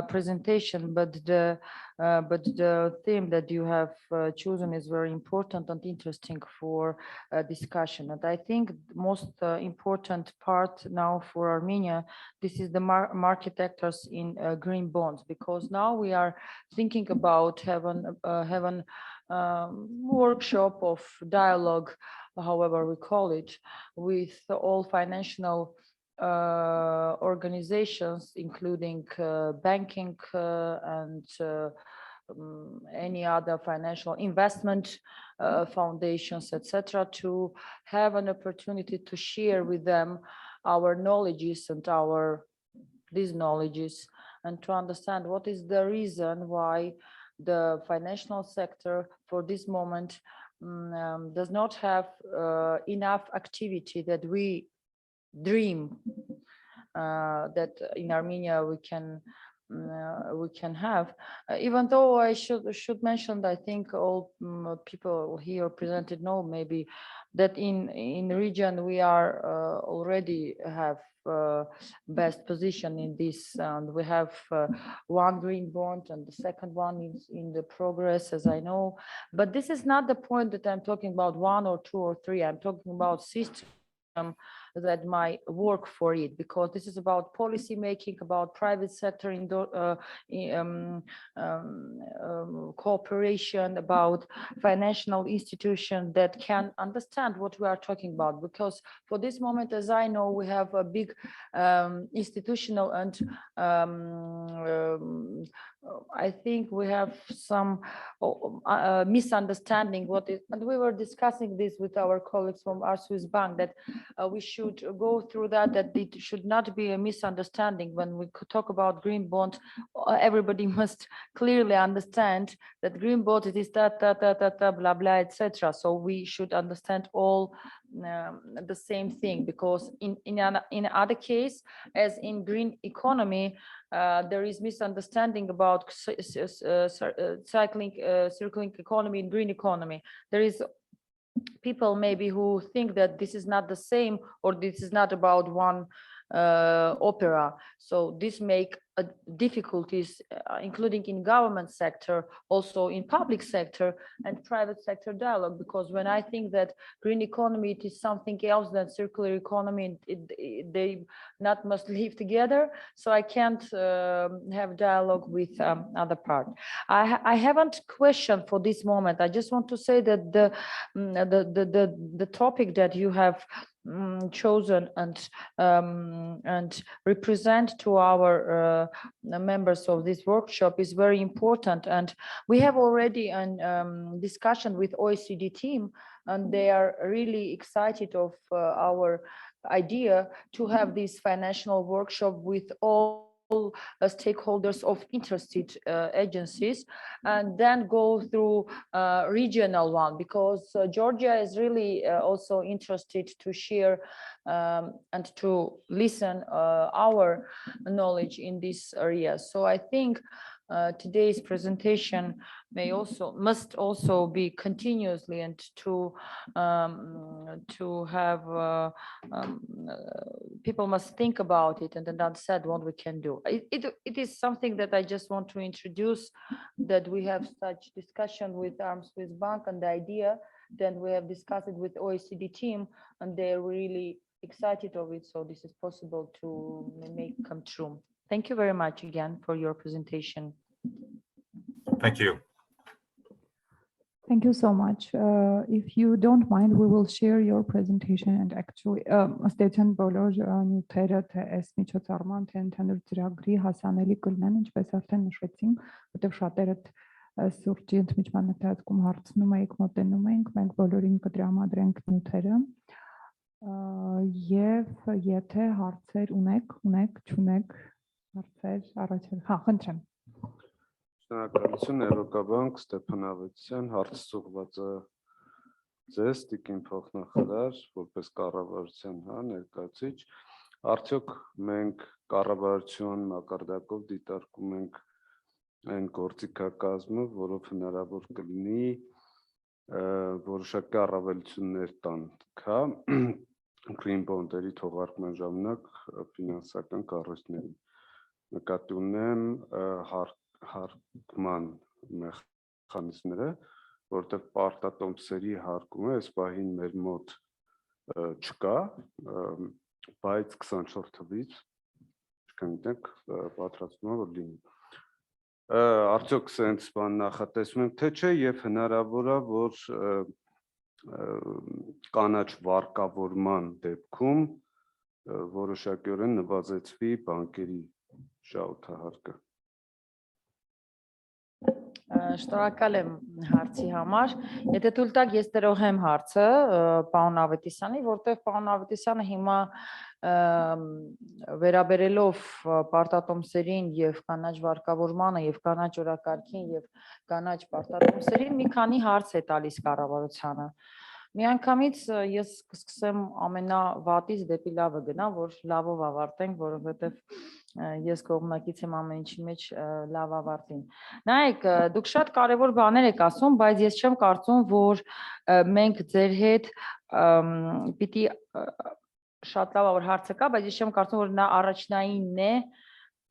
presentation, but the theme that you have chosen is very important and interesting for discussion. And I think the most important part now for Armenia, this is the market actors in green bonds, because now we are thinking about having workshop of dialogue, however we call it, with all financial organizations, including banking and any other financial investment foundations, etc., to have an opportunity to share with them our knowledges and these knowledges, and to understand what is the reason why the financial sector for this moment does not have enough activity that we dream that in Armenia we can have. Even though I should mention that I think all people here presented know maybe that in region we are already have best position in this, and we have one green bond and the second one is in the progress, as I know. But this is not the point that I'm talking about, one or two or three. I'm talking about system that might work for it, because this is about policy making, about private sector cooperation, about financial institution that can understand what we are talking about. Because for this moment, as I know, we have a big institutional and I think we have some misunderstanding what is, and we were discussing this with our colleagues from our Swiss bank, that we should go through that it should not be a misunderstanding. When we talk about green bond, everybody must clearly understand that green bond, it is that, blah, blah, etc. So we should understand all the same thing, because in other case, as in green economy, there is misunderstanding about circling economy and green economy. There is people maybe who think that this is not the same, or this is not about one opera. So this make difficulties, including in government sector, also in public sector and private sector dialogue. Because when I think that green economy, it is something else than circular economy, they not must live together. So I can't have dialogue with other part. I haven't question for this moment. I just want to say that the topic that you have chosen and represent to our members of this workshop is very important. And we have already a discussion with OECD team, and they are really excited of our idea to have this financial workshop with all stakeholders of interested agencies, and then go through regional one, because Georgia is really also interested to share and to listen our knowledge in this area. So I think today's presentation must also be continuously, and to have people must think about it and understand what we can do. It is something that I just want to introduce, that we have such discussion with Swiss bank, and the idea then we have discussed it with OECD team, and they're really excited of it. So this is possible to make come true. Thank you very much again for your presentation. Thank you. Thank you so much. If you don't mind, we will share your presentation, and actually ստեցան բոլոր նյութերը, թե այս միջոցառման, թե ընդհանուր ծրագրի հասանելի կլինեն, ինչպես արդեն նշեցինք, որտեղ շատերը սուրճի ընդմիջման ընթացքում հարցնում էիք, մոտենում էինք, մենք բոլորին կտրամադրենք նյութերը, եւ եթե հարցեր ունեք, չունեք հարցեր, առաջել, խնդրեմ։ Շնորհակալություն, Էվրոկաբանկ, Ստեփան Ավետիսյան, հարցս ուղղված է ձեզ տիկին փոխնախարար, որպես կառավարության ներկայացուցիչ, արդյոք մենք կառավարության մակարդակով դիտարկում ենք այն գործիքակազմը, որով հնարավոր կլինի որոշակի առավելություններ տան քա green bond-երի թողարկման ժամանակ ֆինանսական կառույցներին։ Նկատի ունեմ հարկման մեխանիզմները, որտեղ պարտատոմսերի հարկումը այս պահին մեր մոտ չկա, բայց 24 թվականից չգիտենք պատրաստվում է որ լինի։ Արդյոք սենց բան նախատեսում ենք թե չէ եւ հնարավոր է որ կանաչ վարկավորման դեպքում որոշակիորեն նվազեցվի բանկերի շահութահարկը։ Շնորհակալ եմ հարցի համար։ Եթե թույլ տաք, ես տրոհեմ հարցը պարոն Ավետիսյանի, որտեղ պարոն Ավետիսյանը հիմա վերաբերելով պարտատոմսերին եւ կանաչ վարկավորմանը եւ կանաչ օրակարգին եւ կանաչ պարտատոմսերին մի քանի հարց է տալիս կառավարությանը։ Միանգամից ես կսկսեմ ամենավատից դեպի լավը գնա, որ լավով ավարտենք, որովհետև ես կողմնակից եմ ամեն ինչի մեջ լավ ավարտին։ Նայեք, դուք շատ կարևոր բաներ եք ասում, բայց ես չեմ կարծում, որ մենք ձեր հետ պիտի շատ լավ որ հարցը կա, բայց ես չեմ կարծում, որ նա առաջնայինն է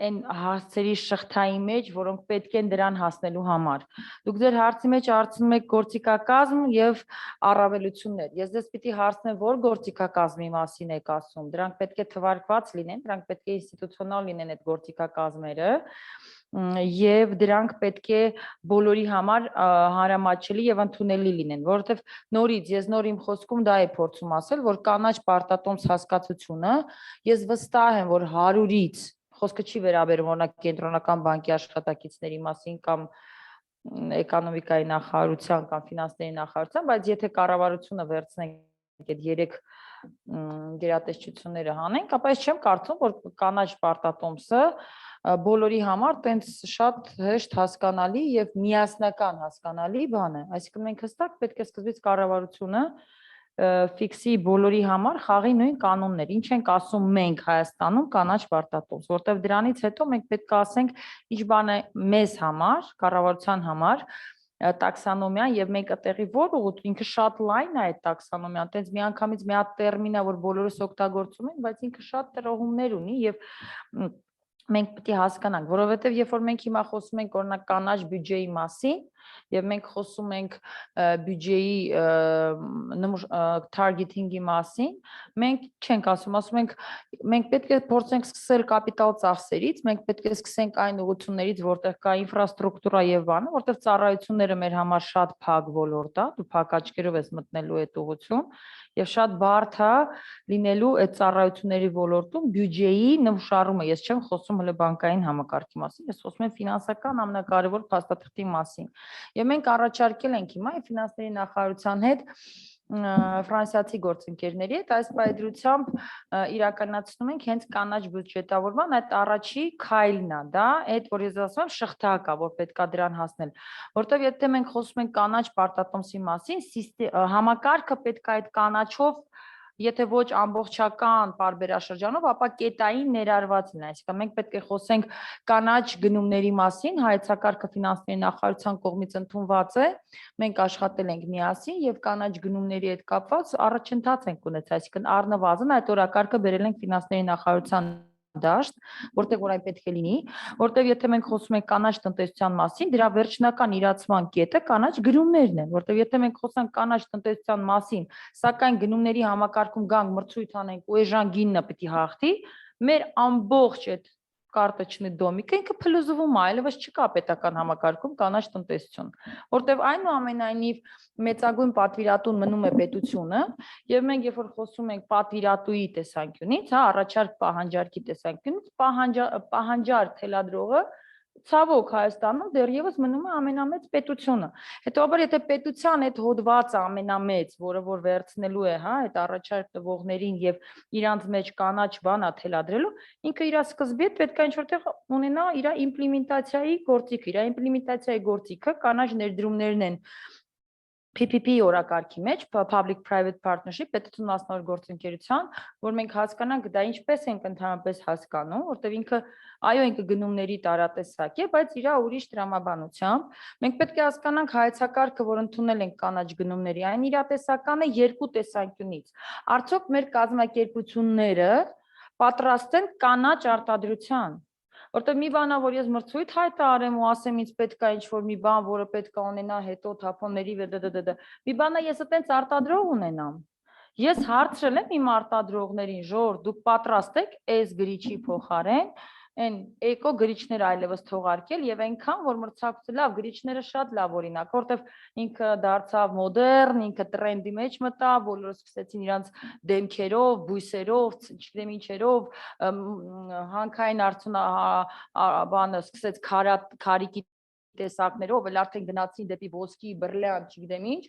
այն հարցերի շղթայի մեջ, որոնք պետք են դրան հասնելու համար։ Դուք ձեր հարցի մեջ հարցնում եք գործիքակազմ եւ առավելություններ։ Ես ձեզ պիտի հարցնեմ, որ գործիքակազմի մասին եք ասում։ Դրանք պետք է թվարկված լինեն, դրանք պետք է ինստիտուցիոնալ լինեն այդ գործիքակազմերը եւ դրանք պետք է բոլորի համար հարամատչելի եւ ընդունելի լինեն, որովհետեւ նորից ես նոր իմ խոսքում դա է փորձում ասել, որ կանաչ պարտատոմս հասկացությունը ես վստահ եմ, որ 100-ից խոսքը չի վերաբերում օրինակ կենտրոնական բանկի աշխատակիցների մասին կամ էկոնոմիկայի նախարարության կամ ֆինանսների նախարարության, բայց եթե կառավարությունը վերցնենք այդ 3 գերատեսչությունները հանենք, ապա ես չեմ կարծում, որ կանաչ պարտատոմսը բոլորի համար տենց շատ հեշտ հասկանալի եւ միասնական հասկանալի բան է։ Այսինքն մենք հստակ պետք է սկզբից կառավարությունը ֆիքսի բոլորի համար խաղի նույն կանոններ։ Ինչ ենք ասում մենք Հայաստանում կանաչ պարտատոմս, որտեղ դրանից հետո մենք պետք է ասենք ինչ բան է մեզ համար, կառավարության համար տաքսոնոմիան եւ մենք այդտեղի որ ուղղություն ինքը շատ լայն է այդ տաքսոնոմիան, այդպես միանգամից մի հատ տերմին է, որ բոլորս օգտագործում են, բայց ինքը շատ տրոհումներ ունի եւ մենք պետք է հասկանանք, որովհետեւ երբ որ մենք հիմա խոսում ենք օրինակ կանաչ բյուջեի մասին եւ մենք խոսում ենք բյուջեի targeting-ի մասին, մենք չենք ասում ենք մենք պետք է փորձենք սկսել կապիտալ ծախսերից, մենք պետք է սկսենք այն ուղղություններից, որտեղ կա ինֆրաստրուկտուրա եւ բանը, որտեղ ծառայությունները մեր համար շատ փակ ոլորտ է, դու փակ աչքերով ես մտնելու այդ ուղղություն եւ շատ բարդ է լինելու այդ ծառայությունների ոլորտում բյուջեի նմուշարումը։ Ես չեմ խոսում հələ բանկային համակարգի մասին, ես խոսում եմ ֆինանսական ամենակարևոր փաստաթղթի մասին։ Եվ մենք առաջարկել ենք հիմա ֆինանսների նախարարության հետ ֆրանսիացի գործընկերների հետ այս պայծրությամբ իրականացնում ենք հենց կանաչ բյուջետավորման այդ առաջի քայլն է, դա այդ որ ես ասում եմ շղթա կա, որ պետքա դրան հասնել, որտեվ եթե մենք խոսում ենք կանաչ պարտատոմսի մասին, համակարգը պետք է այդ կանաչով եթե ոչ ամբողջական պարբերաշրջանով, ապա կետային ներառված լինի, այսինքն մենք պետք է խոսենք կանաչ գնումների մասին, հայեցակարգը ֆինանսների նախարարության կողմից ընդունված է, մենք աշխատել ենք միասին եւ կանաչ գնումների հետ կապված առաջընթաց ենք ունեցել, այսինքն առնվազն այդ օրակարգը բերել ենք ֆինանսների նախարարության դաշտ, որտեղ որ այն պետք է լինի, որտեղ եթե մենք խոսում ենք կանաչ տնտեսության մասին, դրա վերջնական իրացման կետը կանաչ գնումներն են, որտեղ եթե մենք խոսանք կանաչ տնտեսության մասին, սակայն գնումների համակարգում գանք մրցույթ անենք ու էժան գինը պետք է հաղթի, մեր ամբողջ այդ կարտոչնի դոմիկը ինքը փլուզվում է, այլևս չկա պետական համակարգում կանաչ տնտեսություն, որտեղ այնուամենայնիվ մեծագույն պատվիրատուն մնում է պետությունը, եւ մենք երբ որ խոսում ենք պատվիրատուի տեսանկյունից, հա, առաջարկ պահանջարկի տեսանկյունից, պահանջարկ թելադրողը ցավոք Հայաստանում դեռևս մնում է ամենամեծ պետությունը։ Հետո եթե պետության այդ հոդվածը ամենամեծ, որը որ վերցնելու է, հա, այդ առաջարկ տվողներին եւ իրանց մեջ կանաչ բանա թելադրելու, ինքը իր սկզբի հետ պետք է ինչ-որտեղ ունենա իր իմպլեմենտացիայի գործիքը, իր իմպլեմենտացիայի գործիքը կանաչ ներդրումներն են PPP օրակարգի մեջ, Public-Private Partnership, պետություն մասնավոր գործընկերության, որ մենք հասկանանք դա ինչպես ենք ընդհանրապես հասկանում, որտեղ ինքը այո ինքը գնումների տարատեսակ է, բայց իր ուրիշ տրամաբանությամբ մենք պետք է հասկանանք հայեցակարգը, որ ընդունել ենք կանաչ գնումների, այն իրատեսական է երկու տեսանկյունից։ Արդյոք մեր կազմակերպությունները պատրաստ են կանաչ արտադրության։ Որտեղ մի բանա, որ ես մրցույթ հայտարարեմ ու ասեմ ինձ պետք է ինչ-որ մի բան, որը պետք է ունենա հետո թափոնների մի բանա ես այտենց արտադրող ունենամ։ Ես հարցրել եմ իմ արտադրողներին, ժոր, դուք պատրաստ եք այս գրիչի փոխարեն այն էկո գրիչները այլևս թողարկել եւ այնքան որ մրցակցը լավ գրիչները շատ լավ օրինակ, որտեվ ինքը դարձավ մոդեռն, ինքը տրենդի մեջ մտավ, բոլորը սկսեցին իրանց դեմքերով, բույսերով, չգիտեմ ինչերով, հանքային բանը սկսեց քարիկի տեսակներով, էլ արդեն գնացին դեպի ոսկի, բրլյան, չգիտեմ ինչ։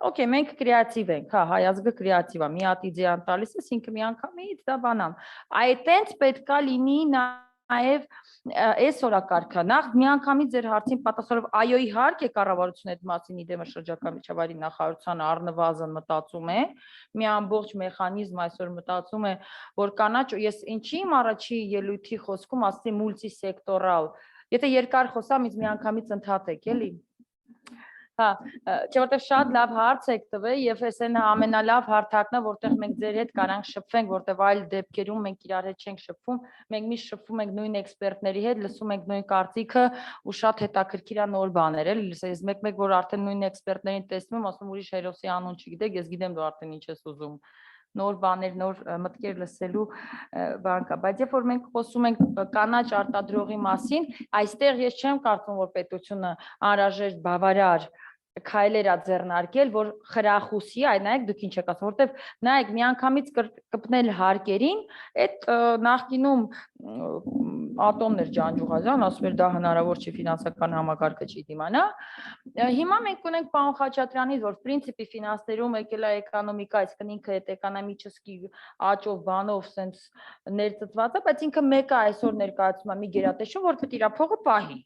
Okay, մենք կրեատիվ ենք, հա, հայ ազգը կրեատիվ է, մի հատ իդեան տալիս ես, ինքը մի անգամից դա բանամ։ Այդտենց պետքա լինի նաև այս օրակարգը, նախ միանգամից ձեր հարցին պատասխանելով, այո իհարկե կառավարությունը այդ մասին իդեմը շրջակա միջավայրի նախարարությանը առնվազն մտածում է, մի ամբողջ մեխանիզմ այսօր մտածում է, որ կանաչ, ես ինչի իմ առաջի ելույթի խոսքում ասացի մուլտիսեկտորալ, եթե երկար խոսամ, ինձ միանգամից ընդհատեք, էլի։ Հա, չէ որտեղ շատ լավ հարց եք տվել եւ այս այն ամենալավ հարթակն է, որտեղ մենք ձեր հետ կարանք շփվենք, որտեղ այլ դեպքերում մենք իրար հետ չենք շփվում, մենք միշտ շփվում ենք նույն էքսպերտների հետ, լսում ենք նույն կարծիքը ու շատ հետաքրքիր է նոր բաներ, էլի, ես մեկ որ արդեն նույն էքսպերտներին տեսնում եմ, ասում ուրիշ հերոսի անուն չգիտեք, ես գիտեմ դու արդեն ինչ ես ուզում։ Նոր բաներ, նոր մտքեր լսելու բան կա, բայց երբ որ մենք խոսում ենք կանաչ արտադրողի մասին, այստեղ ես չեմ կարծում, որ պետությունը անհրաժեշտ բավարար քայլեր է ձեռնարկել, որ խրախուսի, այ նայեք դուք ինչ եք ասում, որտեվ նայեք միանգամից կպնել հարկերին, այդ նախկինում ատոմներ Ջանջուղազյան ասում էր դա հնարավոր չի ֆինանսական համակարգը չի դիմանա։ Հիմա մենք ունենք պարոն Խաչատրյանից, որ պրինցիպի ֆինանսներում եկել է էկոնոմիկա, այսինքն ինքը այդ էկոնոմիչեսկի աճով բանով սենց ներծծված է, բայց ինքը մեկը այսօր ներկայացում է մի գերատեսչություն, որ պետք է իր փողը պահի։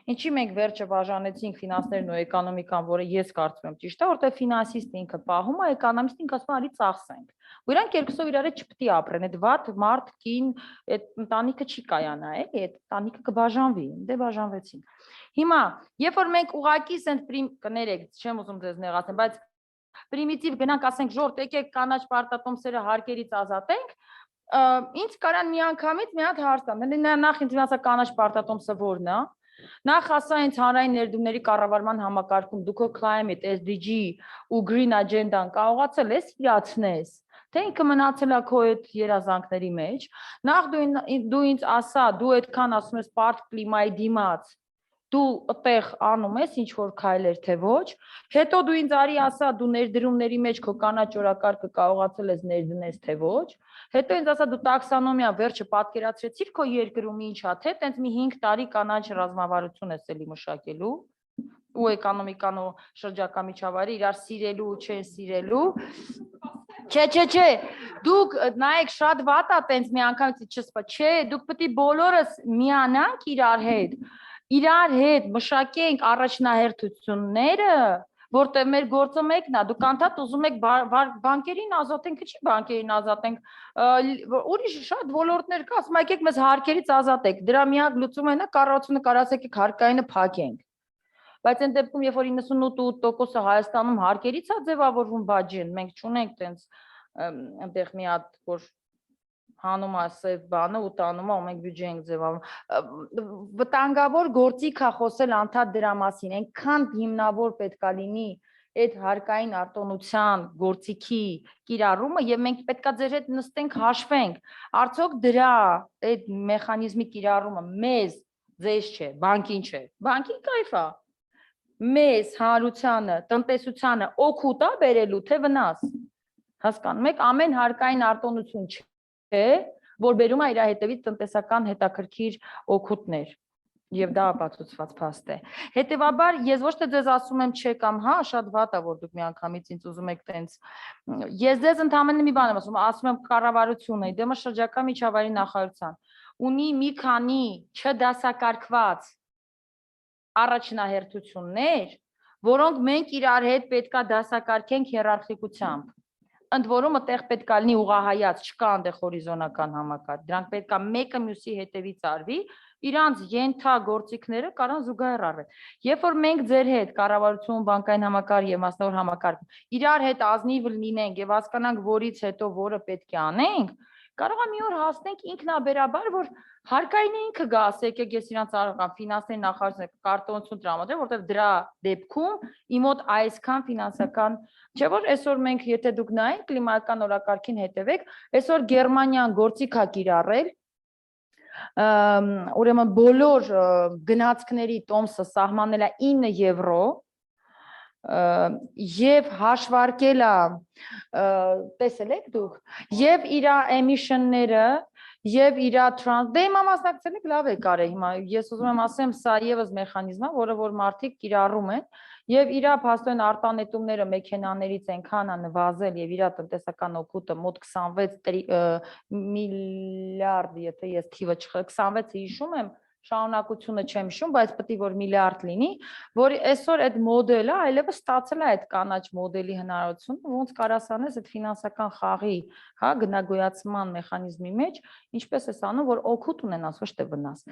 Ինչի մենք վերջը բաժանեցինք ֆինանսներն ու էկոնոմիկան, որը ես կարծում եմ ճիշտ է, որտեղ ֆինանսիստը ինքը պահում է, էկոնոմիստը ինքը ասում է արի ծախսենք։ Ու իրանք երկուսով իրար հետ չպետք է ապրեն, այդ վատ մարդ կին, այդ ընտանիքը չի կայանա, էլի, այդ ընտանիքը կբաժանվի, դե բաժանվեցին։ Հիմա, երբ որ մենք ուղակի սենց կներեք, չեմ ուզում ձեզ նեղացնել, բայց պրիմիտիվ գնանք ասենք ժորտ, եկեք կանաչ պարտատոմսերը հարկերից ազատենք, ինձ կարան միանգամից մի հատ հարց տան, նախ ինձ ասա կանաչ պարտատոմսը որն է։ Նախ ասա ինձ հանրային ներդրումների կառավարման համակարգում դուք climate, SDG ու green agenda-ն կարողացել ես իրացնես, թե ինքը մնացել է քո այդ երազանքների մեջ, նախ դու ինձ ասա, դու այդքան ասում ես բարդ կլիմայի դիմաց, դու այդտեղ անում ես ինչ որ քայլեր թե ոչ, հետո դու ինձ արի ասա, դու ներդրումների մեջ քո կանաչ օրակարգը կարողացել ես ներդնես թե ոչ, հետո ինձ ասա դու տաքսոնոմիա վերջը պատկերացրեցիր քո երկրում ինչա, թե տենց մի 5 տարի կանաչ ռազմավարություն ես էլի մշակելու ու էկոնոմիկան ու շրջակա միջավայրը իրար սիրելու ու չեն սիրելու։ Չէ, դուք նայեք շատ վատ է տենց մի անգամից չսպա, չէ, դուք պետք է բոլորս միանանք իրար հետ մշակենք առաջնահերթությունները, որտեղ մեր գործը մեկն է, դուք անդադ ուզում եք բանկերին ազատենք, չի բանկերին ազատենք, ուրիշ շատ ոլորտներ կա, ասում եկեք մեզ հարկերից ազատեք, դրա միակ լուծումը նա կառավարությունը կարած եկեք հարկայինը փակենք, բայց այն դեպքում երբ որ 98% Հայաստանում հարկերից է ձևավորվում բաժին, մենք չունենք տենց այնտեղ մի հատ որ հանում ասել բանը ու տանում ու մենք բյուջե ենք ձևավորում, վտանգավոր գործիք է խոսել անդադ դրա մասին, այնքան հիմնավոր պետք է լինի այդ հարկային արտոնության գործիքի կիրառումը եւ մենք պետքա ձեր հետ նստենք հաշվենք, արդյոք դրա այդ մեխանիզմի կիրառումը մեզ ձեզ չէ, բանկին չէ, բանկին կայֆ է, մեզ հանրությանը, տնտեսությանը օգուտ է բերելու թե վնաս, հասկանում եք, ամեն հարկային արտոնություն չէ, որ բերում է իր հետևից տնտեսական հետաքրքիր օգուտներ եւ դա ապացուցված փաստ է։ Հետեւաբար ես ոչ թե ձեզ ասում եմ չէ կամ հա, շատ վատ է որ դուք միանգամից ինձ ուզում եք տենց, ես ձեզ ընդհանրապես մի բան եմ ասում եմ կառավարությունը, դեմը շրջակա միջավայրի նախարարության ունի մի քանի չդասակարգված առաջնահերթություններ, որոնք մենք իրար հետ պետքա դասակարգենք հիերարխիկությամբ։ Ընդ որում այդտեղ պետքա լինի ուղղահայաց, չկա այնտեղ հորիզոնական համակարգ։ Դրանք պետքա մեկը մյուսի հետևից արվի, իրանց ենթագործիքները կարան զուգահեռ արվեն։ Երբ որ մենք ձեր հետ կառավարություն, բանկային համակարգ եւ մասնավոր համակարգ իրար հետ ազնիվ լինենք եւ հասկանանք, որից հետո որը պետք է անենք, կարող է մի օր հասնենք ինքնաբերաբար, որ հարկային ինքը գա, ասեք ես իրանց արական ֆինանսների նախարարությունը կարտոնություն տրամադրել, որտեղ դրա դեպքում իմ մոտ այսքան ֆինանսական, չէ՞ որ այսօր մենք եթե դուք նայեք կլիմայական օրակարգին հետևեք, այսօր Գերմանիան գործիք է կիրառել, ուրեմն բոլոր գնացքների տոմսը սահմանել է 9 եվրո եւ հաշվարկել է, տեսել եք դուք, եւ իր էմիշնները եւ իր դե հիմա մասնակցել եք լավ եք արել հիմա ես ուզում եմ ասեմ սա եւս մեխանիզմ է որը որ մարդիկ կիրառում են եւ իր փաստորեն արտանետումները մեքենաներից այնքան է նվազել եւ իր տնտեսական օգուտը մոտ 26 միլիարդ եթե ես թիվը 26-ը հիշում եմ շարունակությունը չեմ հիշում, բայց պետք է որ միլիարդ լինի, որ այսօր այդ մոդելը այլևս ստացել է այդ կանաչ մոդելի հնարավորությունը, ոնց կարաս անես այդ ֆինանսական խաղի, հա, գնագոյացման մեխանիզմի մեջ, ինչպես էս անում, որ օգուտ ունենաս, ոչ թե վնաս։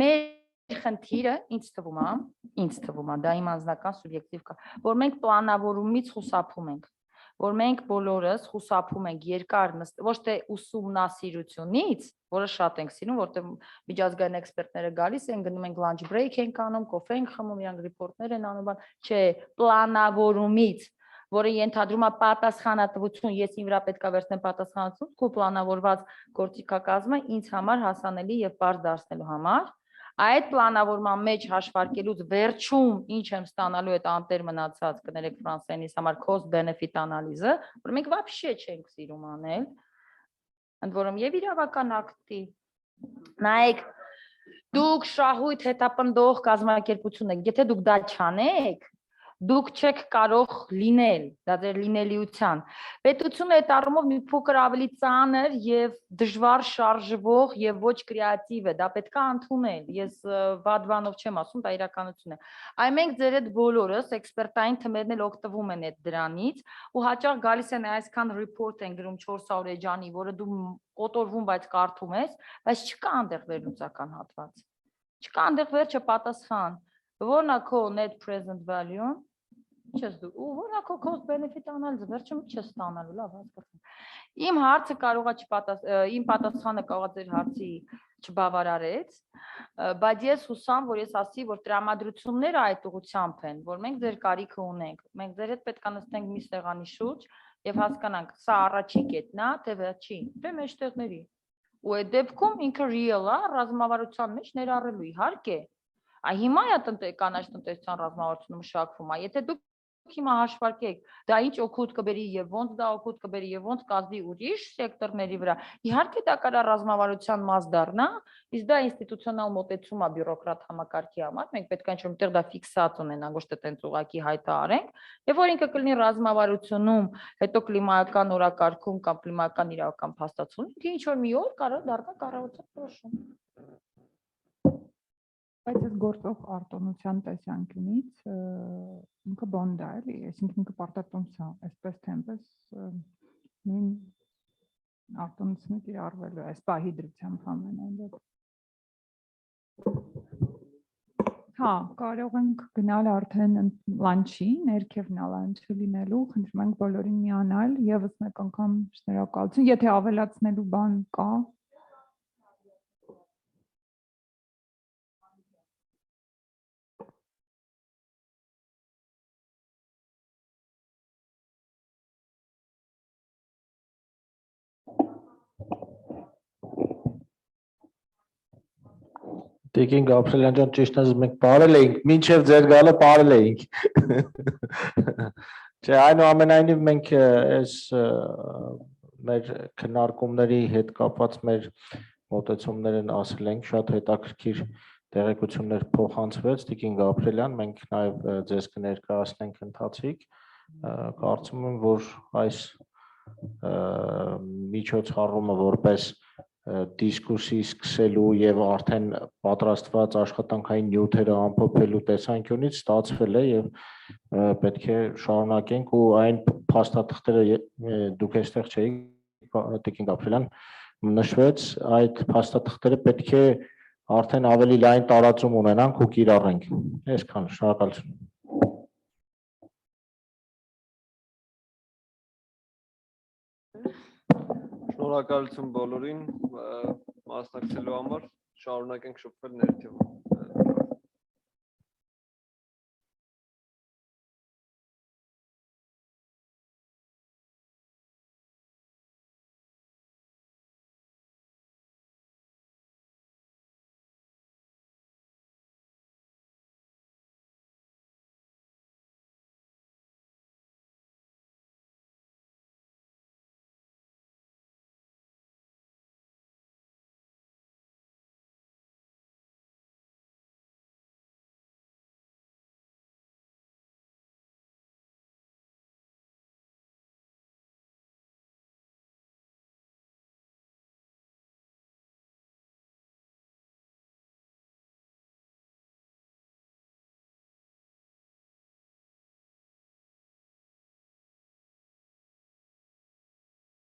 Մեր խնդիրը ինձ թվում է, դա իմ անձնական սուբյեկտիվ կա, որ մենք պլանավորումից խուսափում ենք, որ մենք բոլորս խուսափում ենք երկար ոչ թե ուսումնասիրությունից, որը շատ ենք սիրում, որտեղ միջազգային էքսպերտները գալիս են, գնում ենք lunch break ենք անում, կոֆե ենք խմում, իրանք ռիպորտներ են անում, չէ, պլանավորումից, որը ենթադրում է պատասխանատվություն, ես իմ վրա պետք է վերցնեմ պատասխանատվություն, քո պլանավորված գործիքակազմը ինձ համար հասանելի եւ բարձ դարձնելու համար, այդ պլանավորման մեջ հաշվարկելուց վերջում ինչ եմ ստանալու այդ անտեր մնացած կներեք ֆրանսերենից համար cost benefit անալիզը, որ մենք вообще չենք սիրում անել, ընդ որում եւ իրավական ակտի, նայեք, դուք շահույթ հետապնդող կազմակերպություն եք, եթե դուք դա չանեք, դուք չեք կարող լինել, դա ձեր լինելիության։ Պետությունը այդ առումով մի փոքր ավելի ծանր եւ դժվար շարժվող եւ ոչ կրեատիվ է, դա պետք է ընդունել։ Ես վատ բանով չեմ ասում, դա իրականություն է։ Այ մենք ձեր այդ բոլորս էքսպերտային թմերն էլ օգտվում են այդ դրանից ու հաճախ գալիս են այսքան report են գրում 400 էջանի, որը դու կոտորվում, բայց կարդում ես, բայց չկա այնտեղ վերլուծական հատված։ Չկա այնտեղ վերջը պատասխան։ Որն է քո net present value-ն, ինչ ես դու, ու որն է քո cost benefit անալիզը, վերջը ինչ ես ստանալու, լավ հասկացա։ Իմ հարցը կարող է իմ պատասխանը կարող է ձեր հարցի չբավարարեց, բայց ես հուսամ, որ ես ասի, որ տրամադրությունները այդ ուղղությամբ են, որ մենք ձեր կարիքը ունենք, մենք ձեր հետ պետք է նստենք մի սեղանի շուրջ եւ հասկանանք, սա առաջի կետն է, թե վերջի, թե մեջտեղների։ Ու այդ դեպքում ինքը real է, ռազմավարության մեջ ներառելու իհարկե։ Այ հիմա է կանաչ տնտեսության ռազմավարությունը մշակվում է, եթե դուք հիմա հաշվարկեք, դա ինչ օգուտ կբերի եւ ոնց դա օգուտ կբերի եւ ոնց կազդի ուրիշ սեկտորների վրա, իհարկե դա կարա ռազմավարության մաս դառնա, իսկ դա ինստիտուցիոնալ մոտեցում է բյուրոկրատ համակարգի համար, մենք պետք է ինչ-որ մտեղ դա ֆիքսած ունենանք, ոչ թե տենց ուղակի հայտարարենք, եւ որ ինքը կլինի ռազմավարությունում, հետո կլիմայական օրակարգում կամ կլիմայական իրավական փաստացում, ինչ որ մի օր կարող դառնա կառավարության որոշում։ Բայց այս գործող արտոնության տեսանկյունից ինքը բոնդ է, էլի, այսինքն ինքը պարտատոմս է, այսպես թե այնպես նույն արտոնությունը կիրառվելու է, այս պահի դրությամբ ամենայն դեպքում։ Հա, կարող ենք գնալ արդեն լանչի, ներքևն է լանչը լինելու, խնդրում ենք բոլորին միանալ, եւս մեկ անգամ շնորհակալություն, եթե ավելացնելու բան կա։ Տիկին Գաբրիելյան ջան, ճիշտ ասած մենք բարել էինք, մինչև ձեր գալը բարել էինք։ Չէ, այնուամենայնիվ մենք այս մեր քննարկումների հետ կապված մեր մոտեցումներն ասել ենք, շատ հետաքրքիր տեղեկություններ փոխանցվեց Տիկին Գաբրիելյան, մենք նաև ձեզ կներկայացնենք ընթացիկ, կարծում եմ, որ այս միջոցառումը որպես դիսկուսի սկսելու եւ արդեն պատրաստված աշխատանքային նյութերը ամփոփելու տեսանկյունից ստացվել է եւ պետք է շարունակենք ու այն փաստաթղթերը դուք այստեղ չէիք Տիկին Գաբրիելյան նշվեց այդ փաստաթղթերը պետք է արդեն ավելի լայն տարածում ունենանք ու կիրառենք այսքան շնորհակալություն Շնորհակալություն բոլորին մասնակցելու համար շարունակենք շփվել ներքևում